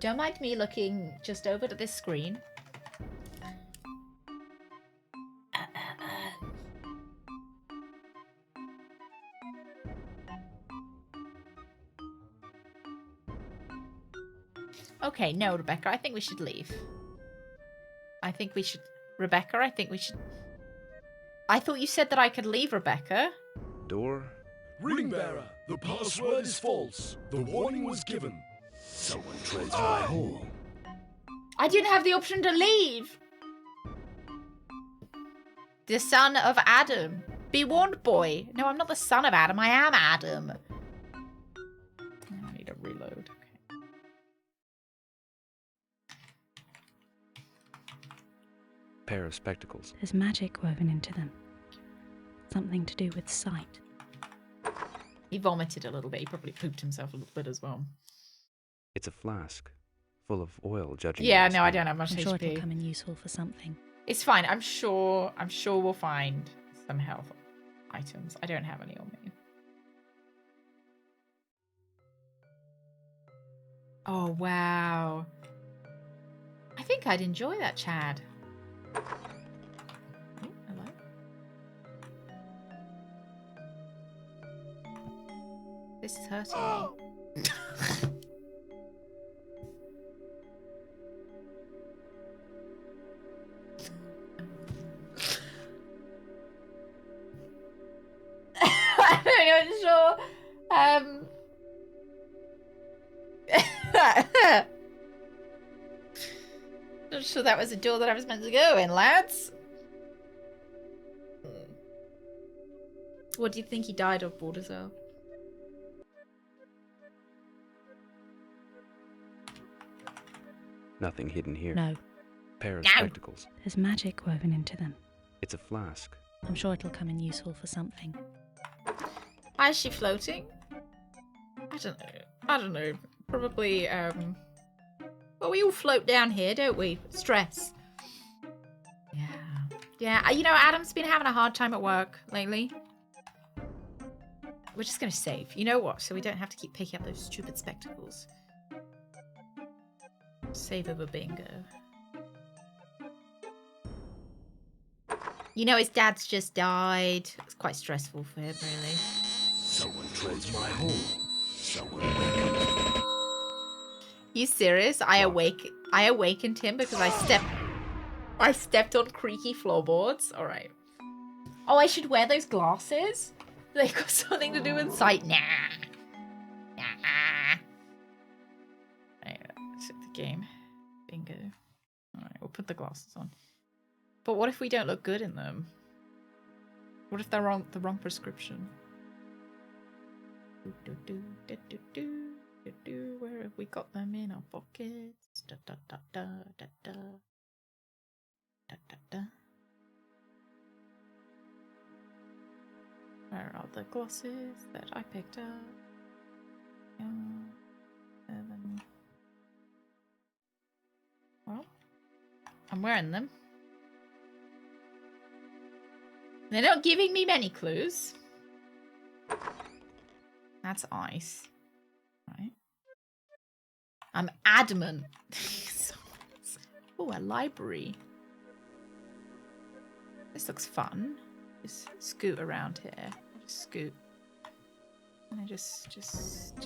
Don't mind me looking just over to this screen. Okay, no, Rebecca, I think we should leave. Rebecca, I think we should... I thought you said that I could leave, Rebecca. Door? Ring bearer, the password is false. The warning was given. Someone treads my hall. I didn't have the option to leave. The son of Adam. Be warned, boy. No, I'm not the son of Adam. I am Adam. I need to reload. Pair of spectacles. There's magic woven into them. Something to do with sight. He vomited a little bit. He probably pooped himself a little bit as well. It's a flask full of oil, judging. Yeah, no, I don't have much I'm HP. sure it'll come in useful for something. It's fine. I'm sure we'll find some health items. I don't have any on me. Oh, wow. I think I'd enjoy that, Chad. Oh, hello. This is hurting me. I'm not sure. Not sure that was a door that I was meant to go in, lads. What do you think he died of, Badgertail? Nothing hidden here. No. Pair of No. spectacles. There's magic woven into them. It's a flask. I'm sure it'll come in useful for something. Why is she floating? I don't know. Probably, well, we all float down here, don't we? Stress. Yeah. Yeah, you know, Adam's been having a hard time at work lately. We're just gonna save. You know what? So we don't have to keep picking up those stupid spectacles. Save over bingo. You know, his dad's just died. It's quite stressful for him, really. Someone treads my hall. Someone. You serious? I awakened him because I stepped on creaky floorboards. All right. Oh, I should wear those glasses? They got something to do with sight. Nah. Exit the game. Bingo. Alright, we'll put the glasses on. But what if we don't look good in them? What if they're the wrong prescription? Where have we got them in our pockets? Da, da, da, da, da, da. Da, da, da. Where are the glosses that I picked up? Well, I'm wearing them. They're not giving me many clues. That's ice. Right. I'm adamant. Oh, a library. This looks fun. Just scoot around here. Just scoot. And I just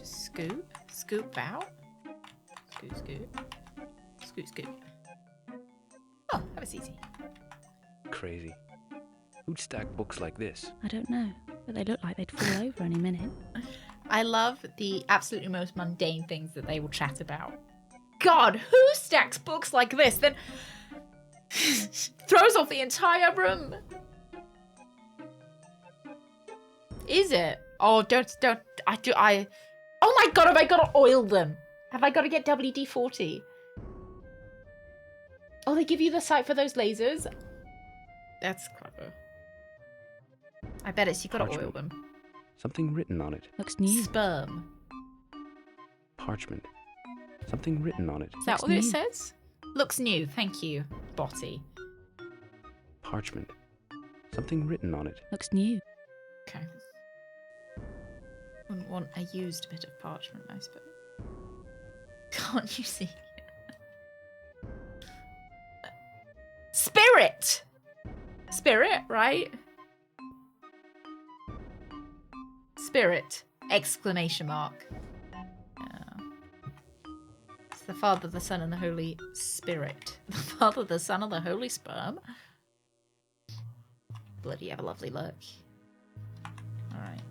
scoot. Scoop out. Scoot, scoot. Scoot, scoot. Oh, that was easy. Crazy. Who'd stack books like this? I don't know, but they look like they'd fall over any minute. I love the absolutely most mundane things that they will chat about. God, who stacks books like this? Then throws off the entire room. Is it? Oh, don't. Oh my God, have I got to oil them? Have I got to get WD-40? Oh, they give you the sight for those lasers? That's clever. I bet it's you got to oil them. Something written on it. Looks new. Sperm. Parchment. Something written on it. Is that what it says? Looks new, thank you, Botty. Parchment. Something written on it. Looks new. Okay. Wouldn't want a used bit of parchment, I suppose. Can't you see? Spirit! Spirit, right? Spirit! Exclamation mark. It's the Father, the Son, and the Holy Spirit. The Father, the Son, and the Holy Sperm. Bloody have a lovely look. Alright.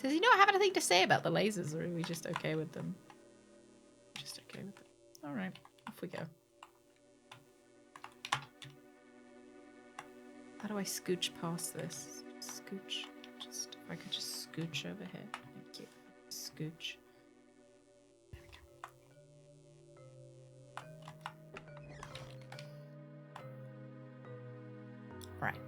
Does he not have anything to say about the lasers, or are we just okay with them? Just okay with them. Alright, off we go. How do I scooch past this? Scooch. Just, if I could just scooch over here. Thank you. Scooch. There we go. Right.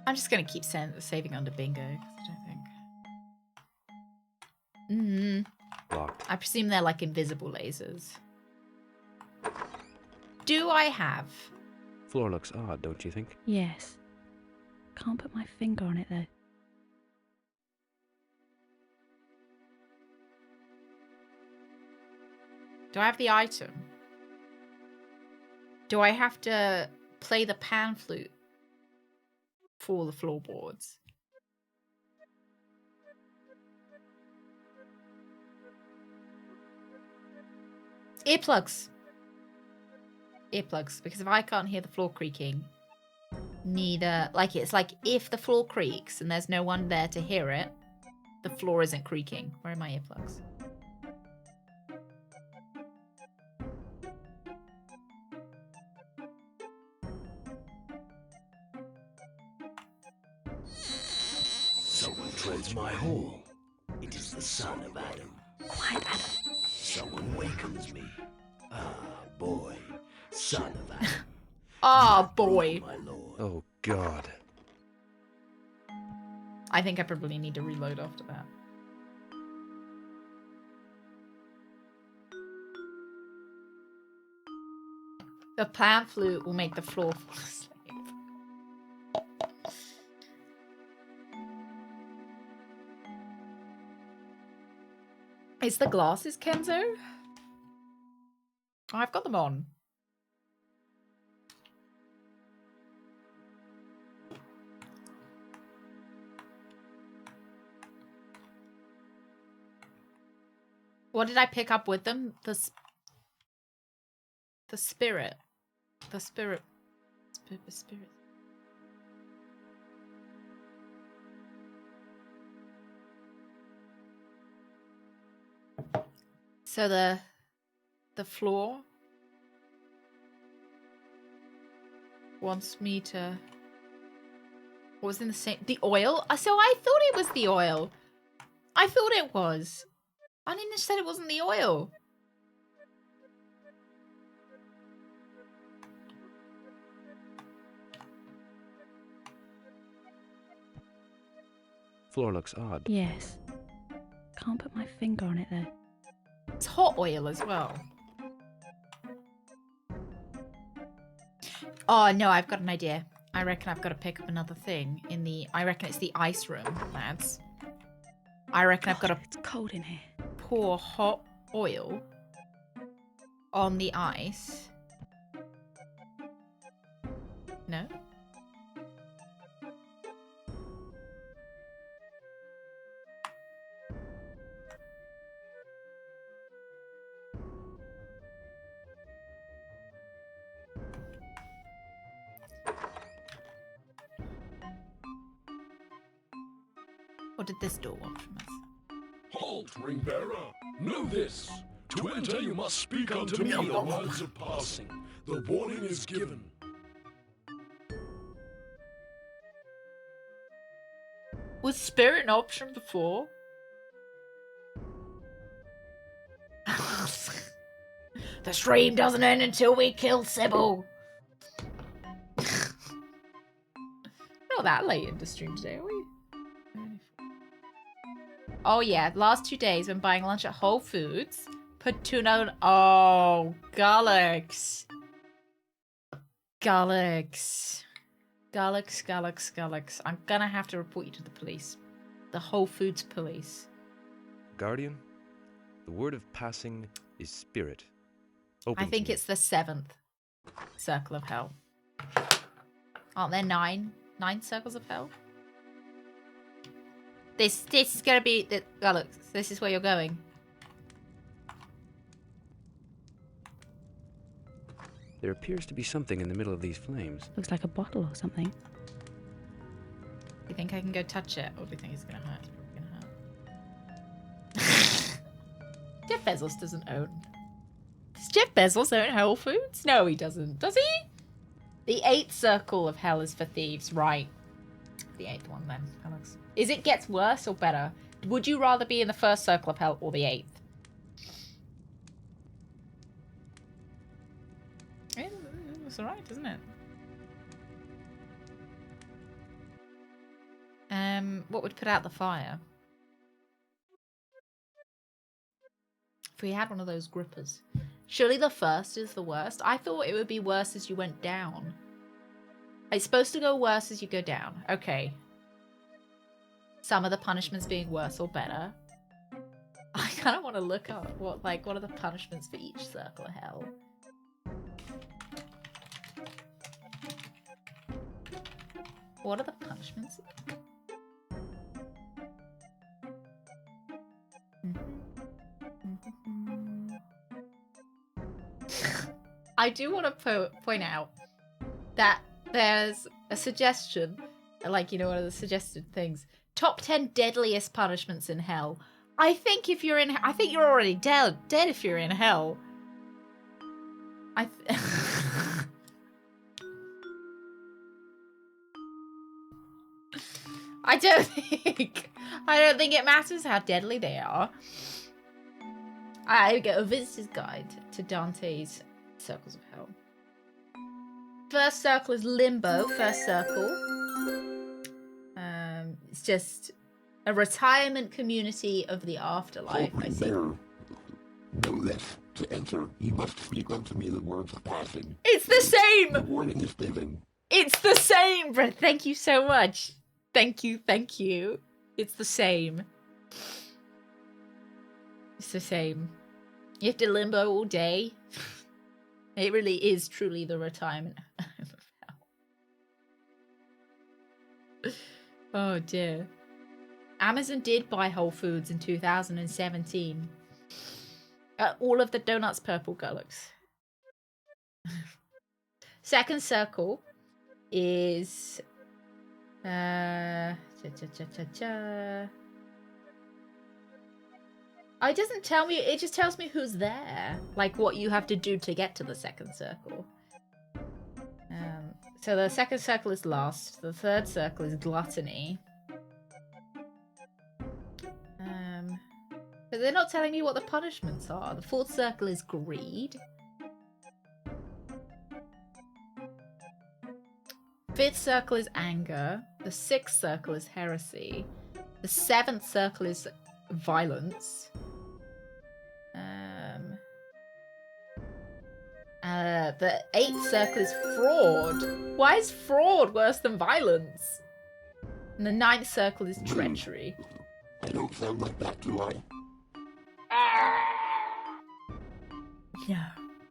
I'm just gonna keep saving under bingo, because I don't think. Locked. I presume they're like invisible lasers. Do I have? Floor looks odd, don't you think? Yes. Can't put my finger on it though. Do I have the item? Do I have to play the pan flute for the floorboards? Earplugs. Earplugs, because if I can't hear the floor creaking, neither, like, it's like if the floor creaks and there's no one there to hear it, the floor isn't creaking. Where are my earplugs? Someone treads my hall. It is the son of Adam. Quiet, Adam. Someone wakens me. Ah, boy. Son of Adam. Ah, boy. Oh, God. I think I probably need to reload after that. The pan flute will make the floor fall asleep. Is the glasses Kenzo? Oh, I've got them on. What did I pick up with them? The spirit. The spirit. Spirit. So the floor wants me to. What was in the same? The oil? So I thought it was the oil. I thought it was. I didn't said it wasn't the oil. Floor looks odd. Yes. Can't put my finger on it though. It's hot oil as well. Oh no, I've got an idea. I reckon I've got to pick up another thing in the. I reckon it's the ice room, lads. I reckon I've got to. It's cold in here. Pour hot oil on the ice. No? What did this door want from us? Halt, ring bearer. Know this. To enter, you must speak unto me the words of passing. The warning is given. Was spirit an option before? The stream doesn't end until we kill Sybil. Not that late in the stream today, are we? Oh yeah, last 2 days when buying lunch at Whole Foods, put tuna on. Oh, Galax. Galax. Galax, Galax, Galax. I'm gonna have to report you to the police. The Whole Foods police. Guardian, the word of passing is spirit. Open I think to me. it's the 7th circle of hell. Aren't there 9 circles of hell? This is gonna be the Galax. This is where you're going. There appears to be something in the middle of these flames. Looks like a bottle or something. Do you think I can go touch it, or do you think it's gonna hurt? It's probably gonna hurt. Jeff Bezos doesn't own. Does Jeff Bezos own Whole Foods? No, he doesn't. Does he? The 8th circle of hell is for thieves, right? The 8th one then, Alex. Is it gets worse or better? Would you rather be in the 1st circle of hell or the 8th? It's alright, isn't it? What would put out the fire? If we had one of those grippers. Surely the 1st is the worst. I thought it would be worse as you went down. It's supposed to go worse as you go down. Okay. Some of the punishments being worse or better. I kind of want to look up what are the punishments for each circle of hell. What are the punishments? I do want to point out that there's a suggestion, like, you know, one of the suggested things. Top 10 deadliest punishments in hell. I think if you're in, I think you're already dead if you're in hell. I don't think it matters how deadly they are. I get a visitor's guide to Dante's Circles of Hell. First circle is limbo. First circle. It's just a retirement community of the afterlife. I see. Know this. To enter, you must speak unto me the words of passing. It's the same. The warning is given. It's the same, Brett. Thank you so much. Thank you. It's the same. It's the same. You have to limbo all day. It really is truly the retirement. Oh dear. Amazon did buy Whole Foods in 2017. All of the donuts purple Galax. Second circle is It doesn't tell me, it just tells me who's there. Like what you have to do to get to the second circle. So the second circle is lust. The third circle is gluttony. But they're not telling me what the punishments are. The fourth circle is greed. Fifth circle is anger. The sixth circle is heresy. The seventh circle is violence. The eighth circle is fraud. Why is fraud worse than violence? And the ninth circle is treachery. I don't sound like that, do I? No.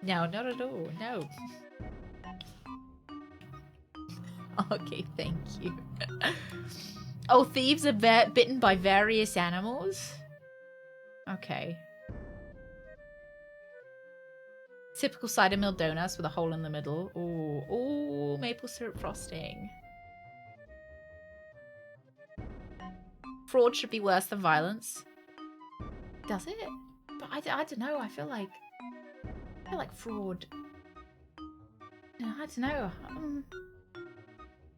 No, not at all. No. Okay, thank you. Oh, thieves are bitten by various animals? Okay. Typical cider mill donuts with a hole in the middle. Ooh, ooh, maple syrup frosting. Fraud should be worse than violence. Does it? But I don't know. I feel like fraud. No, I don't know.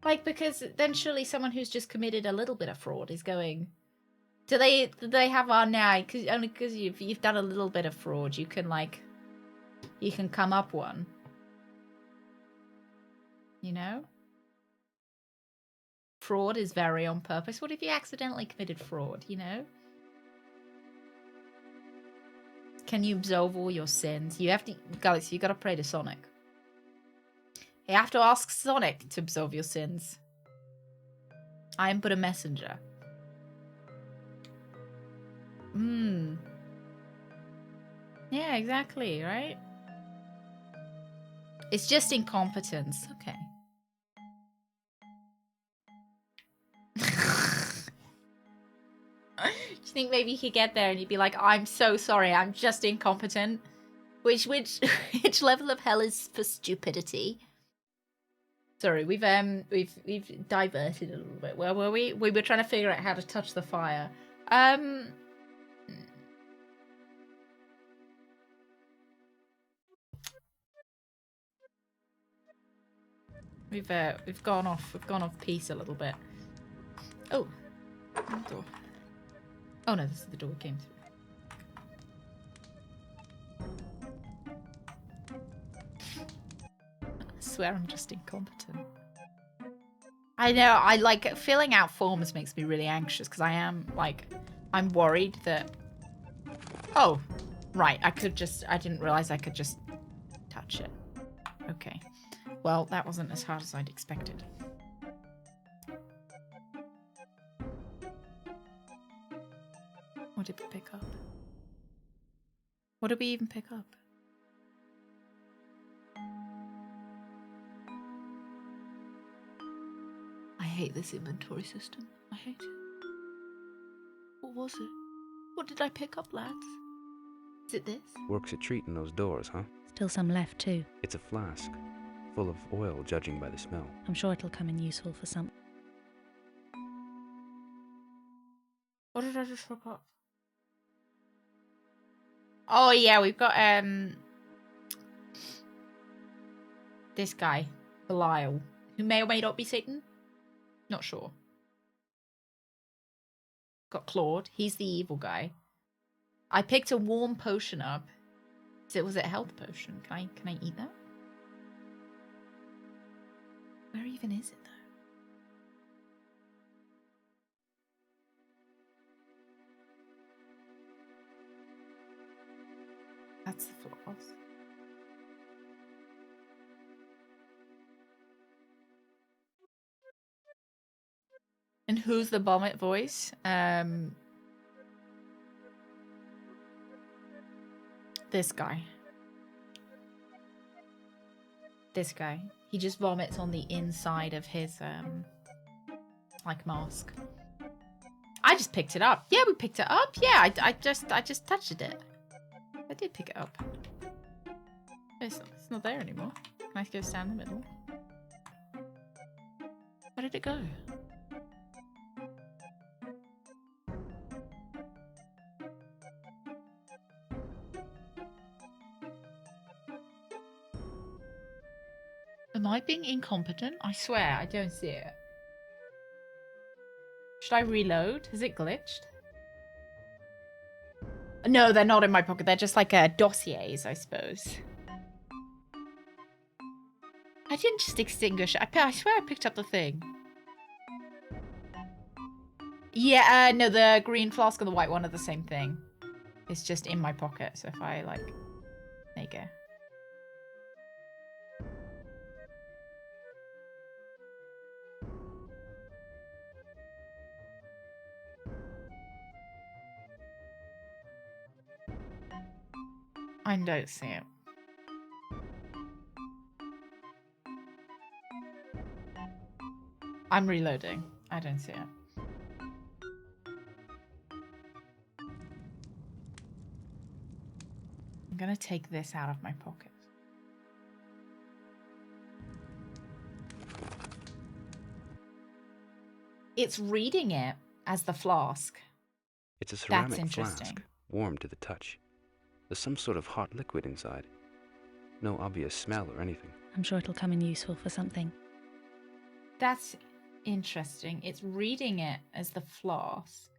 Like, because then surely someone who's just committed a little bit of fraud is going. Do they have on now? Because only because you've done a little bit of fraud, you can come up one. You know? Fraud is very on purpose. What if you accidentally committed fraud, you know? Can you absolve all your sins? You have to, Galaxy, you gotta pray to Sonic. You have to ask Sonic to absolve your sins. I am but a messenger. Yeah, exactly, right? It's just incompetence. Okay. Do you think maybe you could get there and you'd be like, I'm so sorry, I'm just incompetent? Which level of hell is for stupidity? Sorry, we've diverted a little bit. Where were we? We were trying to figure out how to touch the fire. We've gone off piece a little bit. Oh, door. Oh no, this is the door we came through. I swear I'm just incompetent. I know, I like filling out forms makes me really anxious because I'm worried that. Oh, right, I didn't realize I could just touch it. Okay. Well, that wasn't as hard as I'd expected. What did we pick up? What did we even pick up? I hate this inventory system. I hate it. What was it? What did I pick up, lads? Is it this? Works a treat in those doors, huh? Still some left too. It's a flask, full of oil, judging by the smell. I'm sure it'll come in useful for some. What did I just pick up? Oh yeah, we've got this guy, Belial, who may or may not be Satan. Not sure. Got Claude. He's the evil guy. I picked a warm potion up. Was it a health potion? Can I eat that? Where even is it though? That's the floss. And who's the vomit voice? This guy. This guy. He just vomits on the inside of his like mask. I just picked it up. Yeah, we picked it up. Yeah, I just touched it. I did pick it up. It's not there anymore. Can I go stand in the middle? Where did it go? Am I being incompetent? I swear, I don't see it. Should I reload? Has it glitched? No, they're not in my pocket. They're just like dossiers, I suppose. I didn't just extinguish it. I swear I picked up the thing. Yeah, no, the green flask and the white one are the same thing. It's just in my pocket, so if I, like... There you go. I don't see it. I'm reloading. I don't see it. I'm gonna take this out of my pocket. It's reading it as the flask. It's a ceramic That's interesting. flask, warm to the touch. There's some sort of hot liquid inside. No obvious smell or anything. I'm sure it'll come in useful for something. That's interesting. It's reading it as the flask.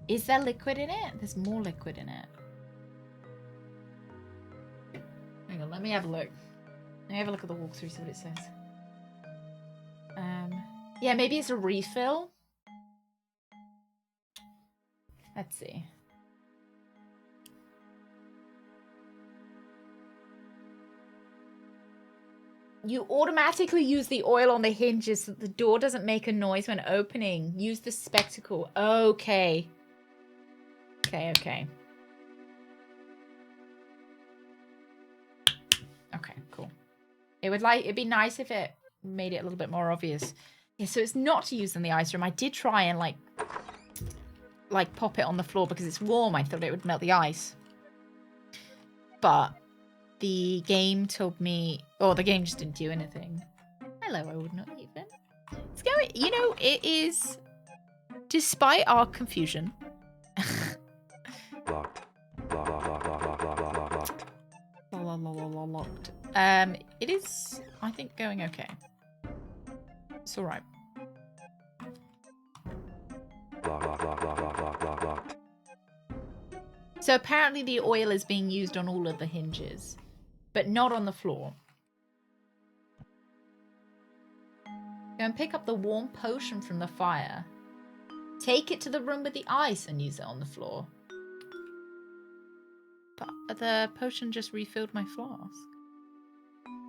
Is there liquid in it? There's more liquid in it. Hang on, let me have a look. Let me have a look at the walkthrough, see what it says. Yeah, maybe it's a refill. Let's see. You automatically use the oil on the hinges so that the door doesn't make a noise when opening. Use the spectacle. Okay. Okay. Okay, cool. It'd be nice if it made it a little bit more obvious. Yeah, so it's not to use in the ice room. I did try and like pop it on the floor because it's warm. I thought it would melt the ice. But the game told me, the game just didn't do anything. Hello, I would not even. It's going, it is, despite our confusion. Locked. Locked. It is, I think, going okay. It's all right. Locked. So apparently the oil is being used on all of the hinges, but not on the floor. Go and pick up the warm potion from the fire. Take it to the room with the ice and use it on the floor. But the potion just refilled my flask.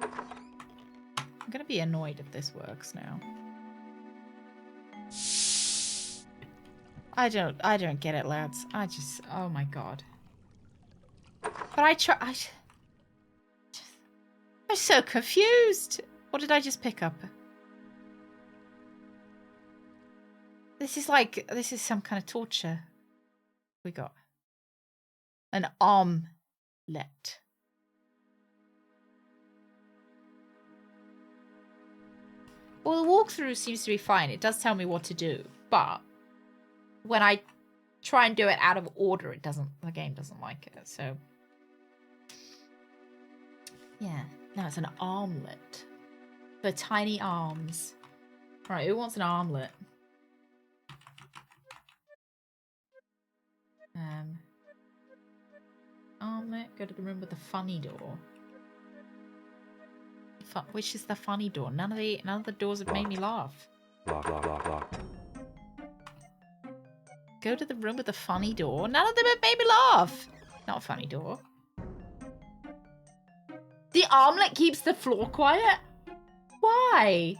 I'm gonna be annoyed if this works now. I don't get it, lads. Oh my god. But I'm so confused. What did I just pick up? This is some kind of torture. We got an omelette. Well, the walkthrough seems to be fine. It does tell me what to do, but when I try and do it out of order, the game doesn't like it. So yeah, now it's an armlet for tiny arms. Right, who wants an armlet? Armlet. Go to the room with the funny door. Which is the funny door? None of the doors have made me laugh. Locked. Go to the room with the funny door. None of them have made me laugh. Not a funny door. The armlet keeps the floor quiet? Why?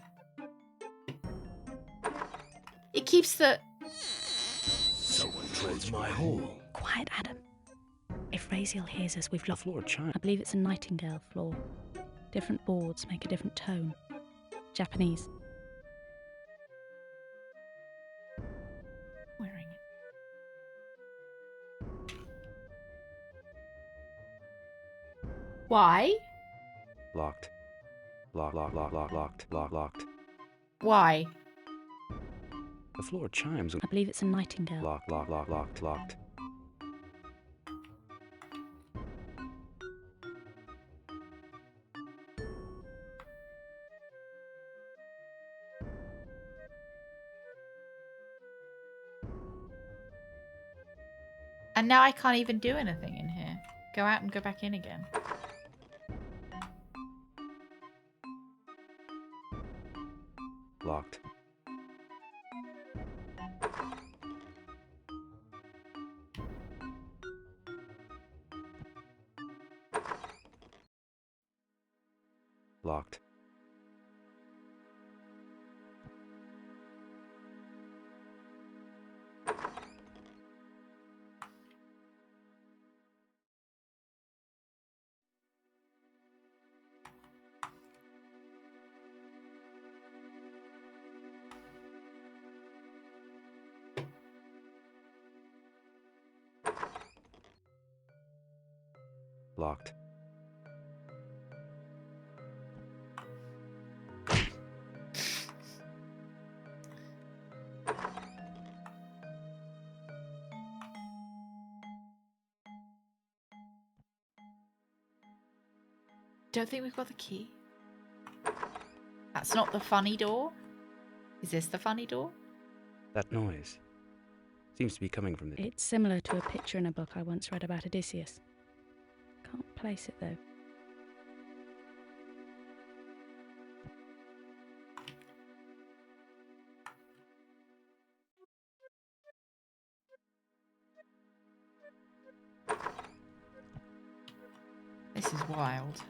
It keeps the... Someone treads my hole. Quiet, Adam. If Raziel hears us, we've lost... Floor chime. I believe it's a nightingale floor. Different boards make a different tone. Japanese. Wearing it. Why? Locked. Locked. Why? The floor chimes. I believe it's a nightingale. Locked. And now I can't even do anything in here. Go out and go back in again. Locked. Locked. Locked. Don't think we've got the key. That's not the funny door. Is this the funny door? That noise seems to be coming from the... It's similar to a picture in a book I once read about Odysseus. Can't place it though. This is wild.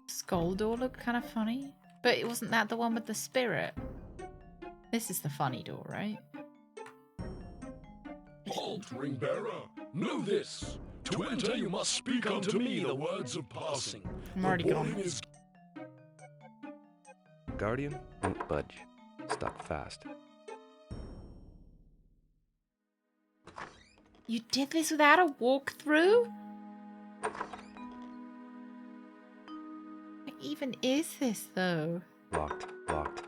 Skull door looked kind of funny. But it wasn't that the one with the spirit? This is the funny door, right? Halt, ring bearer. Know this. To enter, you must speak unto me the words of passing. I'm already The warning gone. is Guardian won't budge. Stuck fast. You did this without a walkthrough? What even is this, though? Locked. Locked.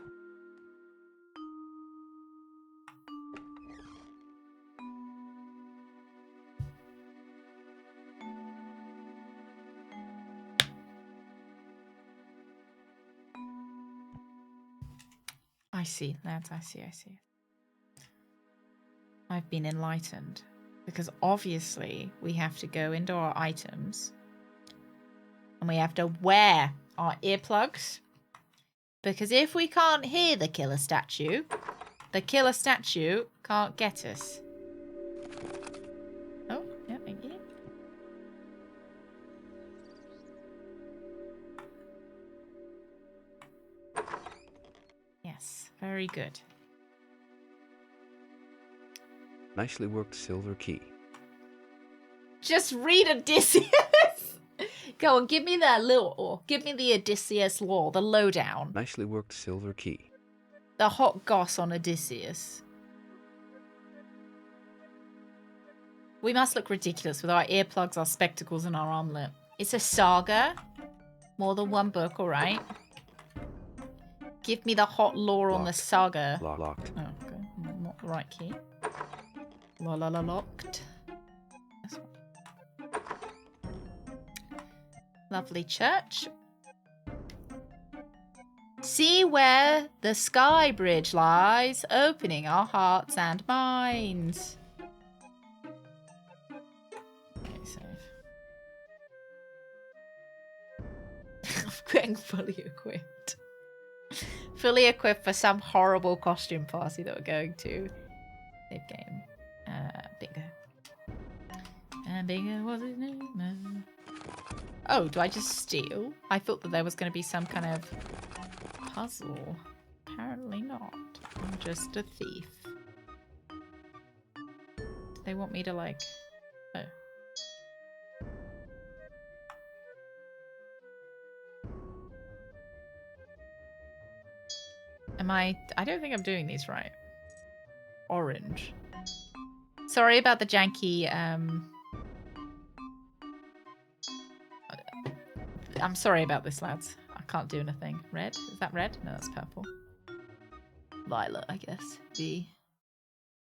I see, lads. I see. I've been enlightened. Because obviously we have to go into our items. And we have to wear our earplugs. Because if we can't hear the killer statue can't get us. Oh, yeah, thank you. Yes, very good. Nicely worked silver key. Just read Odysseus. Go on, give me that little. Give me the Odysseus lore, the lowdown. Nicely worked silver key. The hot goss on Odysseus. We must look ridiculous with our earplugs, our spectacles, and our armlet. It's a saga. More than one book, alright? Give me the hot lore on the saga. Locked. Oh, okay. Not the right key. Locked. This one. Lovely church. See where the sky bridge lies, opening our hearts and minds. Okay, save. I'm getting fully equipped. Fully equipped for some horrible costume party that we're going to. Save game. Bingo. And Bingo was his name. Oh, do I just steal? I thought that there was going to be some kind of puzzle. Apparently not. I'm just a thief. Do they want me to, like... Oh. Am I don't think I'm doing these right. Orange. Sorry about the janky, I'm sorry about this, lads. I can't do anything. Red? Is that red? No, that's purple. Violet, I guess. B.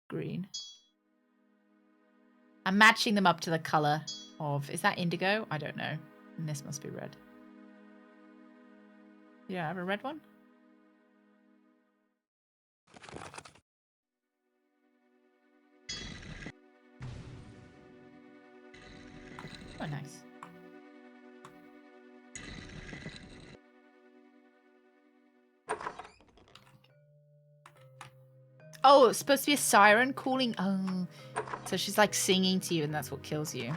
Green. I'm matching them up to the colour of... Is that indigo? I don't know. And this must be red. Yeah, I have a red one. Oh, nice. Oh, it's supposed to be a siren calling. Oh, so she's like singing to you, and that's what kills you.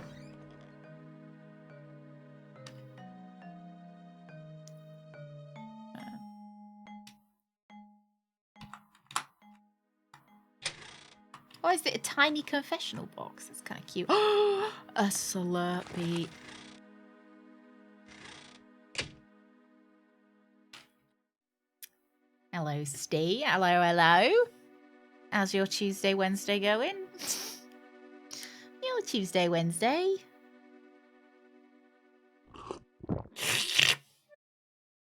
Oh, is it a tiny confessional box? That's kind of cute. A Slurpee. Hello, Steve. Hello, hello. How's your Tuesday, Wednesday going? Your Tuesday, Wednesday.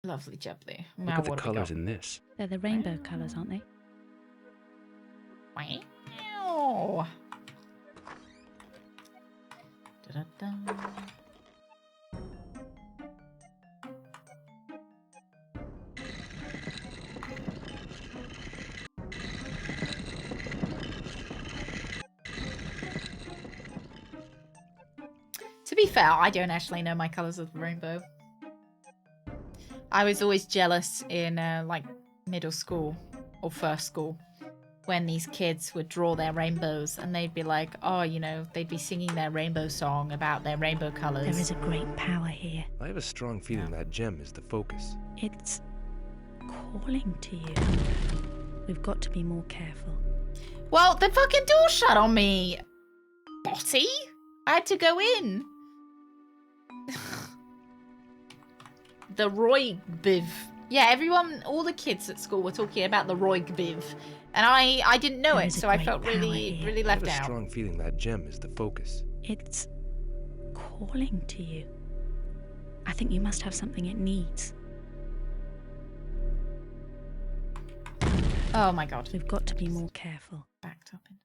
Lovely jubbly. Look at the colours in this. They're the rainbow colours, aren't they? Wow. Da-da-da. To be fair, I don't actually know my colours of the rainbow. I was always jealous in like middle school or first school when these kids would draw their rainbows and they'd be like, oh, you know, they'd be singing their rainbow song about their rainbow colours. There is a great power here. I have a strong feeling that gem is the focus. It's calling to you. We've got to be more careful. Well, the fucking door shut on me, Botty. I had to go in. The Roygbiv. Yeah, everyone, all the kids at school were talking about the Roygbiv. And I didn't know it, so I felt really left I have a out. strong feeling that gem is the focus. It's calling to you. I think you must have something it needs. Oh my god. We've got to be more careful. Backed up in.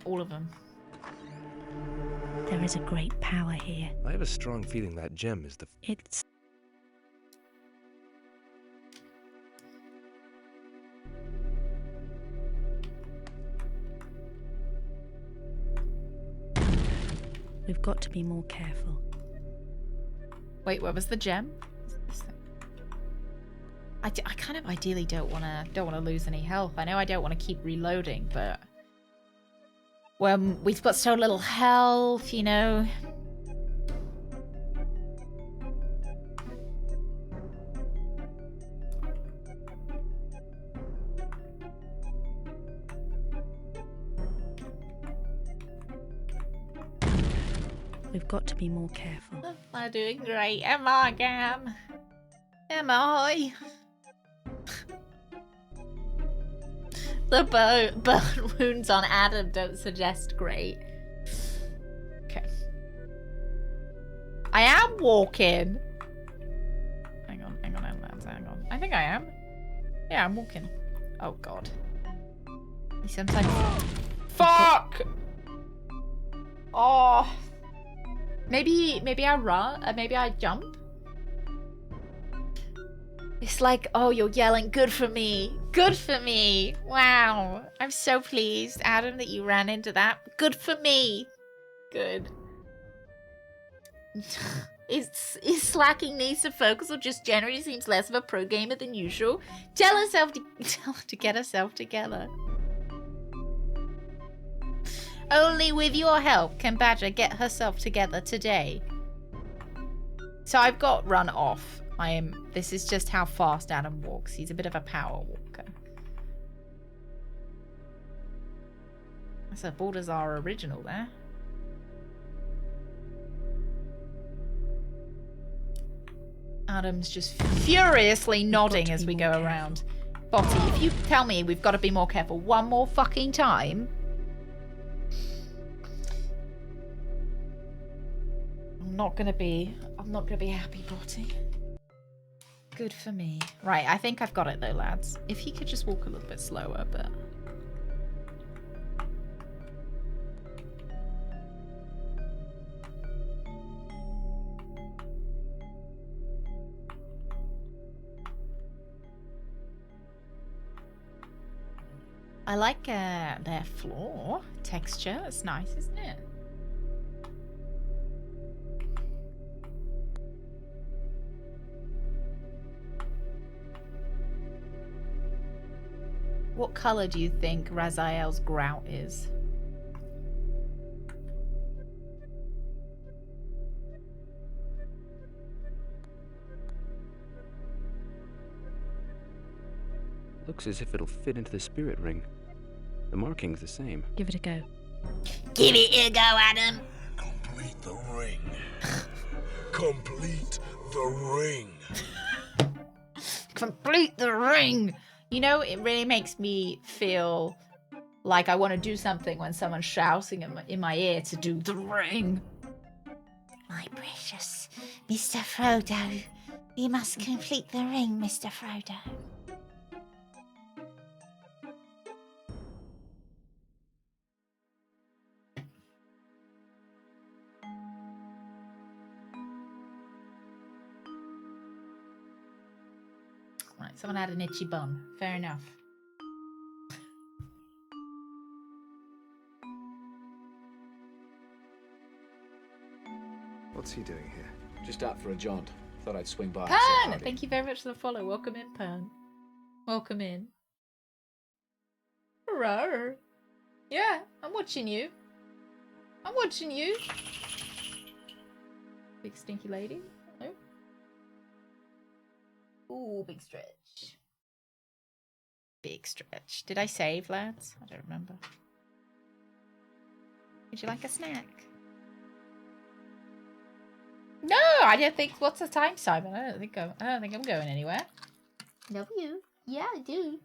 All of them. There is a great power here. I have a strong feeling that gem is the... It's... We've got to be more careful. Wait, what was the gem? I kind of ideally don't want to lose any health. I know I don't want to keep reloading, but when we've got so little health, you know. We've got to be more careful. I'm doing great. Emma, Gam. Emma, hi. The burn wounds on Adam don't suggest great. Okay. I am walking. Hang on, lads, hang on. I think I am. Yeah, I'm walking. Oh, God. He sometimes... Fuck! Oh. Maybe I run. Maybe I jump. It's like, oh, you're yelling, good for me. Good for me. Wow. I'm so pleased, Adam, that you ran into that. Good for me. Good. Is slacking needs to focus or just generally seems less of a pro gamer than usual? Tell her to get herself together. Only with your help can Badger get herself together today. So I've got run off. This is just how fast Adam walks. He's a bit of a power walker. So borders are original there. Adam's just furiously nodding as we go around. Botty, if you tell me we've got to be more careful one more fucking time, I'm not gonna be happy, Botty. Good for me. Right, I think I've got it though, lads. If he could just walk a little bit slower, but... I like their floor texture. It's nice, isn't it? What color do you think Raziel's grout is? Looks as if it'll fit into the spirit ring. The marking's the same. Give it a go. Give it a go, Adam. Complete the ring. Complete the ring. Complete the ring. You know, it really makes me feel like I want to do something when someone's shouting in my ear to do the ring. My precious Mr. Frodo, you must complete the ring, Mr. Frodo. Right, someone had an itchy bum. Fair enough. What's he doing here? Just out for a jaunt. Thought I'd swing by and say Pan! howdy. Thank you very much for the follow. Welcome in, Pan. Welcome in. Rawr. Yeah, I'm watching you. I'm watching you. Big stinky lady. Hello. Ooh, big stretch. Big stretch. Did I save, lads? I don't remember. Would you like a snack? No, I don't think. What's the time, Simon? I don't think I'm going anywhere. Love you. Yeah, I do.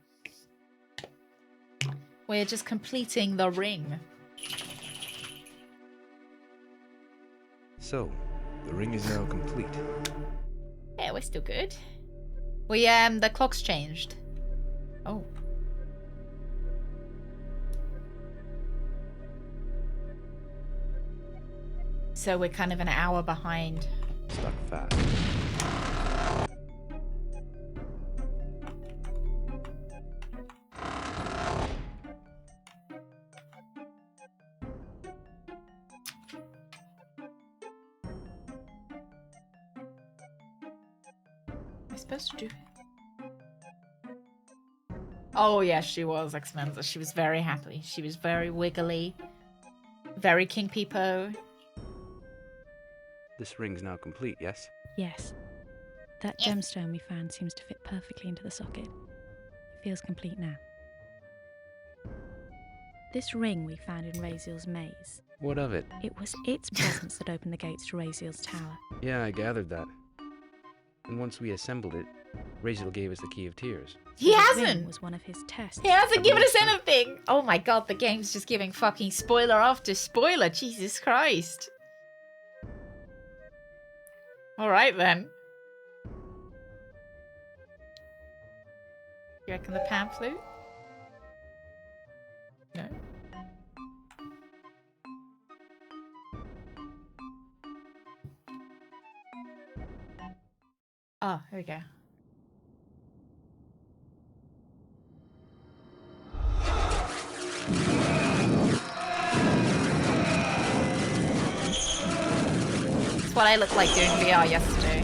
We're just completing the ring. So, the ring is now complete. Yeah, we're still good. The clock's changed. Oh. So we're kind of an hour behind. Stuck fast. Am I supposed to do it? Oh, yeah, she was Exmenza. She was very happy. She was very wiggly. Very King Peepo. This ring's now complete, yes? Yes. That gemstone we found seems to fit perfectly into the socket. It feels complete now. This ring we found in Raziel's maze. What of it? It was its presence that opened the gates to Raziel's tower. Yeah, I gathered that. And once we assembled it, Raziel gave us the Key of Tears. He The hasn't! ring was one of his tests. He hasn't given us anything! Oh my god, the game's just giving fucking spoiler after spoiler. Jesus Christ. Alright then. You reckon the pan flute? No. Oh, here we go. That's what I looked like doing VR yesterday.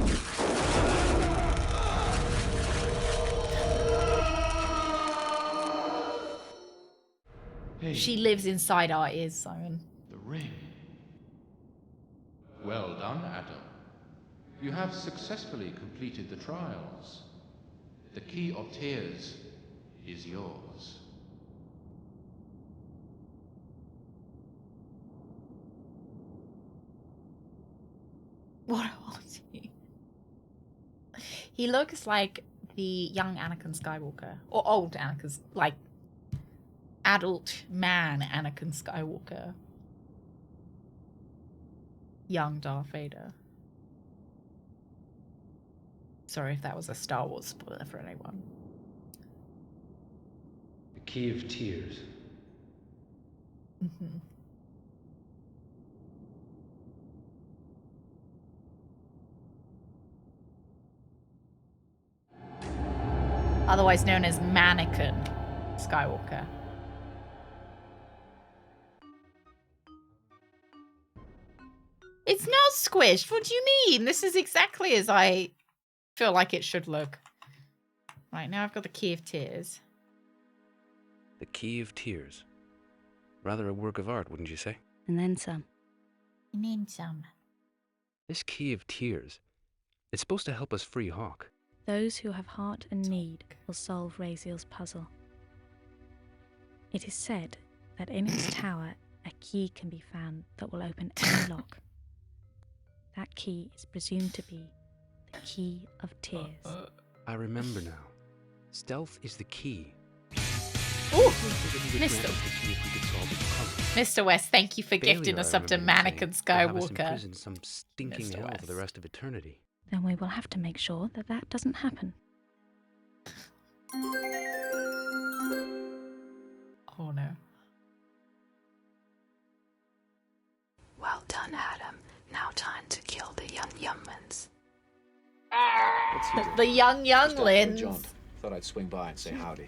Hey, She lives inside our ears, Simon. the ring. Well done, Adam. You have successfully completed the trials. The Key of Tears is yours. What was he? He looks like the young Anakin Skywalker. Or old Anakin, like adult man Anakin Skywalker. Young Darth Vader. Sorry if that was a Star Wars spoiler for anyone. The Key of Tears. Mm-hmm. Otherwise known as Mannequin Skywalker. It's not squished. What do you mean? This is exactly as I feel like it should look. Right, now I've got the Key of Tears. The Key of Tears. Rather a work of art, wouldn't you say? And then some. And then some. This Key of Tears. It's supposed to help us free Hawk. Those who have heart and need will solve Raziel's puzzle. It is said that in its tower, a key can be found that will open any lock. That key is presumed to be the Key of Tears. I remember now. Stealth is the key. Ooh, Mr. Mr. West, thank you for gifting us up to Mannequin Skywalker. In some stinking Mr. hell West. for the rest of eternity. Then we will have to make sure that that doesn't happen. Oh no. Well done, Adam. Now time to kill the young youngmans. The younglings. John, thought I'd swing by and say howdy.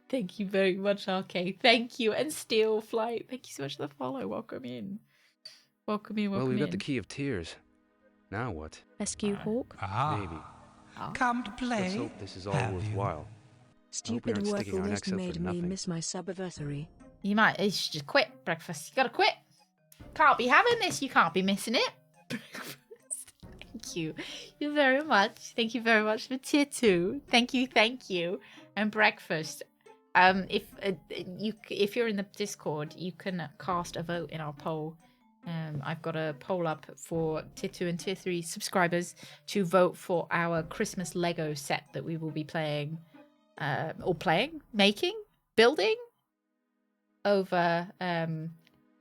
Thank you very much, RK. Thank you. And Steel Flight. Thank you so much for the follow. Welcome in. Welcome in, welcome Well, we've in. got the Key of Tears. Now what? Rescue Hawk? Maybe. Come to play. Let's hope this is all worthwhile. Stupid aren't work sticking our almost necks out for made me nothing. miss my subiversary. You might just quit breakfast. You gotta quit. Can't be having this. You can't be missing it. Breakfast. Thank you. You very much. Thank you very much for tier 2. Thank you. And breakfast. If you're in the Discord, you can cast a vote in our poll. I've got a poll up for tier 2 and tier 3 subscribers to vote for our Christmas Lego set that we will be playing, making, building over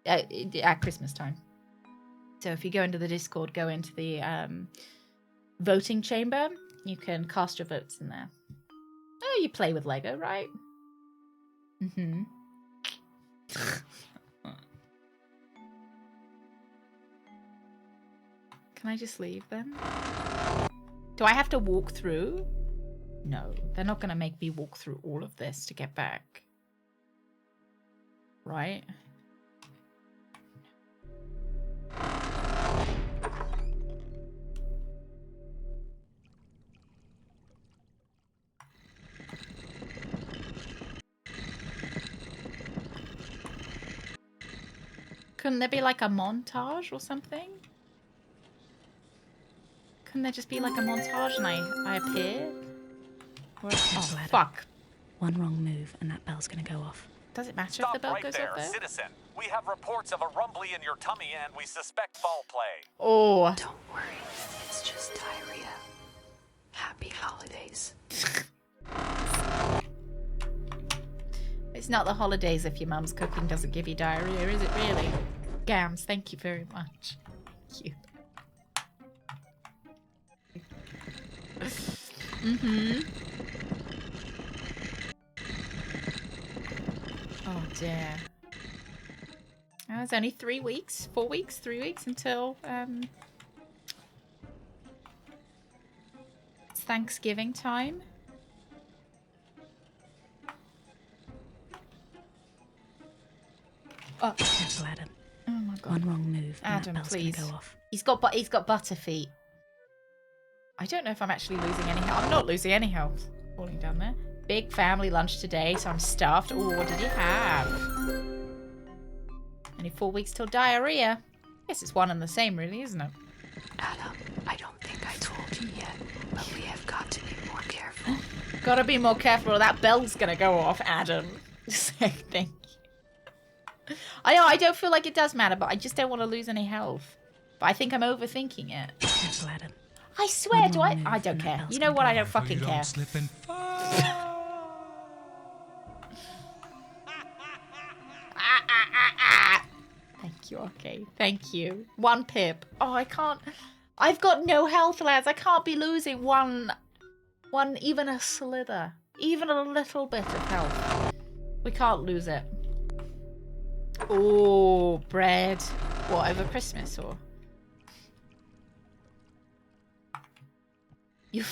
at Christmas time. So if you go into the Discord, go into the voting chamber, you can cast your votes in there. Oh, you play with Lego, right? Mm-hmm. Can I just leave then? Do I have to walk through? No, they're not going to make me walk through all of this to get back. Right? Couldn't there be like a montage or something? Couldn't there just be like a montage and I appear? Or, oh, Adam. fuck. One wrong move and that bell's gonna go off. Does it matter Stop if the bell right goes there, off there? citizen. We have reports of a rumbly in your tummy and we suspect foul play. Oh. Don't worry, it's just diarrhea. Happy holidays. It's not the holidays if your mum's cooking doesn't give you diarrhea, is it really? Gams, thank you very much. Thank you. Mm-hmm. Oh dear. Oh, it's only 3 weeks, 4 weeks, 3 weeks until it's Thanksgiving time. Oh, Careful, Adam. Oh my god. One wrong move and Adam, that bell's please. gonna go off. He's got butter feet. I don't know if I'm actually losing any health. I'm not losing any health. Falling down there. Big family lunch today, so I'm stuffed. Oh, what did you have? Only 4 weeks till diarrhea. Guess it's one and the same, really, isn't it? Adam, I don't think I told you yet, but we have got to be more careful. Gotta be more careful or that bell's gonna go off, Adam. Just saying thank you. I know, I don't feel like it does matter, but I just don't want to lose any health. But I think I'm overthinking it. Careful, Adam. I swear, do I? I don't care. You know what? I don't fucking care. Slip and Thank you, okay. Thank you. 1 pip. Oh, I can't. I've got no health, lads. I can't be losing 1 One, even a slither. Even a little bit of health. We can't lose it. Oh, bread. What, over Christmas or? You.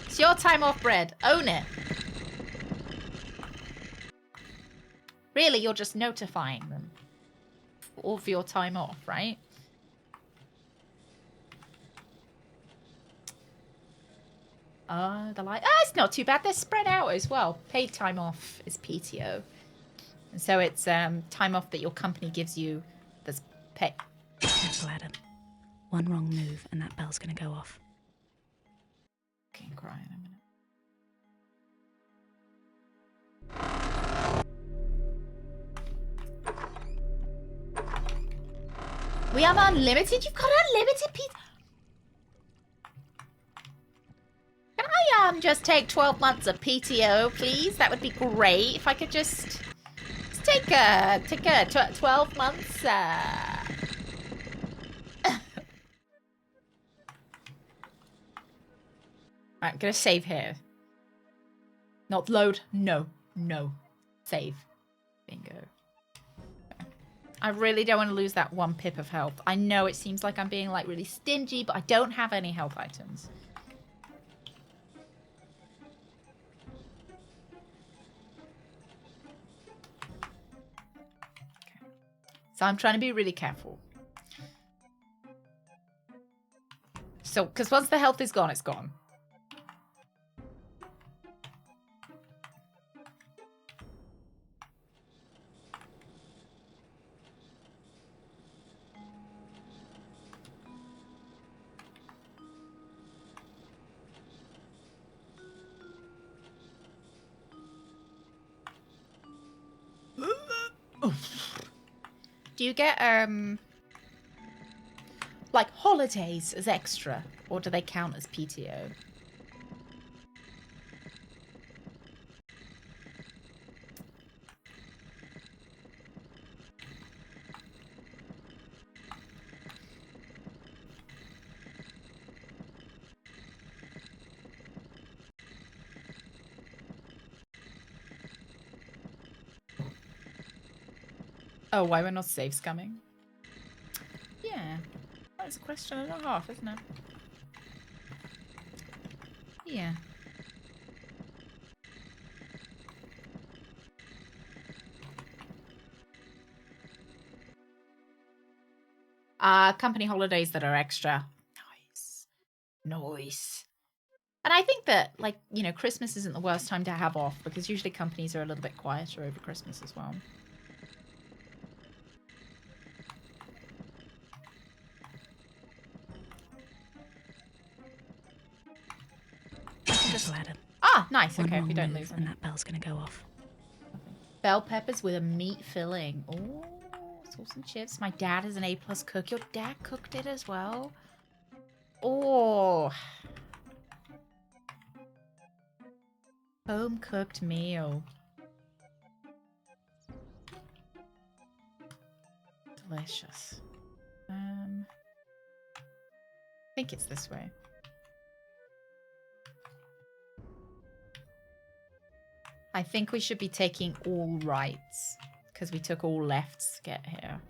It's your time off, bread. Own it. Really, you're just notifying them of your time off, right? The light. It's not too bad. They're spread out as well. Paid time off is PTO. And so it's time off that your company gives you that's pay. Careful, Adam. One wrong move and that bell's going to go off. Fucking cry in a minute. We have unlimited? You've got unlimited pizza? Can I just take 12 months of PTO, please? That would be great. If I could just take 12 months. Right, I'm gonna save here. Not load. No. No. Save. Bingo. I really don't want to lose that 1 pip of health. I know it seems like I'm being like really stingy, but I don't have any health items. Okay. So I'm trying to be really careful. So, because once the health is gone, it's gone. Do you get like holidays as extra, or do they count as PTO? Oh, why we're not safe scumming? Yeah, that's a question and a half, isn't it? Yeah. Company holidays that are extra. Nice. Nice. And I think that, like, you know, Christmas isn't the worst time to have off because usually companies are a little bit quieter over Christmas as well. Just Adam. Ah, nice. One Okay, wrong we don't move lose and any. that bell's going to go off. Bell peppers with a meat filling. Oh, sauce and chips. My dad is an A+ cook. Your dad cooked it as well? Oh. Home cooked meal. Delicious. I think it's this way. I think we should be taking all rights because we took all lefts to get here.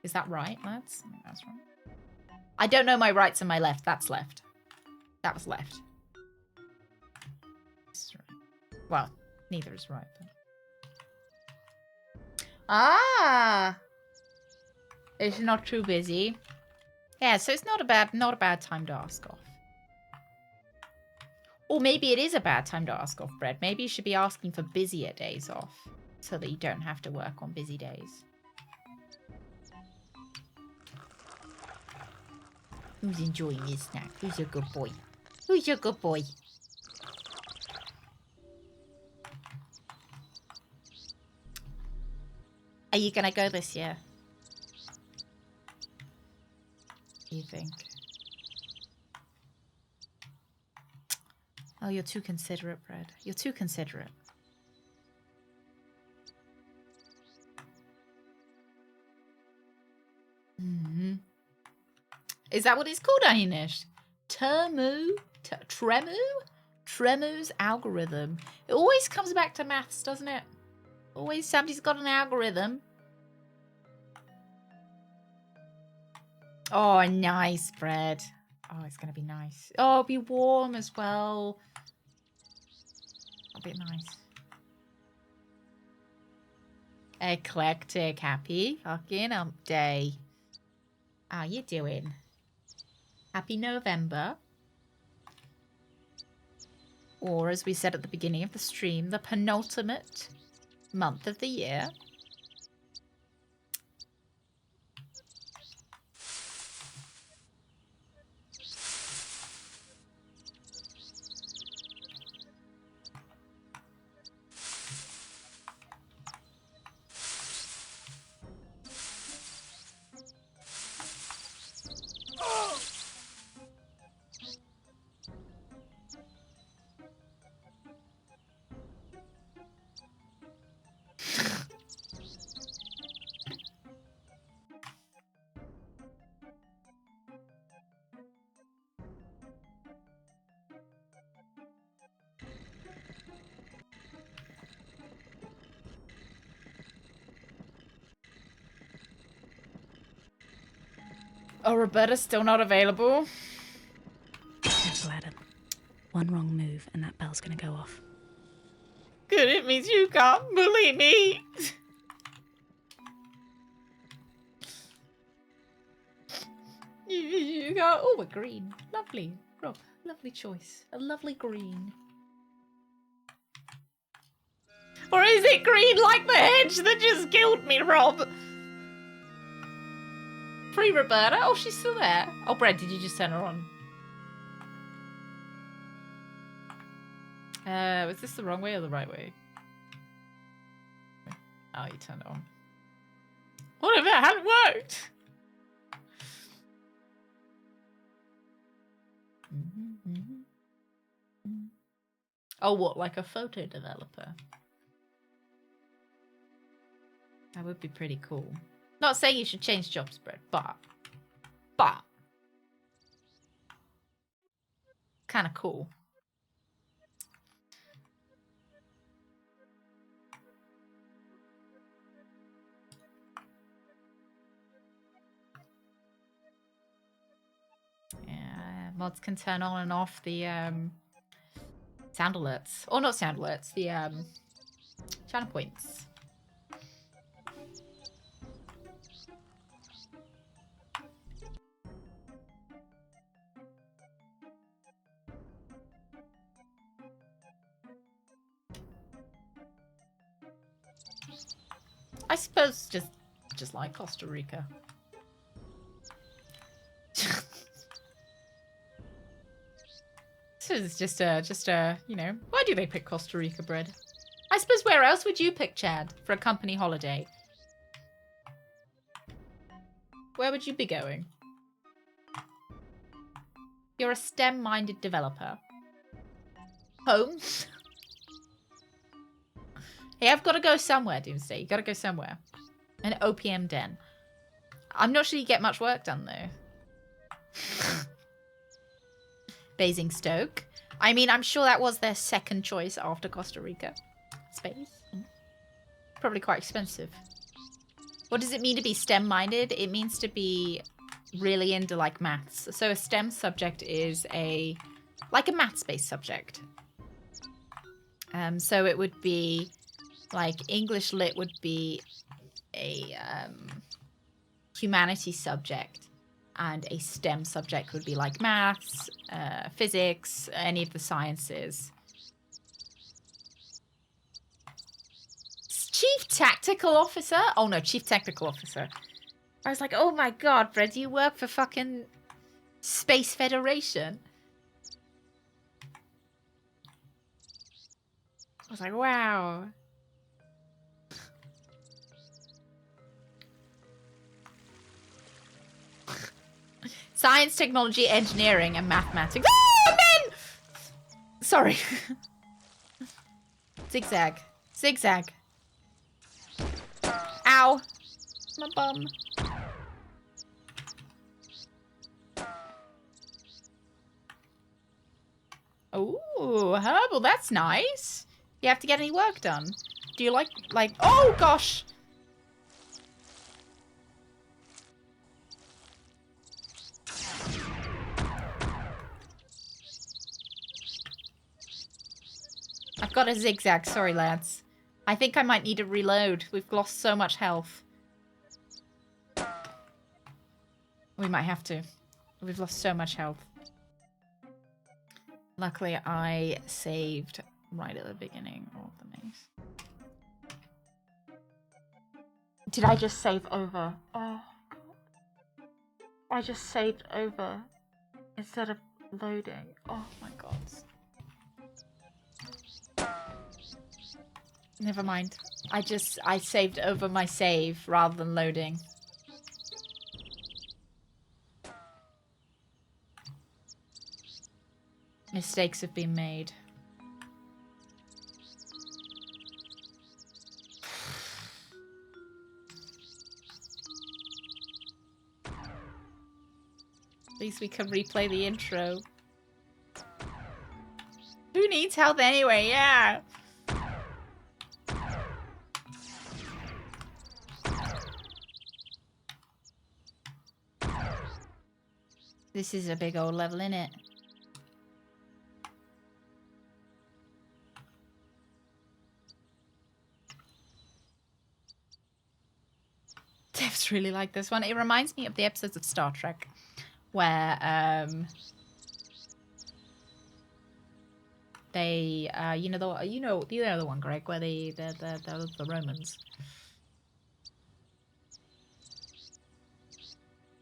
Is that right, lads? I think that's right. I don't know my rights and my left. That's left. That was left. This is right. Well, neither is right. But... Ah! It's not too busy. Yeah, so it's not a bad time to ask off. Or maybe it is a bad time to ask off, Bread. Maybe you should be asking for busier days off so that you don't have to work on busy days. Who's enjoying his snack? Who's your good boy? Who's your good boy? Are you gonna go this year? You think? Oh, you're too considerate, Bread. You're too considerate. Is that what it's called, Danish? Tremu's algorithm. It always comes back to maths, doesn't it? Always somebody's got an algorithm. Oh, nice bread. Oh, it's going to be nice. Oh, it'll be warm as well. That'll be nice. Eclectic, happy fucking hump day. How you doing? Happy November. Or, as we said at the beginning of the stream, the penultimate month of the year. Oh, Roberta's still not available. Careful, Adam. One wrong move and that bell's gonna go off. Good, it means you can't bully me. you can't. Oh, we're green. Lovely. Rob, lovely choice. A lovely green. Or is it green like the hedge that just killed me, Rob? Free Roberta? Oh, she's still there. Oh, Brad, did you just turn her on? Was this the wrong way or the right way? Oh, you turned it on. What if it hadn't worked? Oh, what, like a photo developer? That would be pretty cool. Not saying you should change jobs, Brett, but kind of cool. Yeah, mods can turn on and off the sound alerts, or not sound alerts, the channel points. I suppose just like Costa Rica. This is just a, you know, why do they pick Costa Rica bread? I suppose where else would you pick, Chad, for a company holiday? Where would you be going? You're a STEM-minded developer. Home? Hey, I've got to go somewhere, Doomsday. You got to go somewhere. An OPM den. I'm not sure you get much work done, though. Basingstoke. I mean, I'm sure that was their second choice after Costa Rica. Space. Probably quite expensive. What does it mean to be STEM-minded? It means to be really into, like, maths. So a STEM subject is like a maths-based subject. So it would be, like, English Lit would be a humanities subject. And a STEM subject would be like maths, physics, any of the sciences. Chief Tactical Officer? Oh no, Chief Technical Officer. I was like, oh my god, Fred, do you work for fucking Space Federation? I was like, wow. Science, technology, engineering, and mathematics. Ah, men! Sorry. Zigzag. Zigzag. Ow. My bum. Ooh, herbal, that's nice. You have to get any work done? Do you like, oh gosh! I've got a zigzag, sorry lads. I think I might need to reload. We've lost so much health. We might have to. We've lost so much health. Luckily, I saved right at the beginning of the maze. Did I just save over? Oh, God. I just saved over instead of loading. Oh, my God. Never mind. I saved over my save rather than loading. Mistakes have been made. At least we can replay the intro. Who needs help anyway? Yeah. This is a big old level, innit? Devs really like this one. It reminds me of the episodes of Star Trek where they you know the one, Greg, where the Romans.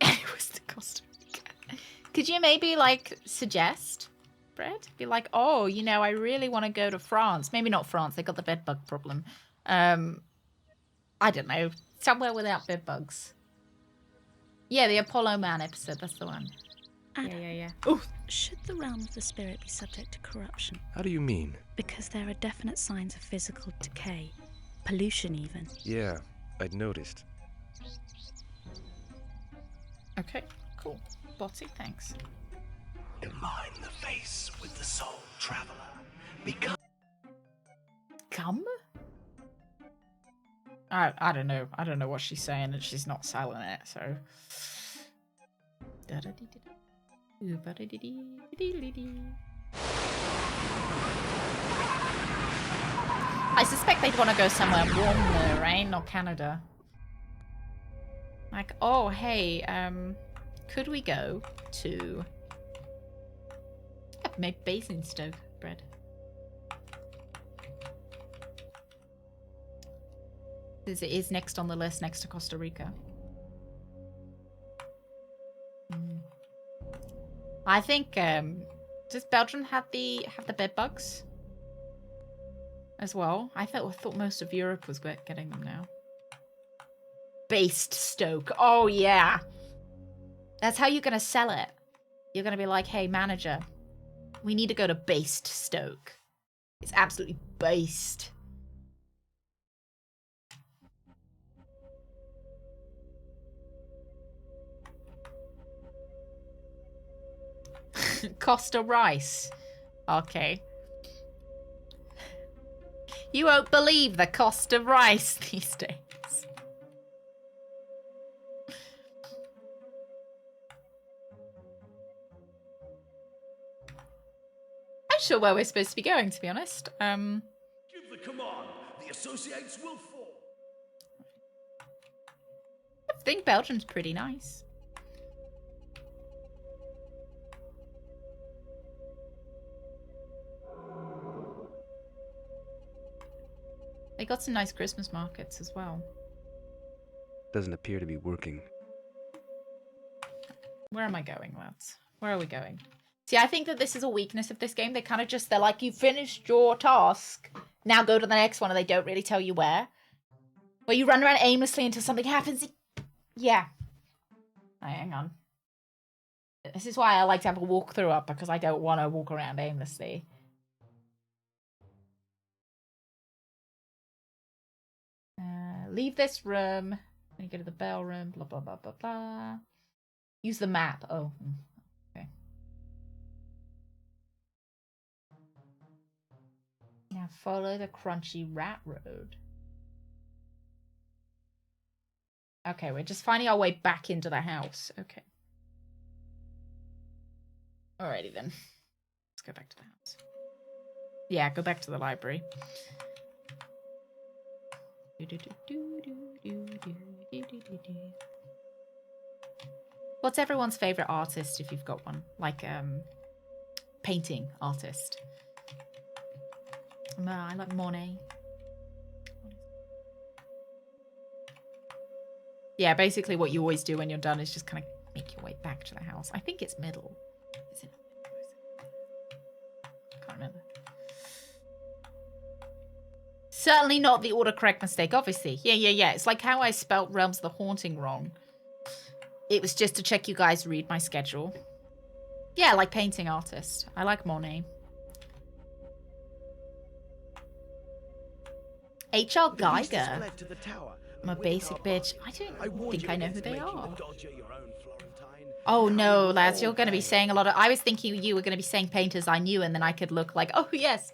It was the Costa Rica. Could you maybe like suggest, Brett? Be like, oh, you know, I really want to go to France. Maybe not France. They got the bedbug problem. I don't know. Somewhere without bedbugs. Yeah, the Apollo Man episode. That's the one. Yeah. Oh, should the realm of the spirit be subject to corruption? How do you mean? Because there are definite signs of physical decay, pollution even. Yeah, I'd noticed. Okay, cool. Botsy, thanks. Combine the face with the soul traveler. Become. Come? I don't know. I don't know what she's saying, and she's not selling it, so. I suspect they'd want to go somewhere warm though, right? Not Canada. Like, oh, hey, could we go to maybe Basingstoke, Bread? Because it is next on the list, next to Costa Rica. I think does Belgium have the bed bugs as well? I thought most of Europe was getting them now. Basingstoke. Oh yeah. That's how you're gonna sell it. You're gonna be like, hey manager, we need to go to Basingstoke. It's absolutely based. Costa rice. Okay. You won't believe the cost of rice these days. I'm sure where we're supposed to be going, to be honest. Give the command. The associates will fall. I think Belgium's pretty nice. They got some nice Christmas markets as well. Doesn't appear to be working. Where am I going, lads? Where are we going? See, I think that this is a weakness of this game. They kind of just, they're like, you finished your task. Now go to the next one, and they don't really tell you where. Where you run around aimlessly until something happens. Yeah. Oh, hang on. This is why I like to have a walkthrough up, because I don't want to walk around aimlessly. Leave this room. Then you go to the bell room. Blah, blah, blah, blah, blah. Use the map. Oh, okay. Now follow the crunchy rat road. Okay, we're just finding our way back into the house. Okay. Alrighty then. Let's go back to the house. Yeah, go back to the library. What's everyone's favorite artist if you've got one? Like, painting artist. I like Monet. Yeah, basically what you always do when you're done is just kind of make your way back to the house. I think it's middle. Is it? I can't remember. Certainly not the autocorrect mistake, obviously. Yeah. It's like how I spelt Realms of the Haunting wrong. It was just to check you guys read my schedule. Yeah, like painting artist. I like Monet. H.R. Geiger. I'm a basic bitch. I don't think I know who they are. Oh no, lads, you're going to be saying a lot of... I was thinking you were going to be saying painters I knew, and then I could look like, oh yes,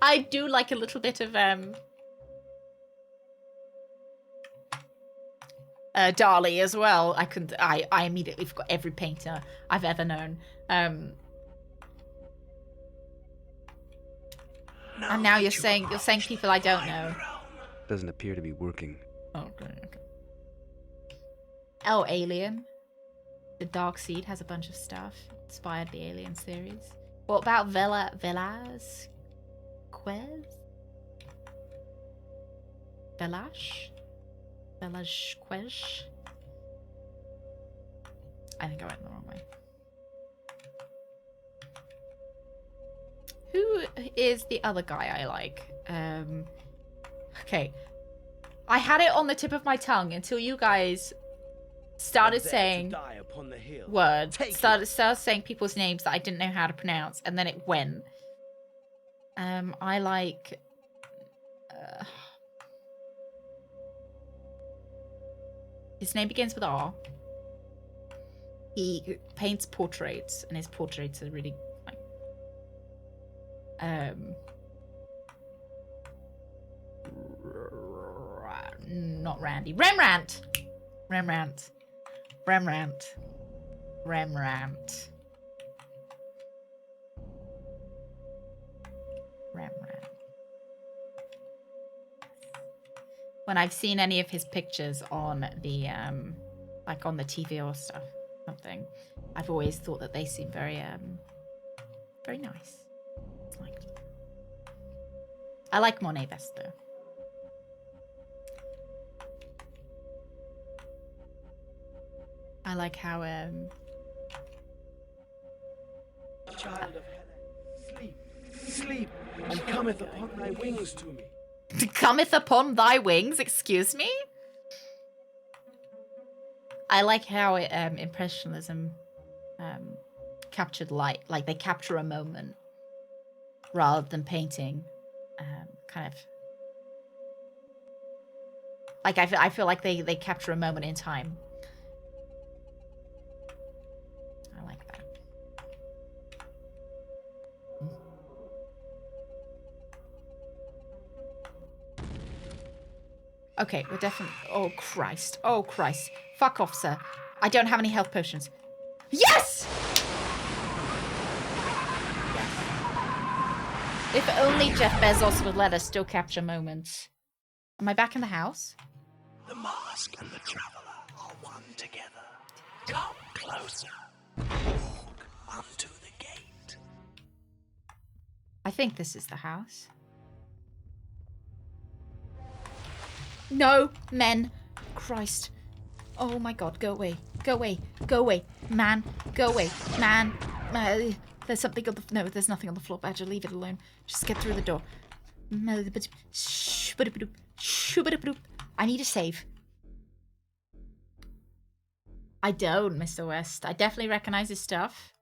I do like a little bit of Dali as well. I immediately forgot every painter I've ever known. And now you're saying people I don't know. Doesn't appear to be working. Okay. Oh, Alien. The Dark Seed has a bunch of stuff. Inspired the Alien series. What about Velasquez? Velasquez? I think I went the wrong way. Who is the other guy I like? Okay. I had it on the tip of my tongue until you guys started saying words. Started saying people's names that I didn't know how to pronounce, and then it went. I like... his name begins with R. He paints portraits, and his portraits are really like... not Randy. Rembrandt. When I've seen any of his pictures on the like on the TV or something, I've always thought that they seem very very nice. I like Monet best though. I like how Child of Helen, sleep, and cometh upon thy wings to me. Cometh upon thy wings, excuse me? I like how Impressionism captured light. Like they capture a moment rather than painting. Kind of like I feel like they capture a moment in time. I like that. Okay, we're definitely... Oh, Christ. Oh, Christ. Fuck off, sir. I don't have any health potions. Yes! If only Jeff Bezos would let us still capture moments. Am I back in the house? The mask and the traveler are one together. Come closer. Walk unto the gate. I think this is the house. No, men. Christ. Oh my god, go away. Go away. Go away. Man. Go away. Man. There's something on the... No, there's nothing on the floor, Badger. Leave it alone. Just get through the door. I need a save. I don't, Mr. West. I definitely recognize his stuff.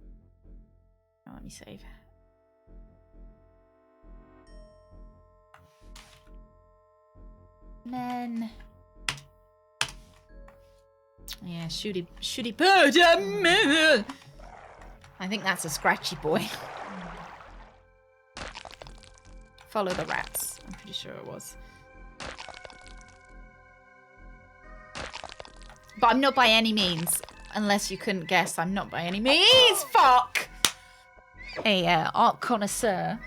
Oh, let me save. Men. Yeah, shooty bird. I think that's a scratchy boy. Follow the rats. I'm pretty sure it was. But I'm not by any means, unless you couldn't guess, I'm not by any means, fuck! A art connoisseur.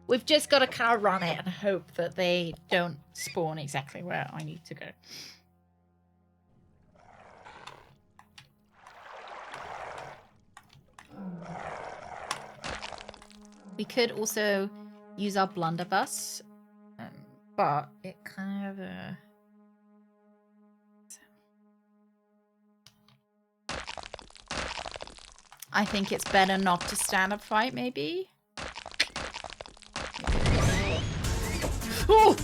We've just got to kind of run it and hope that they don't spawn exactly where I need to go. We could also use our blunderbuss, but it kind of... I think it's better not to stand up fight, maybe? Oh!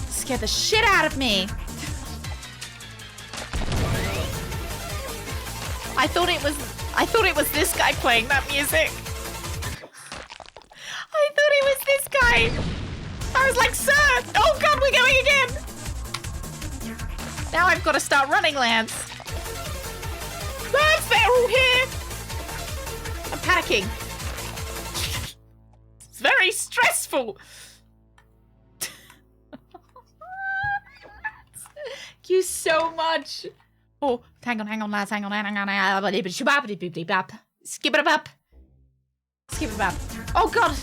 Scared the shit out of me! I thought it was this guy playing that music. I thought it was this guy. I was like, sir! Oh god, we're going again! Now I've got to start running, Lance. Lance, they're all here! I'm panicking. It's very stressful. Thank you so much. Oh, hang on, lads, hang on. Skip it up. Skip it up. Oh god.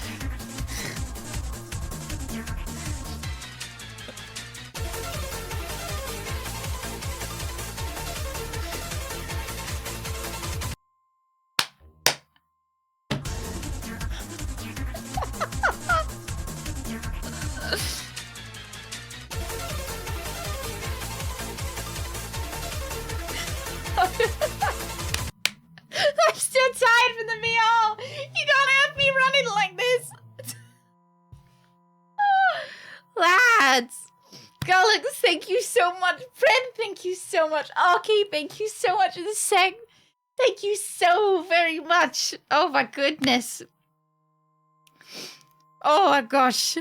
I'm still tired from the meal. You can't have me running like this. Lads. Gullick, thank you so much. Fred, thank you so much. Arky, thank you so much for the seg. Thank you so very much. Oh my goodness. Oh my gosh.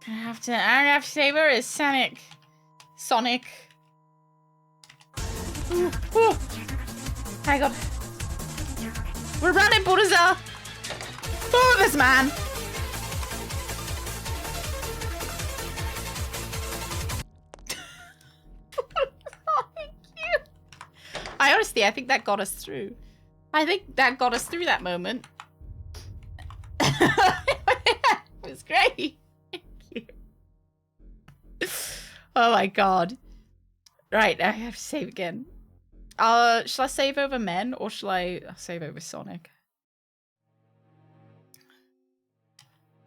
I have to say, where is Sonic? Sonic. Ooh, ooh. Hang on. We're running, Buddha. Oh, this man. Thank you. I think that got us through. I think that got us through that moment. It was great. Thank you. Oh my god. Right, I have to save again. Shall I save over men or shall I save over Sonic?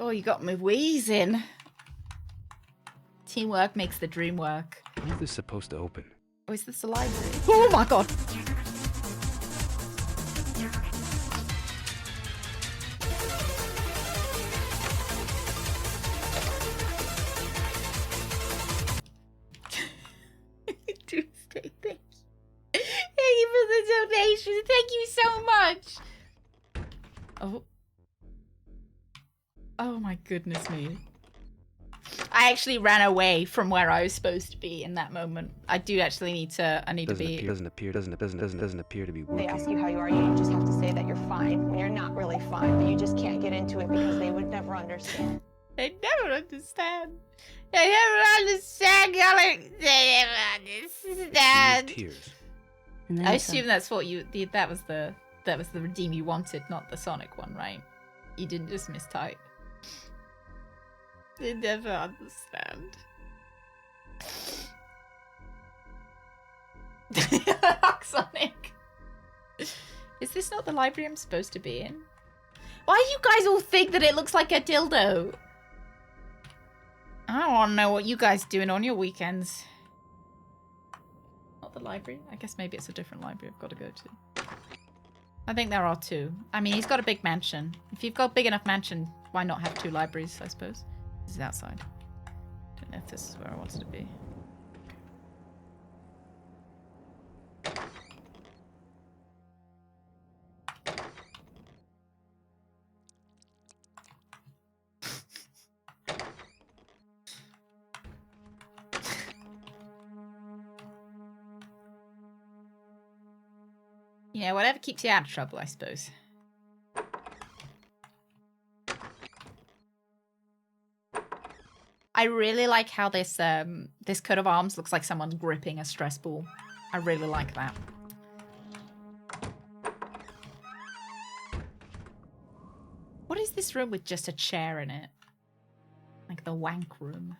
Oh, you got me wheezing. Teamwork makes the dream work. When is this supposed to open? Oh, is this a library? Oh my god! Tuesday, thank you. Thank you for the donation. Thank you so much. Oh. Oh my goodness me. I actually ran away from where I was supposed to be in that moment. I do actually need to. I need to be. Doesn't appear to be working. They ask you how you are, you just have to say that you're fine when you're not really fine, but you just can't get into it because they would never understand. They never understand. They never understand, Gullick. They never understand. Tears. I assume that's what you. That was the redeem you wanted, not the Sonic one, right? You didn't just mistype. They never understand. Sonic. Is this not the library I'm supposed to be in? Why do you guys all think that it looks like a dildo? I don't want to know what you guys doing on your weekends. Not the library. I guess maybe it's a different library I've got to go to. I think there are two. I mean, he's got a big mansion. If you've got a big enough mansion, why not have two libraries, I suppose? This is outside. if this is where I wanted to be. Yeah, whatever keeps you out of trouble, I suppose. I really like how this this coat of arms looks like someone's gripping a stress ball. I really like that. What is this room with just a chair in it? Like the wank room.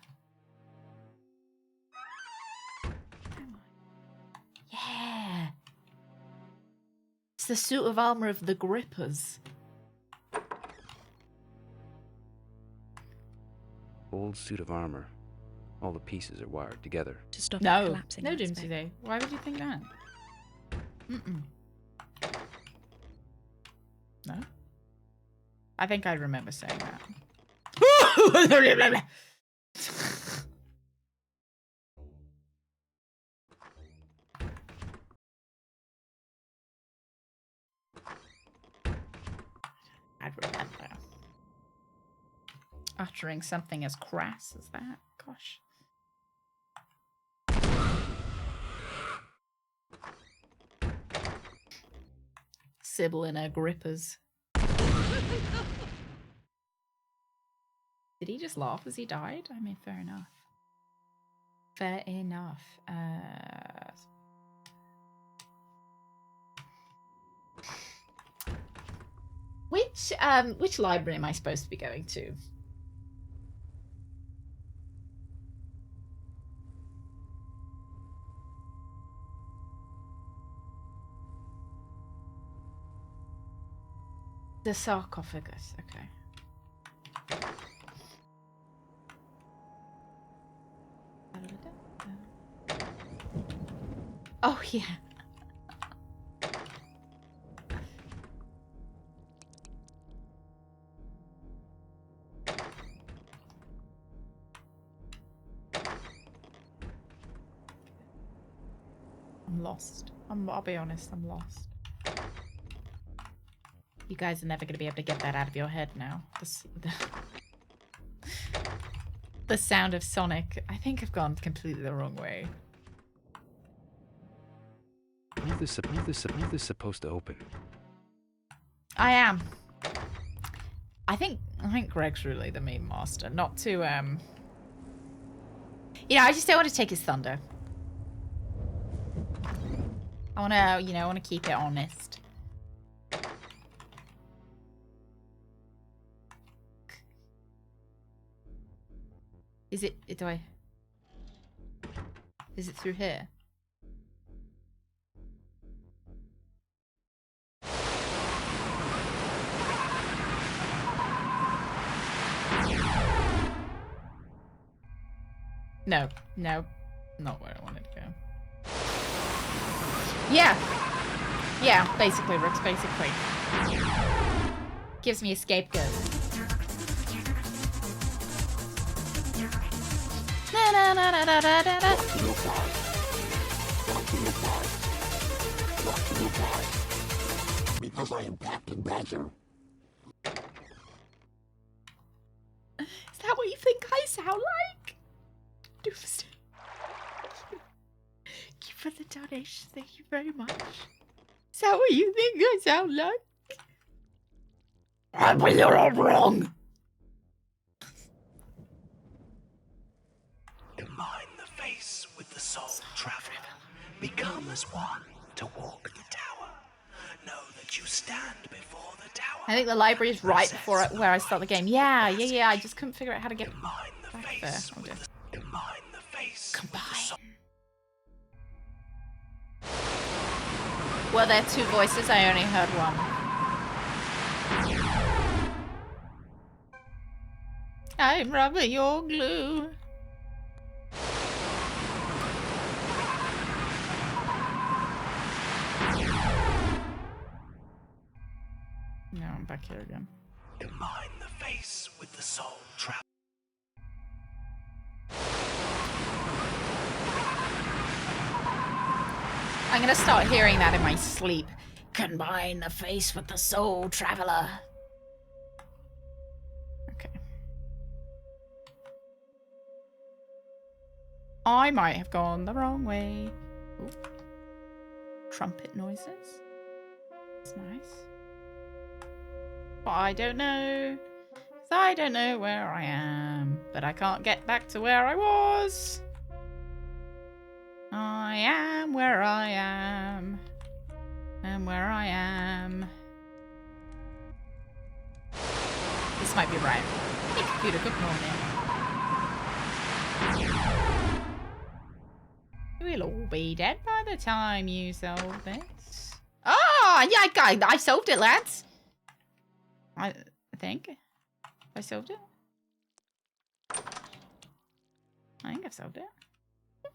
Yeah. It's the suit of armor of the grippers. Old suit of armor. All the pieces are wired together. To stop it No, collapsing. no, that's didn't big. they? Why would you think that? Mm-mm. No? I think I remember saying that. I'd remember. Uttering something as crass as that. Gosh. Sybil and her grippers. Did he just laugh as he died? I mean, fair enough. Fair enough. Which library am I supposed to be going to? The sarcophagus, okay. Oh, yeah. I'm lost. I'll be honest, I'm lost. You guys are never going to be able to get that out of your head now. The sound of Sonic. I think I've gone completely the wrong way. How is this supposed to open? I am. I think Greg's really the main master. Not to you know, I just don't want to take his thunder. I wanna, you know, I wanna keep it honest. Is it is it through here? No, no, not where I wanted to go. Yeah, yeah, basically, Rooks, basically. Gives me a scapegoat. Na na na na na na na na. Because I am Captain Badger. Is that what you think I sound like? Doomsday. Thank you for the donation. Thank you very much. Is that what you think I sound like? But you're all wrong. Combine the face with the soul traveler. Become as one to walk the tower. Know that you stand before the tower. I think the library is right before where I start the game. Yeah. I just couldn't figure out how to get back there. Combine the face. Were there two voices? I only heard one. I'm rubber, you're glue. No, I'm back here again. Combine the face with the soul traveler. I'm gonna start hearing that in my sleep. Combine the face with the soul, traveler. Okay. I might have gone the wrong way. Ooh. Trumpet noises. That's nice. But I don't know. I don't know where I am. But I can't get back to where I was. I am where I am. And where I am. This might be right. Hey, computer, good morning. We'll all be dead by the time you solve this. Oh, yeah, I solved it, lads. I think. I solved it. I think I've solved it.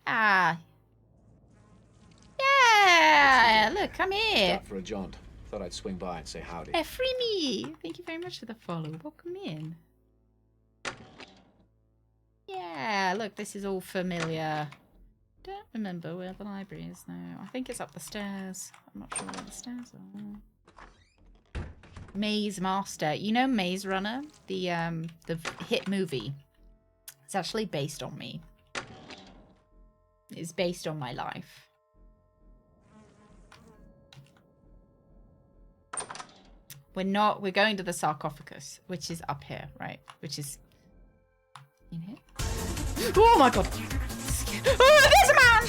Ah. Yeah, look, come here. Stop for a jaunt. Thought I'd swing by and say howdy. Free me. Thank you very much for the follow. Welcome in. Yeah, look, this is all familiar. Don't remember where the library is now. I think it's up the stairs. I'm not sure where the stairs are. Maze Master. You know Maze Runner? The hit movie. It's actually based on me. It's based on my life. We're going to the sarcophagus, which is up here, right? Which is in here. Oh my god! Oh, there's a man!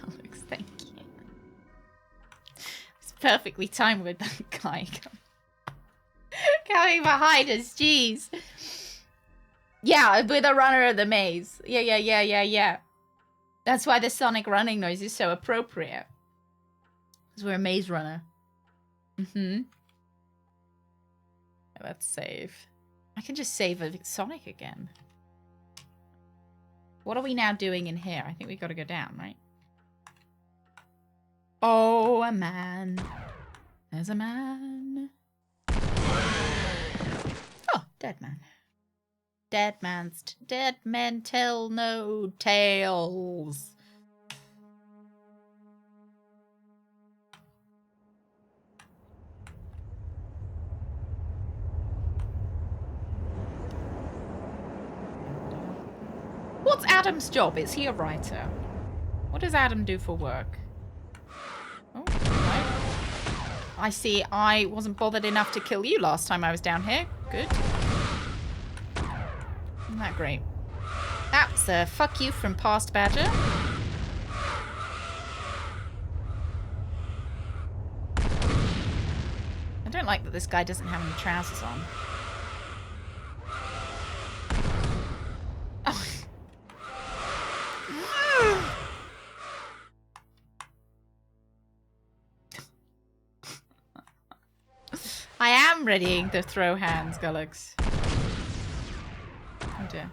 Alex, thank you. It's perfectly timed with that guy coming behind us, jeez. Yeah, with a runner of the maze. Yeah. That's why the sonic running noise is so appropriate. Because we're a maze runner. Let's save. I can just save a Sonic again. What are we now doing in here? I think we got to go down, right? Oh, a man. There's a man. Oh, dead man. Dead men tell no tales. What's Adam's job? Is he a writer? What does Adam do for work? Oh, no. I see. I wasn't bothered enough to kill you last time I was down here. Good. Isn't that great? That's a fuck you from past Badger. I don't like that this guy doesn't have any trousers on. Oh. I am readying to throw hands, Gullux. Oh dear.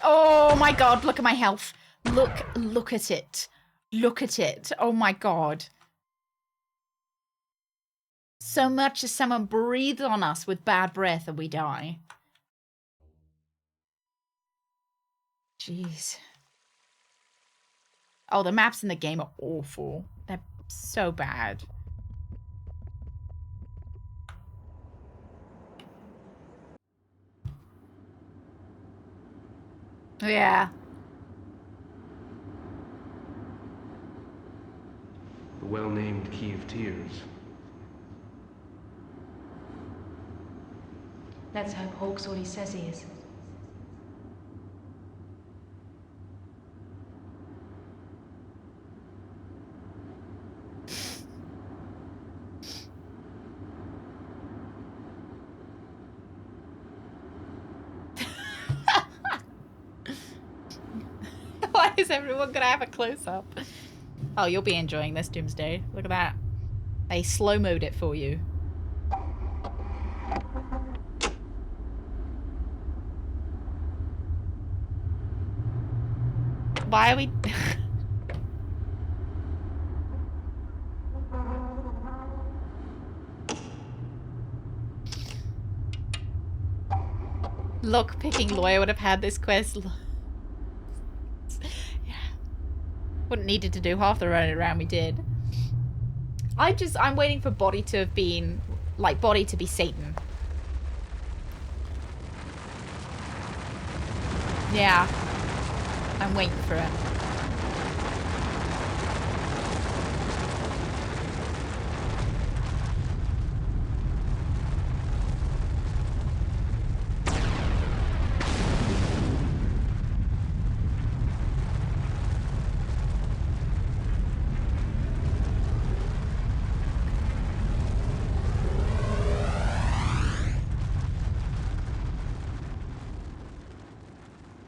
Oh my god, look at my health. Look at it. Look at it. Oh my god. So much as someone breathes on us with bad breath and we die. Jeez. Oh, the maps in the game are awful. They're so bad. Yeah. The well-named Key of Tears. Let's hope Hawk's what he says he is. Why is everyone gonna have a close-up? Oh, you'll be enjoying this, Doomsday. Look at that. They slow-mode it for you. Why are we... Lock-picking lawyer would have had this quest. Yeah. Wouldn't needed to do half the running around we did. I'm waiting for Body to have been... Like, Body to be Satan. Yeah. I'm waiting for it.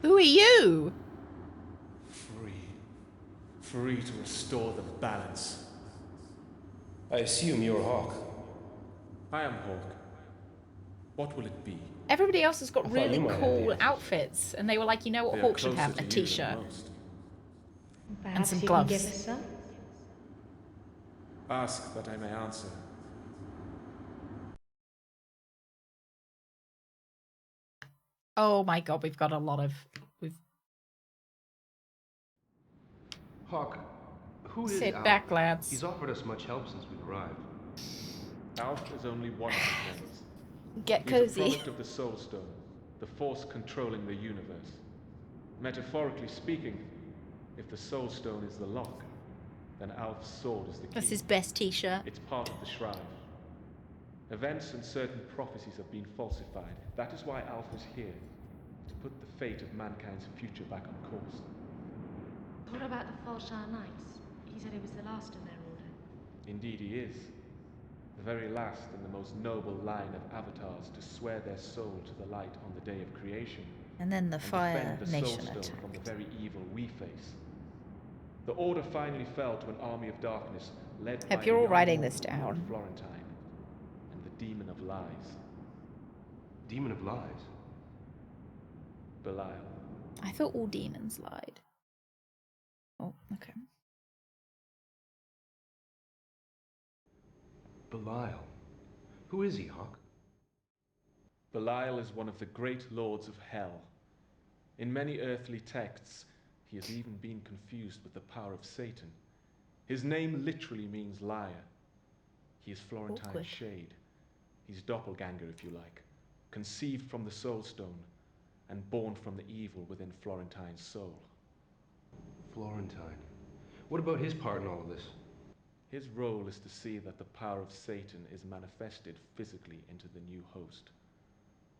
Who are you? Free to restore the balance. I assume you're Hawk. I am Hawk. What will it be? Everybody else has got I thought really you might have cool the answers. outfits, and they were like, you know what, They are Hawk should closer have? to A you than t-shirt. most. And some Perhaps you gloves. can give us some? Ask that I may answer. Oh my god, we've got a lot of... Hawk, who is Sit Alf? back, lads. He's offered us much help since we've arrived. Alf is only one of his names. Get He's a cozy. product of the Soul Stone, the force controlling the universe. Metaphorically speaking, if the Soul Stone is the lock, then Alf's sword is the key. That's his best t-shirt. It's part of the shroud. Events and certain prophecies have been falsified. That is why Alf is here, to put the fate of mankind's future back on course. What about the Falshire Knights? He said he was the last of their order. Indeed he is. The very last and the most noble line of avatars to swear their soul to the light on the day of creation. And then the Fire defend the Nation Soul Stone attacked. from the very evil we face. The order finally fell to an army of darkness led Hope by you're a all young writing woman this named down. Florentine and the Demon of Lies. Demon of Lies? Belial. I thought all demons lied. Oh, okay. Belial. Who is he, Hawk? Belial is one of the great lords of hell. In many earthly texts, he has even been confused with the power of Satan. His name literally means liar. He is Florentine's Awkward. shade. He's doppelganger, if you like, conceived from the Soul Stone and born from the evil within Florentine's soul. Florentine. What about his part in all of this? His role is to see that the power of Satan is manifested physically into the new host.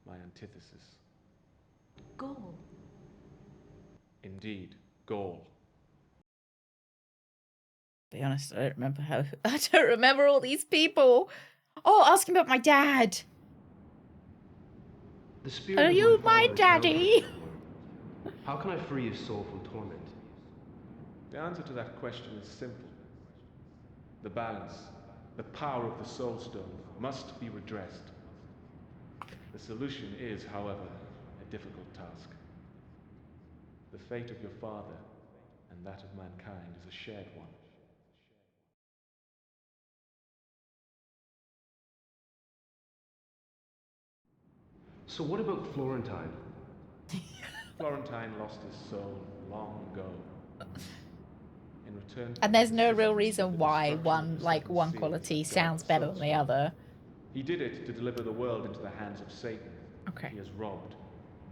My antithesis. Gaul. Indeed, Gaul. Be honest, I don't remember how. I don't remember all these people. Oh, ask him about my dad. The spirit Are of you my my father is daddy? held for me. How can I free his soul from torment? The answer to that question is simple. The balance, the power of the Soul Stone, must be redressed. The solution is, however, a difficult task. The fate of your father and that of mankind is a shared one. So what about Florentine? Florentine lost his soul long ago. In return, And there's no real reason why one quality sounds better than the other. he did it to deliver the world into the hands of Satan. Okay. He has robbed,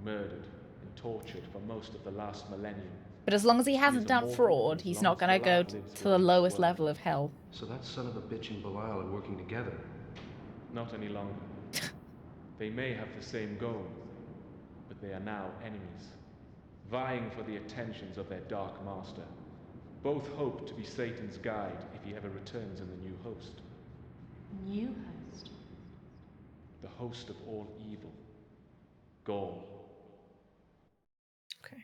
murdered, and tortured for most of the last millennium. But as long as he hasn't is done immortal fraud, as he's long not as gonna go Belial lives to the within this lowest world. level of hell. So that son of a bitch and Belial are working together. Not any longer. They may have the same goal, but they are now enemies, vying for the attentions of their dark master. Both hope to be Satan's guide if he ever returns in the new host. New host. The host of all evil. Gaul. Okay.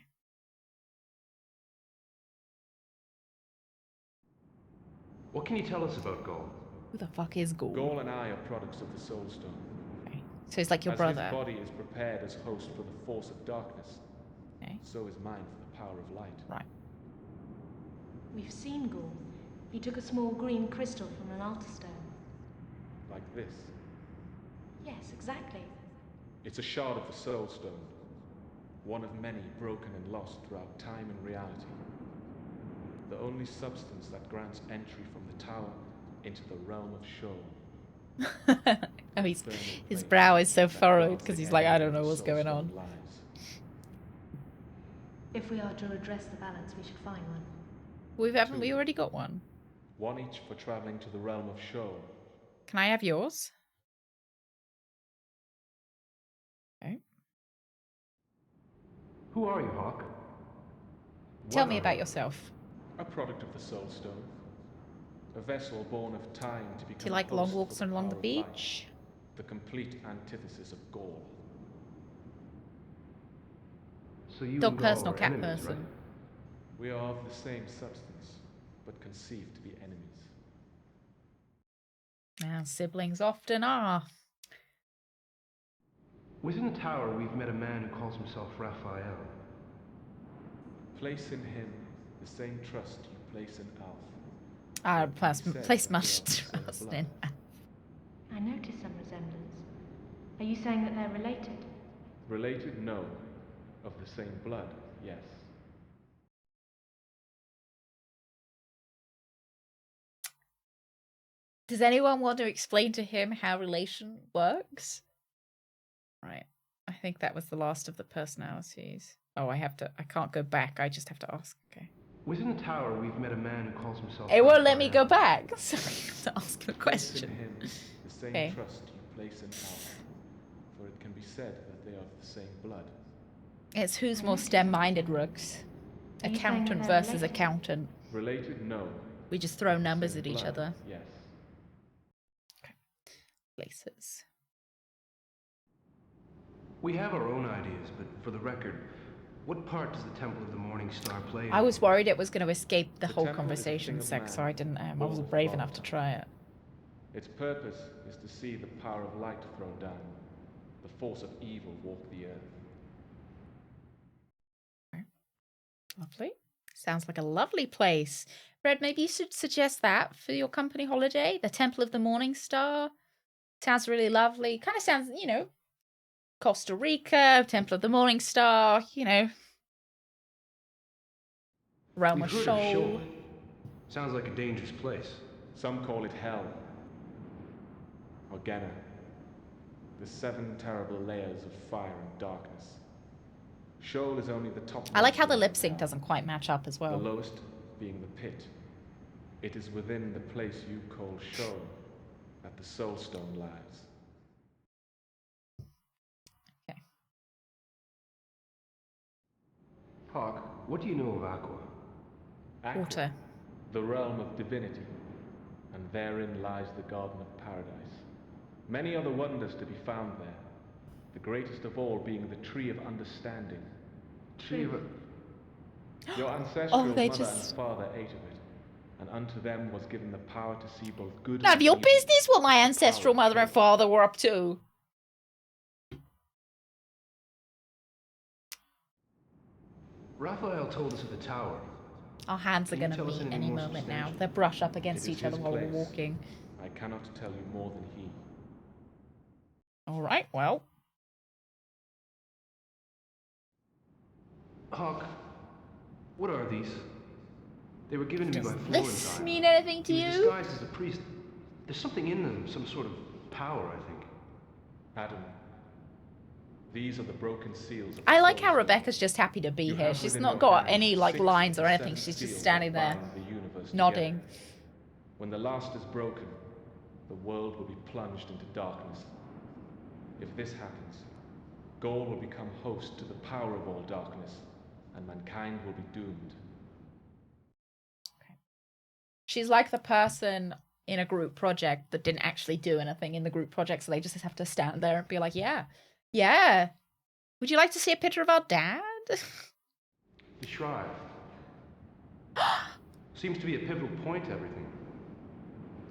What can you tell us about Gaul? Who the fuck is Gaul? Gaul and I are products of the Soul Stone. Okay. So he's like your As brother. his body is prepared as host for the force of darkness, Okay. so is mine for the power of light. Right. We've seen Gaul. He took a small green crystal from an altar stone. Like this. Yes, exactly. It's a shard of the Soul Stone. One of many broken and lost throughout time and reality. The only substance that grants entry from the tower into the realm of Sheol. Oh, his brow is so furrowed because he's like, I don't know what's going on. If we are to redress the balance, we should find one. Haven't we already got one? One each for traveling to the realm of Sheol. Can I have yours? Okay. Who are you, Hawk? Tell me about yourself. A product of the Soul Stone. A vessel born of time to become. Do you like long walks along the beach? The complete antithesis of Gaul. So you Dog and Gaul person or are cat enemies, person? right? We are of the same substance, but conceived to be enemies. Now, siblings often are. Within the tower, we've met a man who calls himself Raphael. Place in him the same trust you place in Alf. I place much trust in. I noticed some resemblance. Are you saying that they're related? Related, no. Of the same blood, yes. Does anyone want to explain to him how relation works? Right. I think that was the last of the personalities. Oh, I can't go back. I just have to ask. Okay. Within the tower, we've met a man who calls himself. It won't let me go back, so I have to ask a question. Place in him the same Okay. trust you place in Alf, for it can be said that they are of the same blood. It's who's more STEM-minded, Rooks? Accountant versus accountant. Related, no. We just throw numbers at each Blood, other. yes. Places. We have our own ideas, but for the record, what part does the Temple of the Morning Star play in? I was worried it was going to escape the whole temple is a conversation thing of sec, man, so I didn't. I born wasn't brave from enough to try it. Its purpose is to see the power of light thrown down, the force of evil walk the earth. Lovely. Sounds like a lovely place. Red, maybe you should suggest that for your company holiday. The Temple of the Morning Star. Sounds really lovely. Kind of sounds, Costa Rica, Temple of the Morning Star, Realm of We've heard of Sheol. Sheol. Sounds like a dangerous place. Some call it hell, or Gehenna, the 7 terrible layers of fire and darkness. Sheol is only the top. I like how the lip sync doesn't quite match up as well. The lowest being the pit. It is within the place you call Sheol that the Soul Stone lies. Okay. Hawk, what do you know of Aqua? Aqua, Water. the realm of divinity, and therein lies the Garden of Paradise. Many other wonders to be found there, the greatest of all being the Tree of Understanding. Tree of... Your ancestral mother and just... father ate of it, and unto them was given the power to see both good None and of your evil. business what my ancestral mother and father were up to. Raphael told us of the tower. Our hands are Can you going to tell us meet anything any more moment now. substantial? They'll brush up It against is each other his while we're place. walking. I cannot tell you more than he. All right, well. Hawk, what are these? They were given to me by Does Florence. this mean anything to He was you? disguised as a priest. There's something in them, some sort of power, I think. Adam, these are the broken seals of I the like Soul how Stone. Rebecca's just happy to be You here. have She's within not your got hands any 6 lines of or the anything. 7 She's just seals standing that there, bind the universe nodding. together. When the last is broken, the world will be plunged into darkness. If this happens, Gaul will become host to the power of all darkness, and mankind will be doomed. She's like the person in a group project that didn't actually do anything in the group project, so they just have to stand there and be like, yeah. Would you like to see a picture of our dad? The Shrive. Seems to be a pivotal point to everything.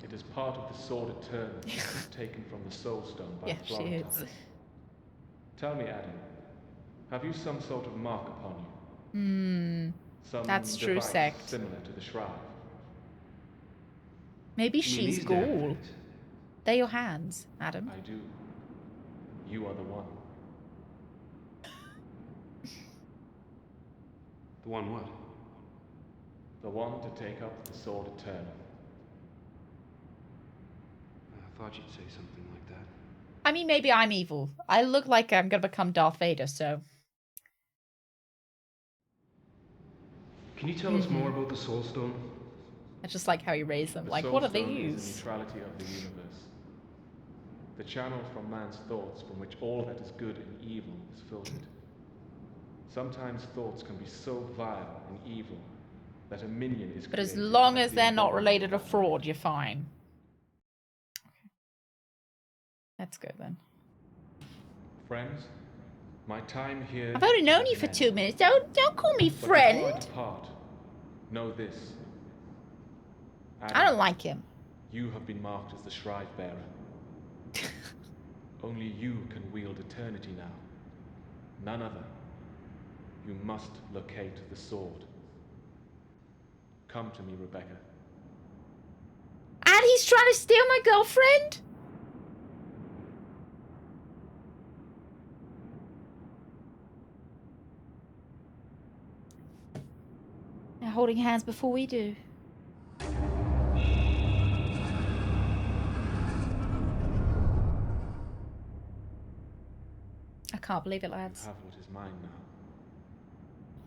It is part of the sword eternal taken from the Soul Stone by Yeah, she Florentine. is. Tell me, Adam, have you some sort of mark upon you? Some That's true device sect. similar to the shroud. Maybe You mean she's these damn Gaul. things? They're your hands, Adam. I do. You are the one. The one what? The one to take up the sword eternal. I thought you'd say something like that. I mean, maybe I'm evil. I look like I'm gonna become Darth Vader, so. Can you tell us more about the Soul Stone? I just like how you raise them. The Like, Soul what do they Stone is use? the neutrality of the universe. The channel from man's thoughts from which all that is good and evil is filtered. Sometimes thoughts can be so vile and evil that a minion is But as created long as the they're not embodiment related to of that fraud, you're fine. That's good then. Friends, my time here I've only is known at you an for end. 2 minutes. Don't call me But before I friend. depart, know this. I don't like him. You have been marked as the Shrive Bearer. Only you can wield eternity now. None other. You must locate the sword. Come to me, Rebecca. And he's trying to steal my girlfriend? They're holding hands before we do. I can't believe it, lads. You have what is mine now.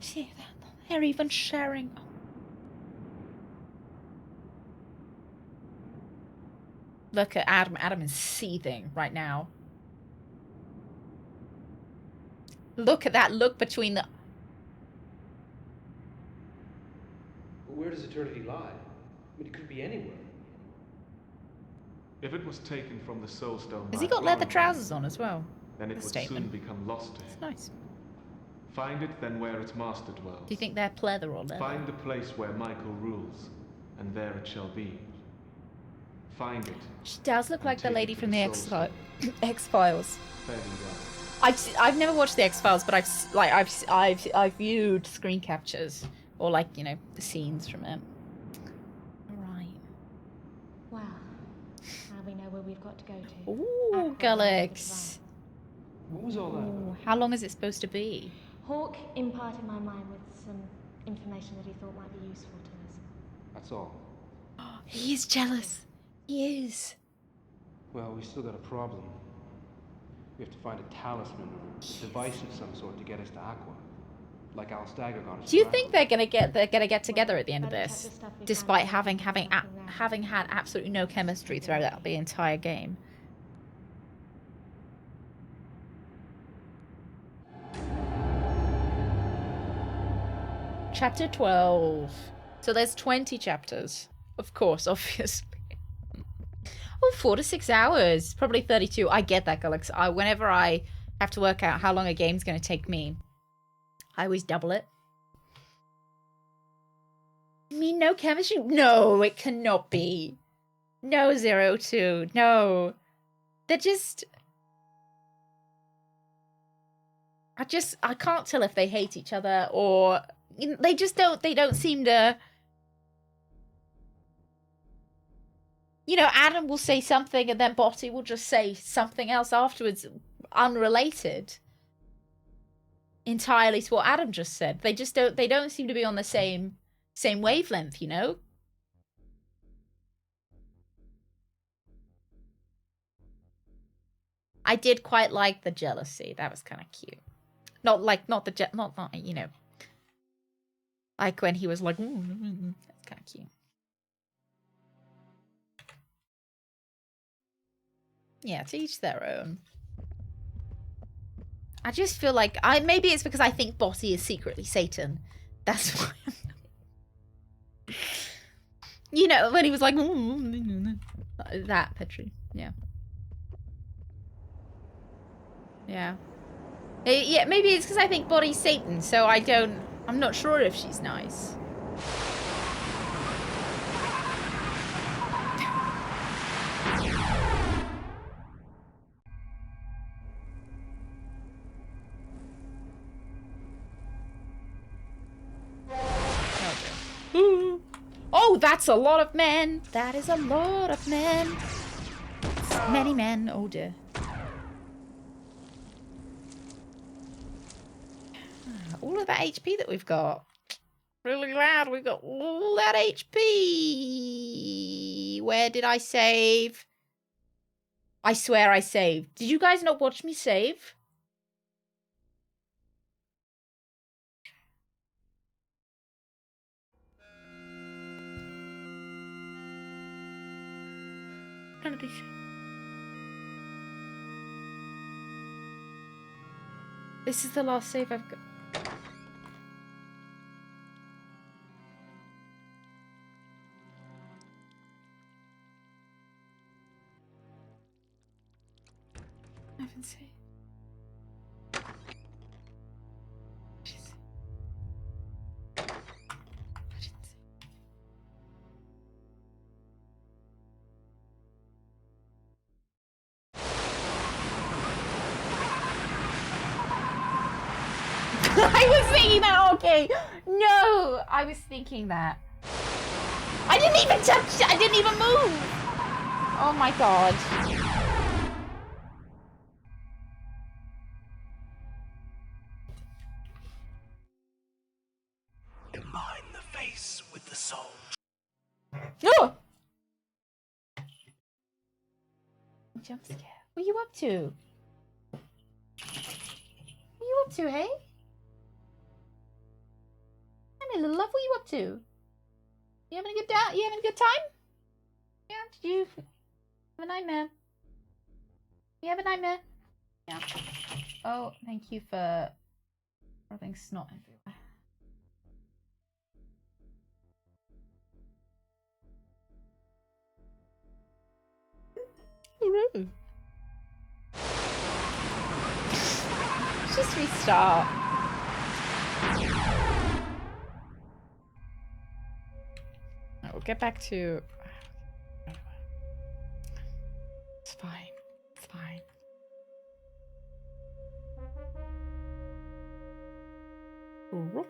See, they're even sharing. Look at Adam. Adam is seething right now. Look at that look between the... But where does eternity lie? I mean, it could be anywhere. If it was taken from the Soul Stone Has by he got leather Valentine, trousers on as well? then it The would statement. soon become lost to him. It's nice. Find it, then where its master dwells. Do you think they're pleather or leather? Find the place where Michael rules, and there it shall be. Find it. She does look like the lady from the Soul X-Files. Fairly well. I've never watched the X-Files, but I've viewed screen captures or like, you know, the scenes from it. Right. Wow. Now we know where we've got to go to. Ooh, Gullix. What was all that? Ooh, how long is it supposed to be? Hawk imparted my mind with some information that he thought might be useful to us. That's all. He is jealous. He is. Well, we still got a problem. We have to find a talisman or a device of some sort to get us to Aqua. Like Alstaga got us. Do you think they're gonna get together at the end of this, despite having had absolutely no chemistry throughout the entire game? Chapter 12. So there's 20 chapters. Of course, obviously. Oh, 4 to 6 hours. Probably 32. I get that, Galax. Whenever I have to work out how long a game's going to take me, I always double it. I mean, no chemistry? No, it cannot be. No, 02. No. They're just... I can't tell if they hate each other or... They don't seem to... You know, Adam will say something and then Botty will just say something else afterwards, unrelated entirely to what Adam just said. They don't seem to be on the same wavelength, you know? I did quite like the jealousy. That was kind of cute. Not you know, like when he was like, that's kind of cute. Yeah, to each their own. I just feel like maybe it's because I think Botty is secretly Satan. That's why. You know, when he was like that Petri. Yeah. Yeah. Yeah, maybe it's because I think Botty's Satan, so I'm not sure if she's nice. Oh, that's a lot of men. That is a lot of men. Many men. Oh dear. All of that HP that we've got. Really glad we've got all that HP. Where did I save? I swear I saved. Did you guys not watch me save? None of these. This is the last save I've got. I haven't saved. I was thinking that, okay. No, I was thinking that. I didn't even touch, I didn't even move. Oh my god. Combine the face with the soul. No! Jump scare. What are you up to? What are you up to, hey? Hey, little love, what are you up to? You having a good day? You having a good time? Yeah, did you have a nightmare? You have a nightmare? Yeah. Oh, thank you for rubbing snot everywhere. Let's just restart. We'll get back to... It's fine. It's fine. Woof.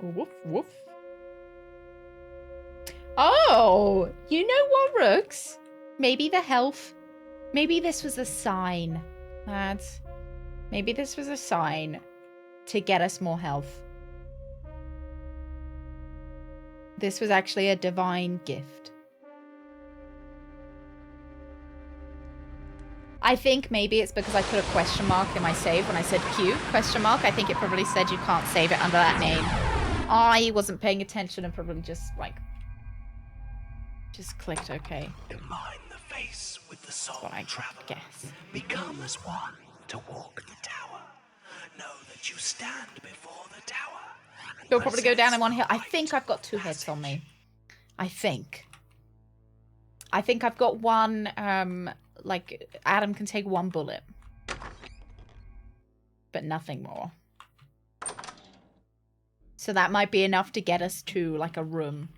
Woof, woof. Oh! You know what, Rooks? Maybe the health... Maybe this was a sign, lads. Maybe this was a sign to get us more health. This was actually a divine gift. I think maybe it's because I put a question mark in my save when I said Q, question mark. I think it probably said you can't save it under that name. I wasn't paying attention and probably just, like, just clicked OK. Combine the face with the soul. That's what I traveler. Guess. Become as one to walk the tower. Know that you stand before the tower. You'll probably go down in one hit. I think I've got 2 hits on me. I think I've got one, like, Adam can take 1 bullet. But nothing more. So that might be enough to get us to, like, a room.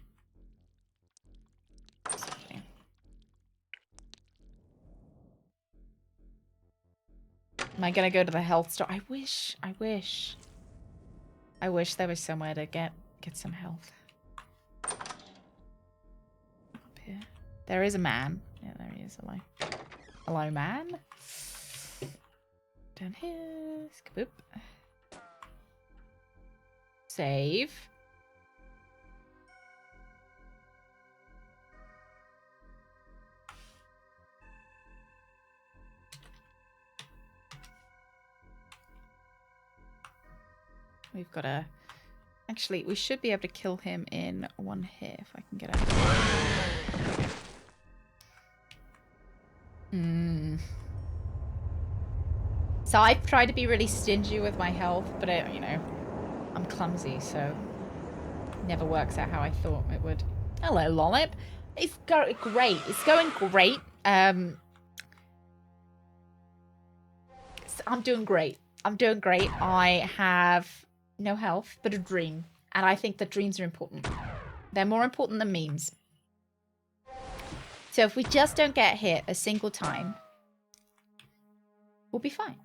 Am I gonna go to the health store? I wish there was somewhere to get some health. Up here. There is a man. Yeah, there he is. Hello. Hello, man. Down here. Skaboop. Save. We've got a... Actually, we should be able to kill him in 1 hit if I can get out. So I've tried to be really stingy with my health, but you know, I'm clumsy, so it never works out how I thought it would. Hello, Lollip. It's great. It's going great. I'm doing great. I'm doing great. I have no health, but a dream. And I think that dreams are important. They're more important than memes. So if we just don't get hit a single time, we'll be fine.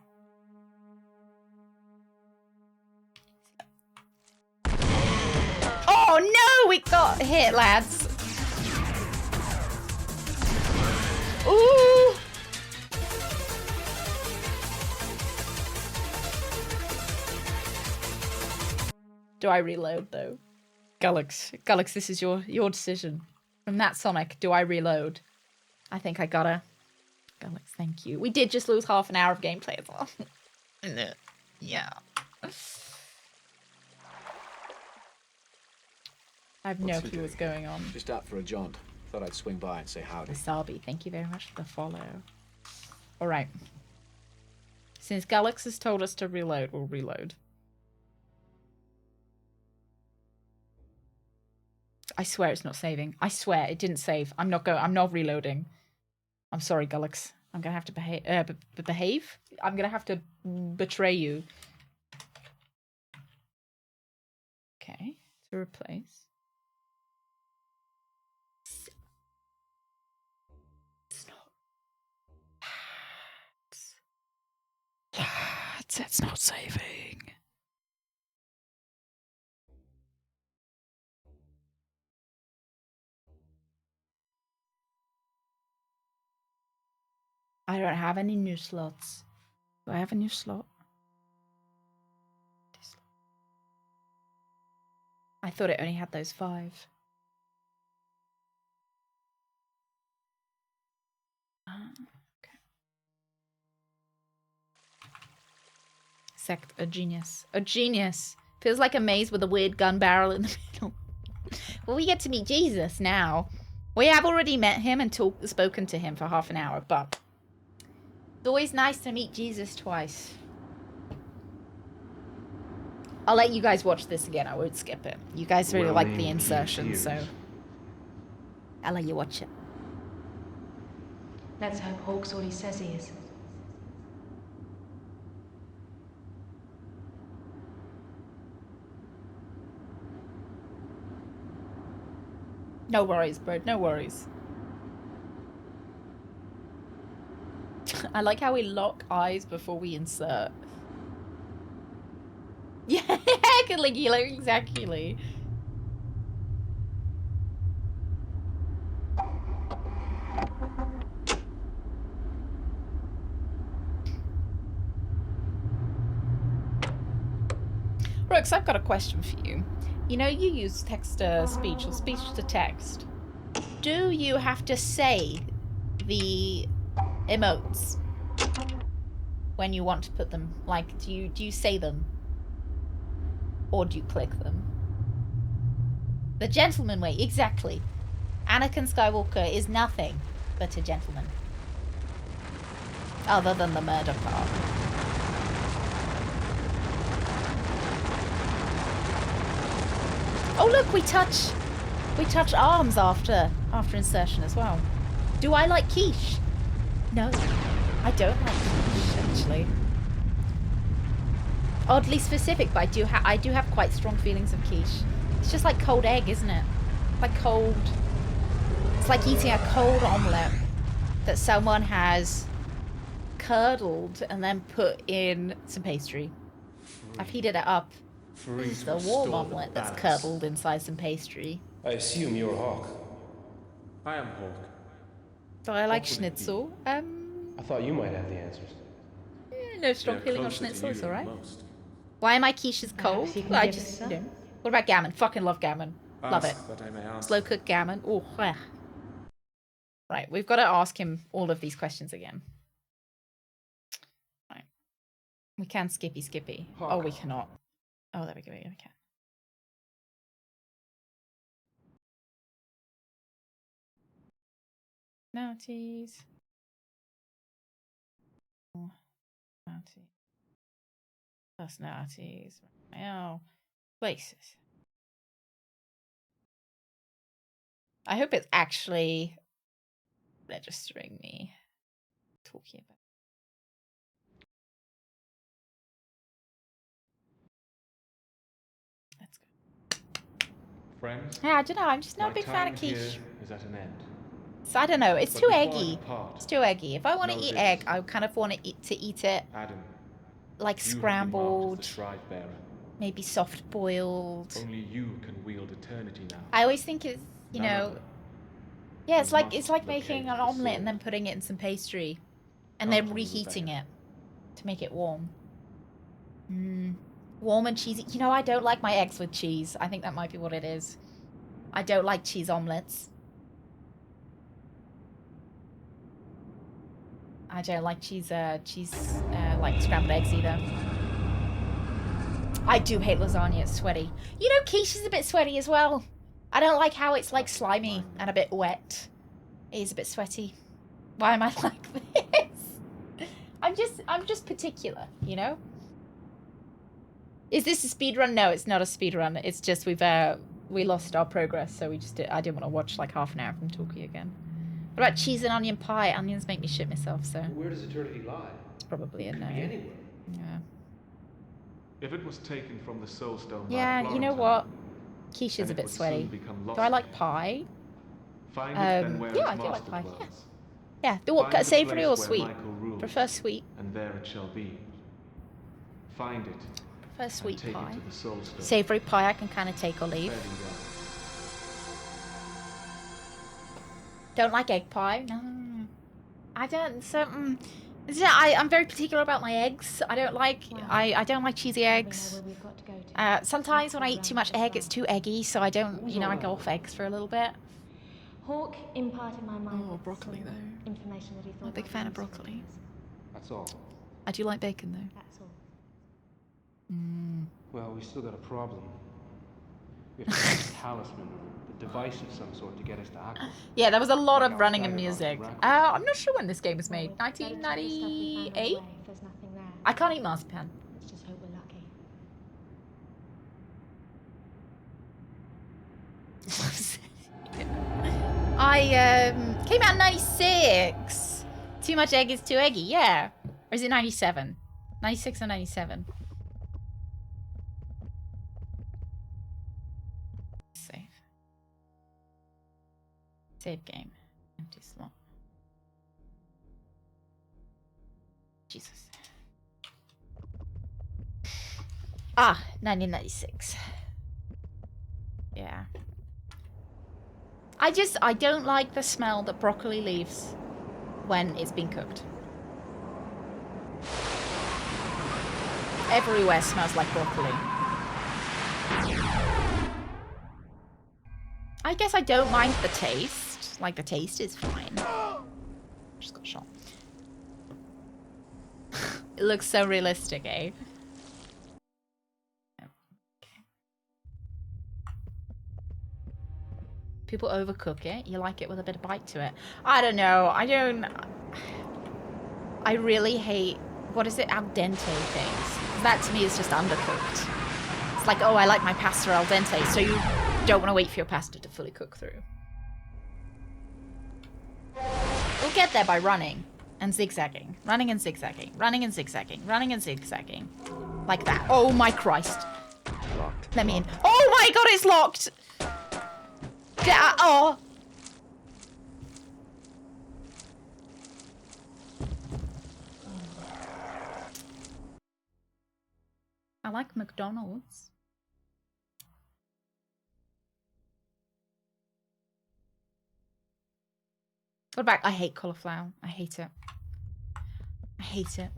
Oh No, we got hit, lads. Ooh. Do I reload though? Gullux, this is your decision. From that Sonic, do I reload? I think I gotta. Gullux, thank you. We did just lose half an hour of gameplay as well. Yeah. I have no clue what's going on. Just out for a jaunt. Thought I'd swing by and say howdy. Wasabi, thank you very much for the follow. Alright. Since Gullux has told us to reload, we'll reload. I swear it's not saving. I swear it didn't save. I'm not reloading. I'm sorry, Gullux. I'm gonna have to behave. I'm gonna have to betray you. Okay, to replace. It's not. Lads, it's not saving. I don't have any new slots. Do I have a new slot? I thought it only had those 5. Okay. Sect, a genius. A genius. Feels like a maze with a weird gun barrel in the middle. Well, we get to meet Jesus now. We have already met him and spoken to him for half an hour, but it's always nice to meet Jesus twice. I'll let you guys watch this again. I won't skip it. You guys really like the insertion, so I'll let you watch it. Let's hope Hawk's all he says he is. No worries, bro. No worries. I like how we lock eyes before we insert. Yeah, exactly. Brooks, I've got a question for you. You know, you use text-to-speech or speech-to-text. Do you have to say the emotes when you want to put them? Like, do you say them? Or do you click them? The gentleman way, exactly. Anakin Skywalker is nothing but a gentleman. Other than the murder part. Oh look, we touch arms after insertion as well. Do I like quiche? No, I don't like quiche actually. Oddly specific, but I do have quite strong feelings of quiche. It's just like cold egg, isn't it? Like cold. It's like eating a cold omelette that someone has curdled and then put in some pastry. I've heated it up. This is a warm omelette that's curdled inside some pastry. I assume you're Hawk. I am Hawk. Do I like schnitzel? I thought you might have the answers. No strong feeling of schnitzel, it's alright. Why am I quiche's cold? I just, What about gammon? Fucking love gammon. Love it. Slow cooked gammon. Oh, right, we've got to ask him all of these questions again. Right. We can skippy. Oh, we cannot. Oh, there we go. We can. Personalities. Personalities. Now, places. I hope it's actually registering me talking about. Let's go. Friends? Yeah, I don't know. I'm just not a big fan of quiche. Is at an end. So I don't know. It's But too before I eggy. depart, It's too eggy. If I want to know eat this. egg, I kind of want to eat it Adam, like you have been marked as scrambled. the Shrive Bearer. Maybe soft boiled. Only you can wield eternity now. I always think it's, you None know, other. yeah, You it's like must making locate an the omelette sword. and then putting it in some pastry, and Come then from the reheating river. it to make it warm. Warm and cheesy. You know, I don't like my eggs with cheese. I think that might be what it is. I don't like cheese omelets. I don't like cheese like scrambled eggs either. I do hate lasagna, it's sweaty. You know, quiche is a bit sweaty as well. I don't like how it's like slimy and a bit wet. It is a bit sweaty. Why am I like this? I'm just particular, you know? Is this a speed run? No, it's not a speed run. It's just we lost our progress, so I didn't want to watch like half an hour from Talkie again. What about cheese and onion pie? Onions make me shit myself, so Where does eternity lie? it's probably a It no. could be anywhere. Yeah. If it was taken from the Soul Stone by Yeah, you know Florentine, what? Quiche is then a it bit would soon sweaty. become Do lost I like again. pie? Find it then where Yeah, its I do like master pie. dwells. Yeah. Do Find what? the Savory place or where sweet? Michael rules, Prefer sweet. and there it shall be. Find it. Prefer sweet and take pie. it to the Soul Stone. Savory pie I can kind of take or leave. Fairly well. Don't like egg pie. No. I don't. So, I'm very particular about my eggs. I don't like. I don't like cheesy eggs. Sometimes when I eat too much egg, it's too eggy. So I don't. You know, I go off eggs for a little bit. Hawk imparted my mind with broccoli some though. information that he thought I'm a big might fan be of useful broccoli. to us. That's all. I do like bacon though. That's all. Well, we still got a problem. We have to find a talisman or a device of some sort to get us to Aqua. Yeah, there was a lot Like of our running and dagger music. on I'm not sure when this game was made. Better check the stuff we found on the 1998? way if there's nothing there. I can't eat marzipan. Let's just hope we're lucky. I came out in 96. Too much egg is too eggy, yeah. Or is it 97? 96 or 97? Save. Save game. Empty slot. Jesus. 1996. Yeah. I don't like the smell that broccoli leaves when it's been cooked. Everywhere smells like broccoli. I guess I don't mind the taste. Like, the taste is fine. Just got shot. It looks so realistic, eh? People overcook it. You like it with a bit of bite to it. I don't know. I really hate, what is it, al dente things. That to me is just undercooked. It's like, oh, I like my pasta al dente, so you don't want to wait for your pasta to fully cook through. We'll get there by running and zigzagging. Running and zigzagging. Running and zigzagging. Running and zigzagging. Like that. Oh my Christ. Locked. Let me in. Oh my God, it's locked! Oh! I like McDonald's. What about, I hate cauliflower. I hate it. I hate it.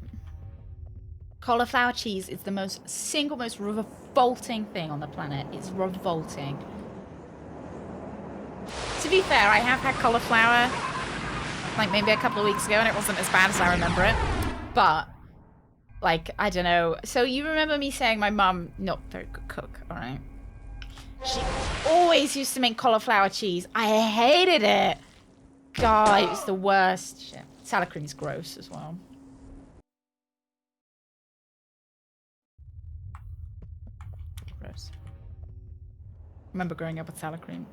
Cauliflower cheese is the single most revolting thing on the planet. It's revolting. To be fair, I have had cauliflower like maybe a couple of weeks ago and it wasn't as bad as I remember it. But, like, I don't know. So you remember me saying my mum, not very good cook, alright? She always used to make cauliflower cheese. I hated it. God, it was the worst. Shit. Salad cream's gross as well. Gross. Remember growing up with salad cream.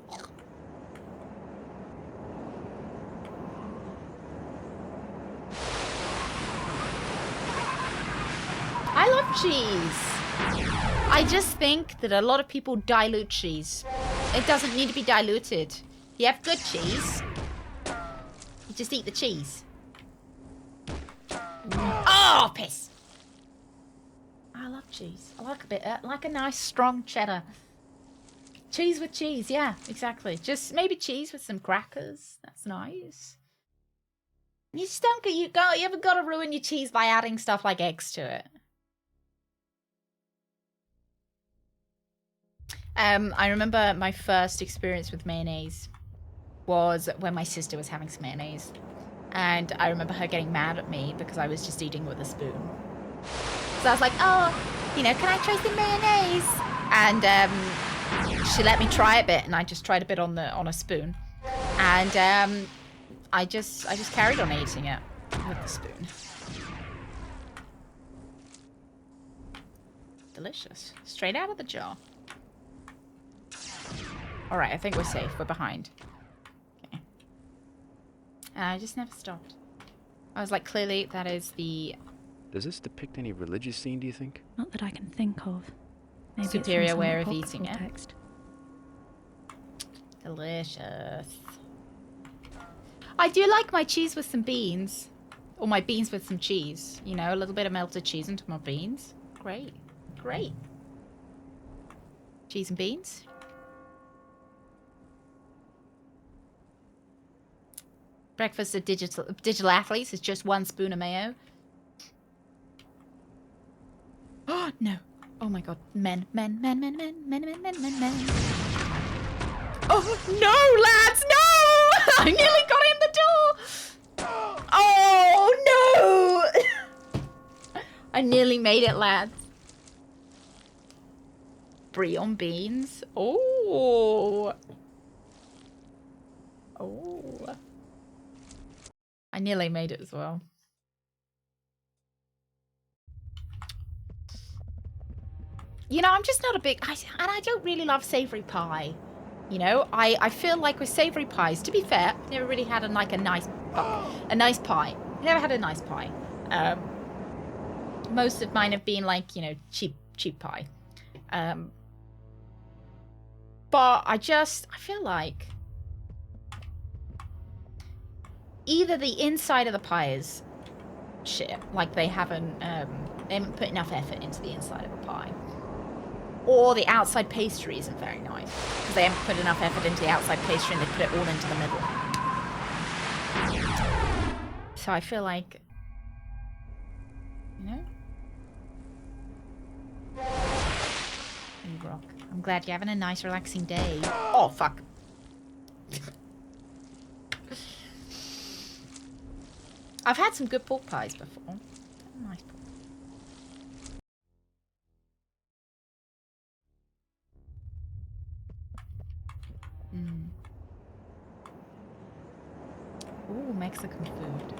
I love cheese. I just think that a lot of people dilute cheese. It doesn't need to be diluted. You have good cheese. You just eat the cheese. Oh, piss. I love cheese. I like a bit, like a nice strong cheddar. Cheese with cheese, yeah, exactly. Just maybe cheese with some crackers. That's nice. You just don't get, you ever gotta ruin your cheese by adding stuff like eggs to it. I remember my first experience with mayonnaise was when my sister was having some mayonnaise. And I remember her getting mad at me because I was just eating with a spoon. So I was like, oh, you know, can I try some mayonnaise? And she let me try a bit, and I just tried a bit on a spoon. And I just carried on eating it with the spoon. Delicious. Straight out of the jar. Alright, I think we're safe. We're behind. Okay. And I just never stopped. I was like, clearly that is the... Does this depict any religious scene, do you think? Not that I can think of. Maybe superior it's from way some of eating it. text. Delicious. I do like my cheese with some beans. Or my beans with some cheese. You know, a little bit of melted cheese into my beans. Great. Great. Cheese and beans. Breakfast at digital athletes is just 1 spoon of mayo. Oh, no. Oh my god. Men. Oh, no, lads, no! I nearly got in the door! Oh, no! I nearly made it, lads. Brie on beans. Oh. Oh. I nearly made it as well. You know, I'm just not a big... and I don't really love savoury pie. You know, I feel like with savoury pies, to be fair, I've never really had a nice pie. Never had a nice pie. Most of mine have been like, you know, cheap pie. But I feel like either the inside of the pie is shit, like they haven't put enough effort into the inside of a pie, or the outside pastry isn't very nice because they haven't put enough effort into the outside pastry and they put it all into the middle. So I feel like, you know, you rock. I'm glad you're having a nice relaxing day. Oh fuck. I've had some good pork pies before. Nice pork. Ooh, Mexican food.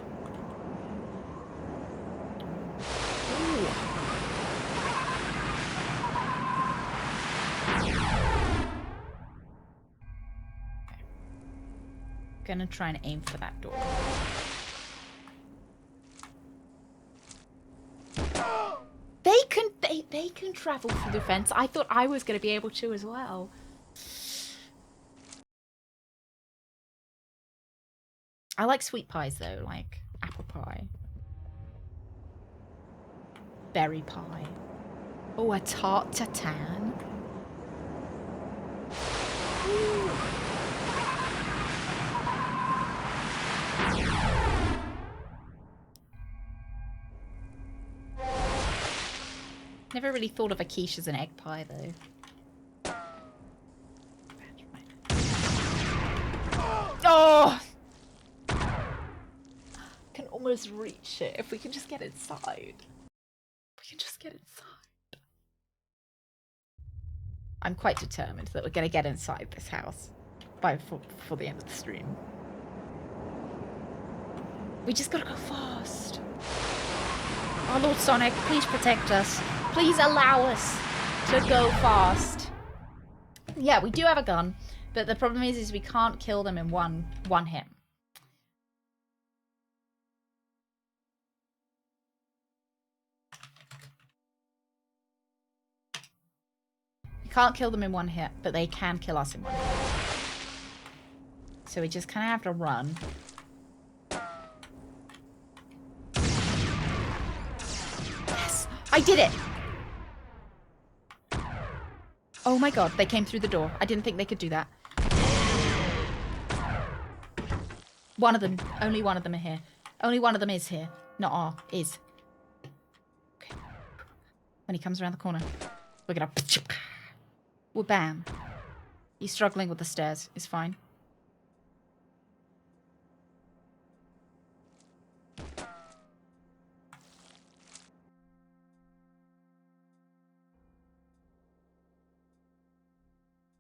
Ooh. Okay. Gonna try and aim for that door. They can travel through the fence. I thought I was going to be able to as well. I like sweet pies though, like apple pie. Berry pie. Oh, a tart tatin. Ooh. Never really thought of a quiche as an egg pie, though. Oh! Can almost reach it if we can just get inside. We can just get inside. I'm quite determined that we're going to get inside this house before the end of the stream. We just gotta go fast. Oh, Lord Sonic, please protect us. Please allow us to go fast. Yeah, we do have a gun, but the problem is we can't kill them in one hit. We can't kill them in one hit, but they can kill us in one hit. So we just kind of have to run. Yes! I did it! Oh my god, they came through the door. I didn't think they could do that. One of them. Only one of them are here. Only one of them is here. Not are. Is. Okay. When he comes around the corner, we're gonna... Well, bam. He's struggling with the stairs. It's fine.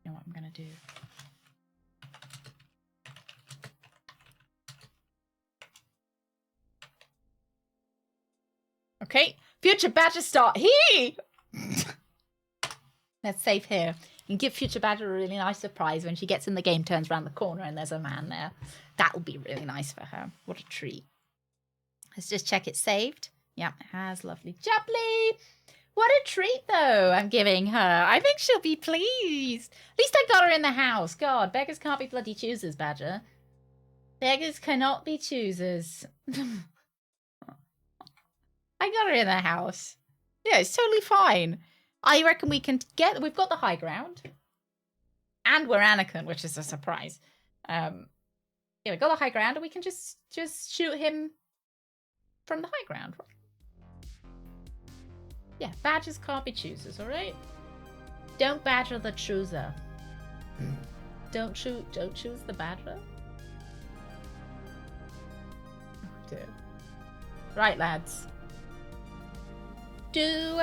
You know what I'm gonna do? Okay, future Badger start. Let's save here. And give future Badger a really nice surprise when she gets in the game, turns around the corner, and there's a man there. That will be really nice for her. What a treat. Let's just check it's saved. Yeah, it has. Lovely jubbly. What a treat, though, I'm giving her. I think she'll be pleased. At least I got her in the house. God, beggars can't be bloody choosers, Badger. Beggars cannot be choosers. I got her in the house. Yeah, it's totally fine. I reckon we can get... We've got the high ground. And we're Anakin, which is a surprise. Yeah, we got the high ground, and we can just shoot him from the high ground. Yeah, badgers can't be choosers, alright? Don't badger the chooser. Don't choose the badger. Oh, dear. Right, lads. Do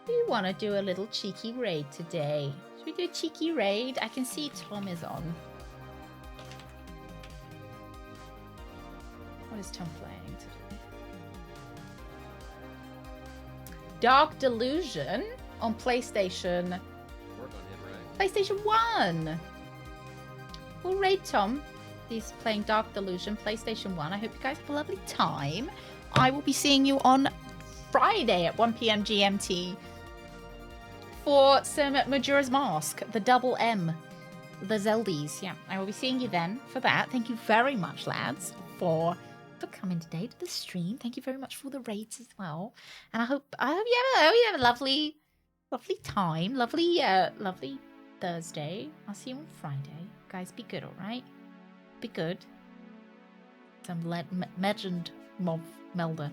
we want to do a little cheeky raid today? Should we do a cheeky raid? I can see Tom is on. What is Tom playing today? Dark Delusion on PlayStation. Work on him, right? PlayStation 1. We'll raid Tom. He's playing Dark Delusion, PlayStation 1. I hope you guys have a lovely time. I will be seeing you on Friday at 1 PM GMT for some Majora's Mask, the double M, the Zeldies. Yeah, I will be seeing you then for that. Thank you very much, lads, for coming today to the stream. Thank you very much for the raids as well. And I hope you have a lovely time, lovely Thursday. I'll see you on Friday. Guys, be good, all right? Be good. Some legend mob melder.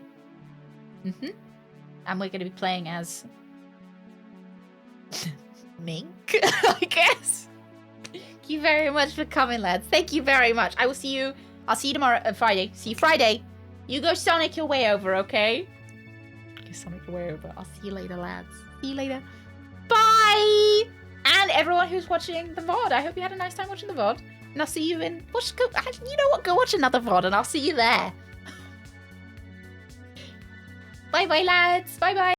And we're going to be playing as Mink, I guess. Thank you very much for coming, lads. Thank you very much. I'll see you tomorrow, Friday. See you Friday. You go Sonic your way over, okay? Go Sonic your way over. I'll see you later, lads. See you later. Bye! And everyone who's watching the VOD, I hope you had a nice time watching the VOD. And I'll see you in... you know what? Go watch another VOD and I'll see you there. Bye-bye, lads. Bye-bye.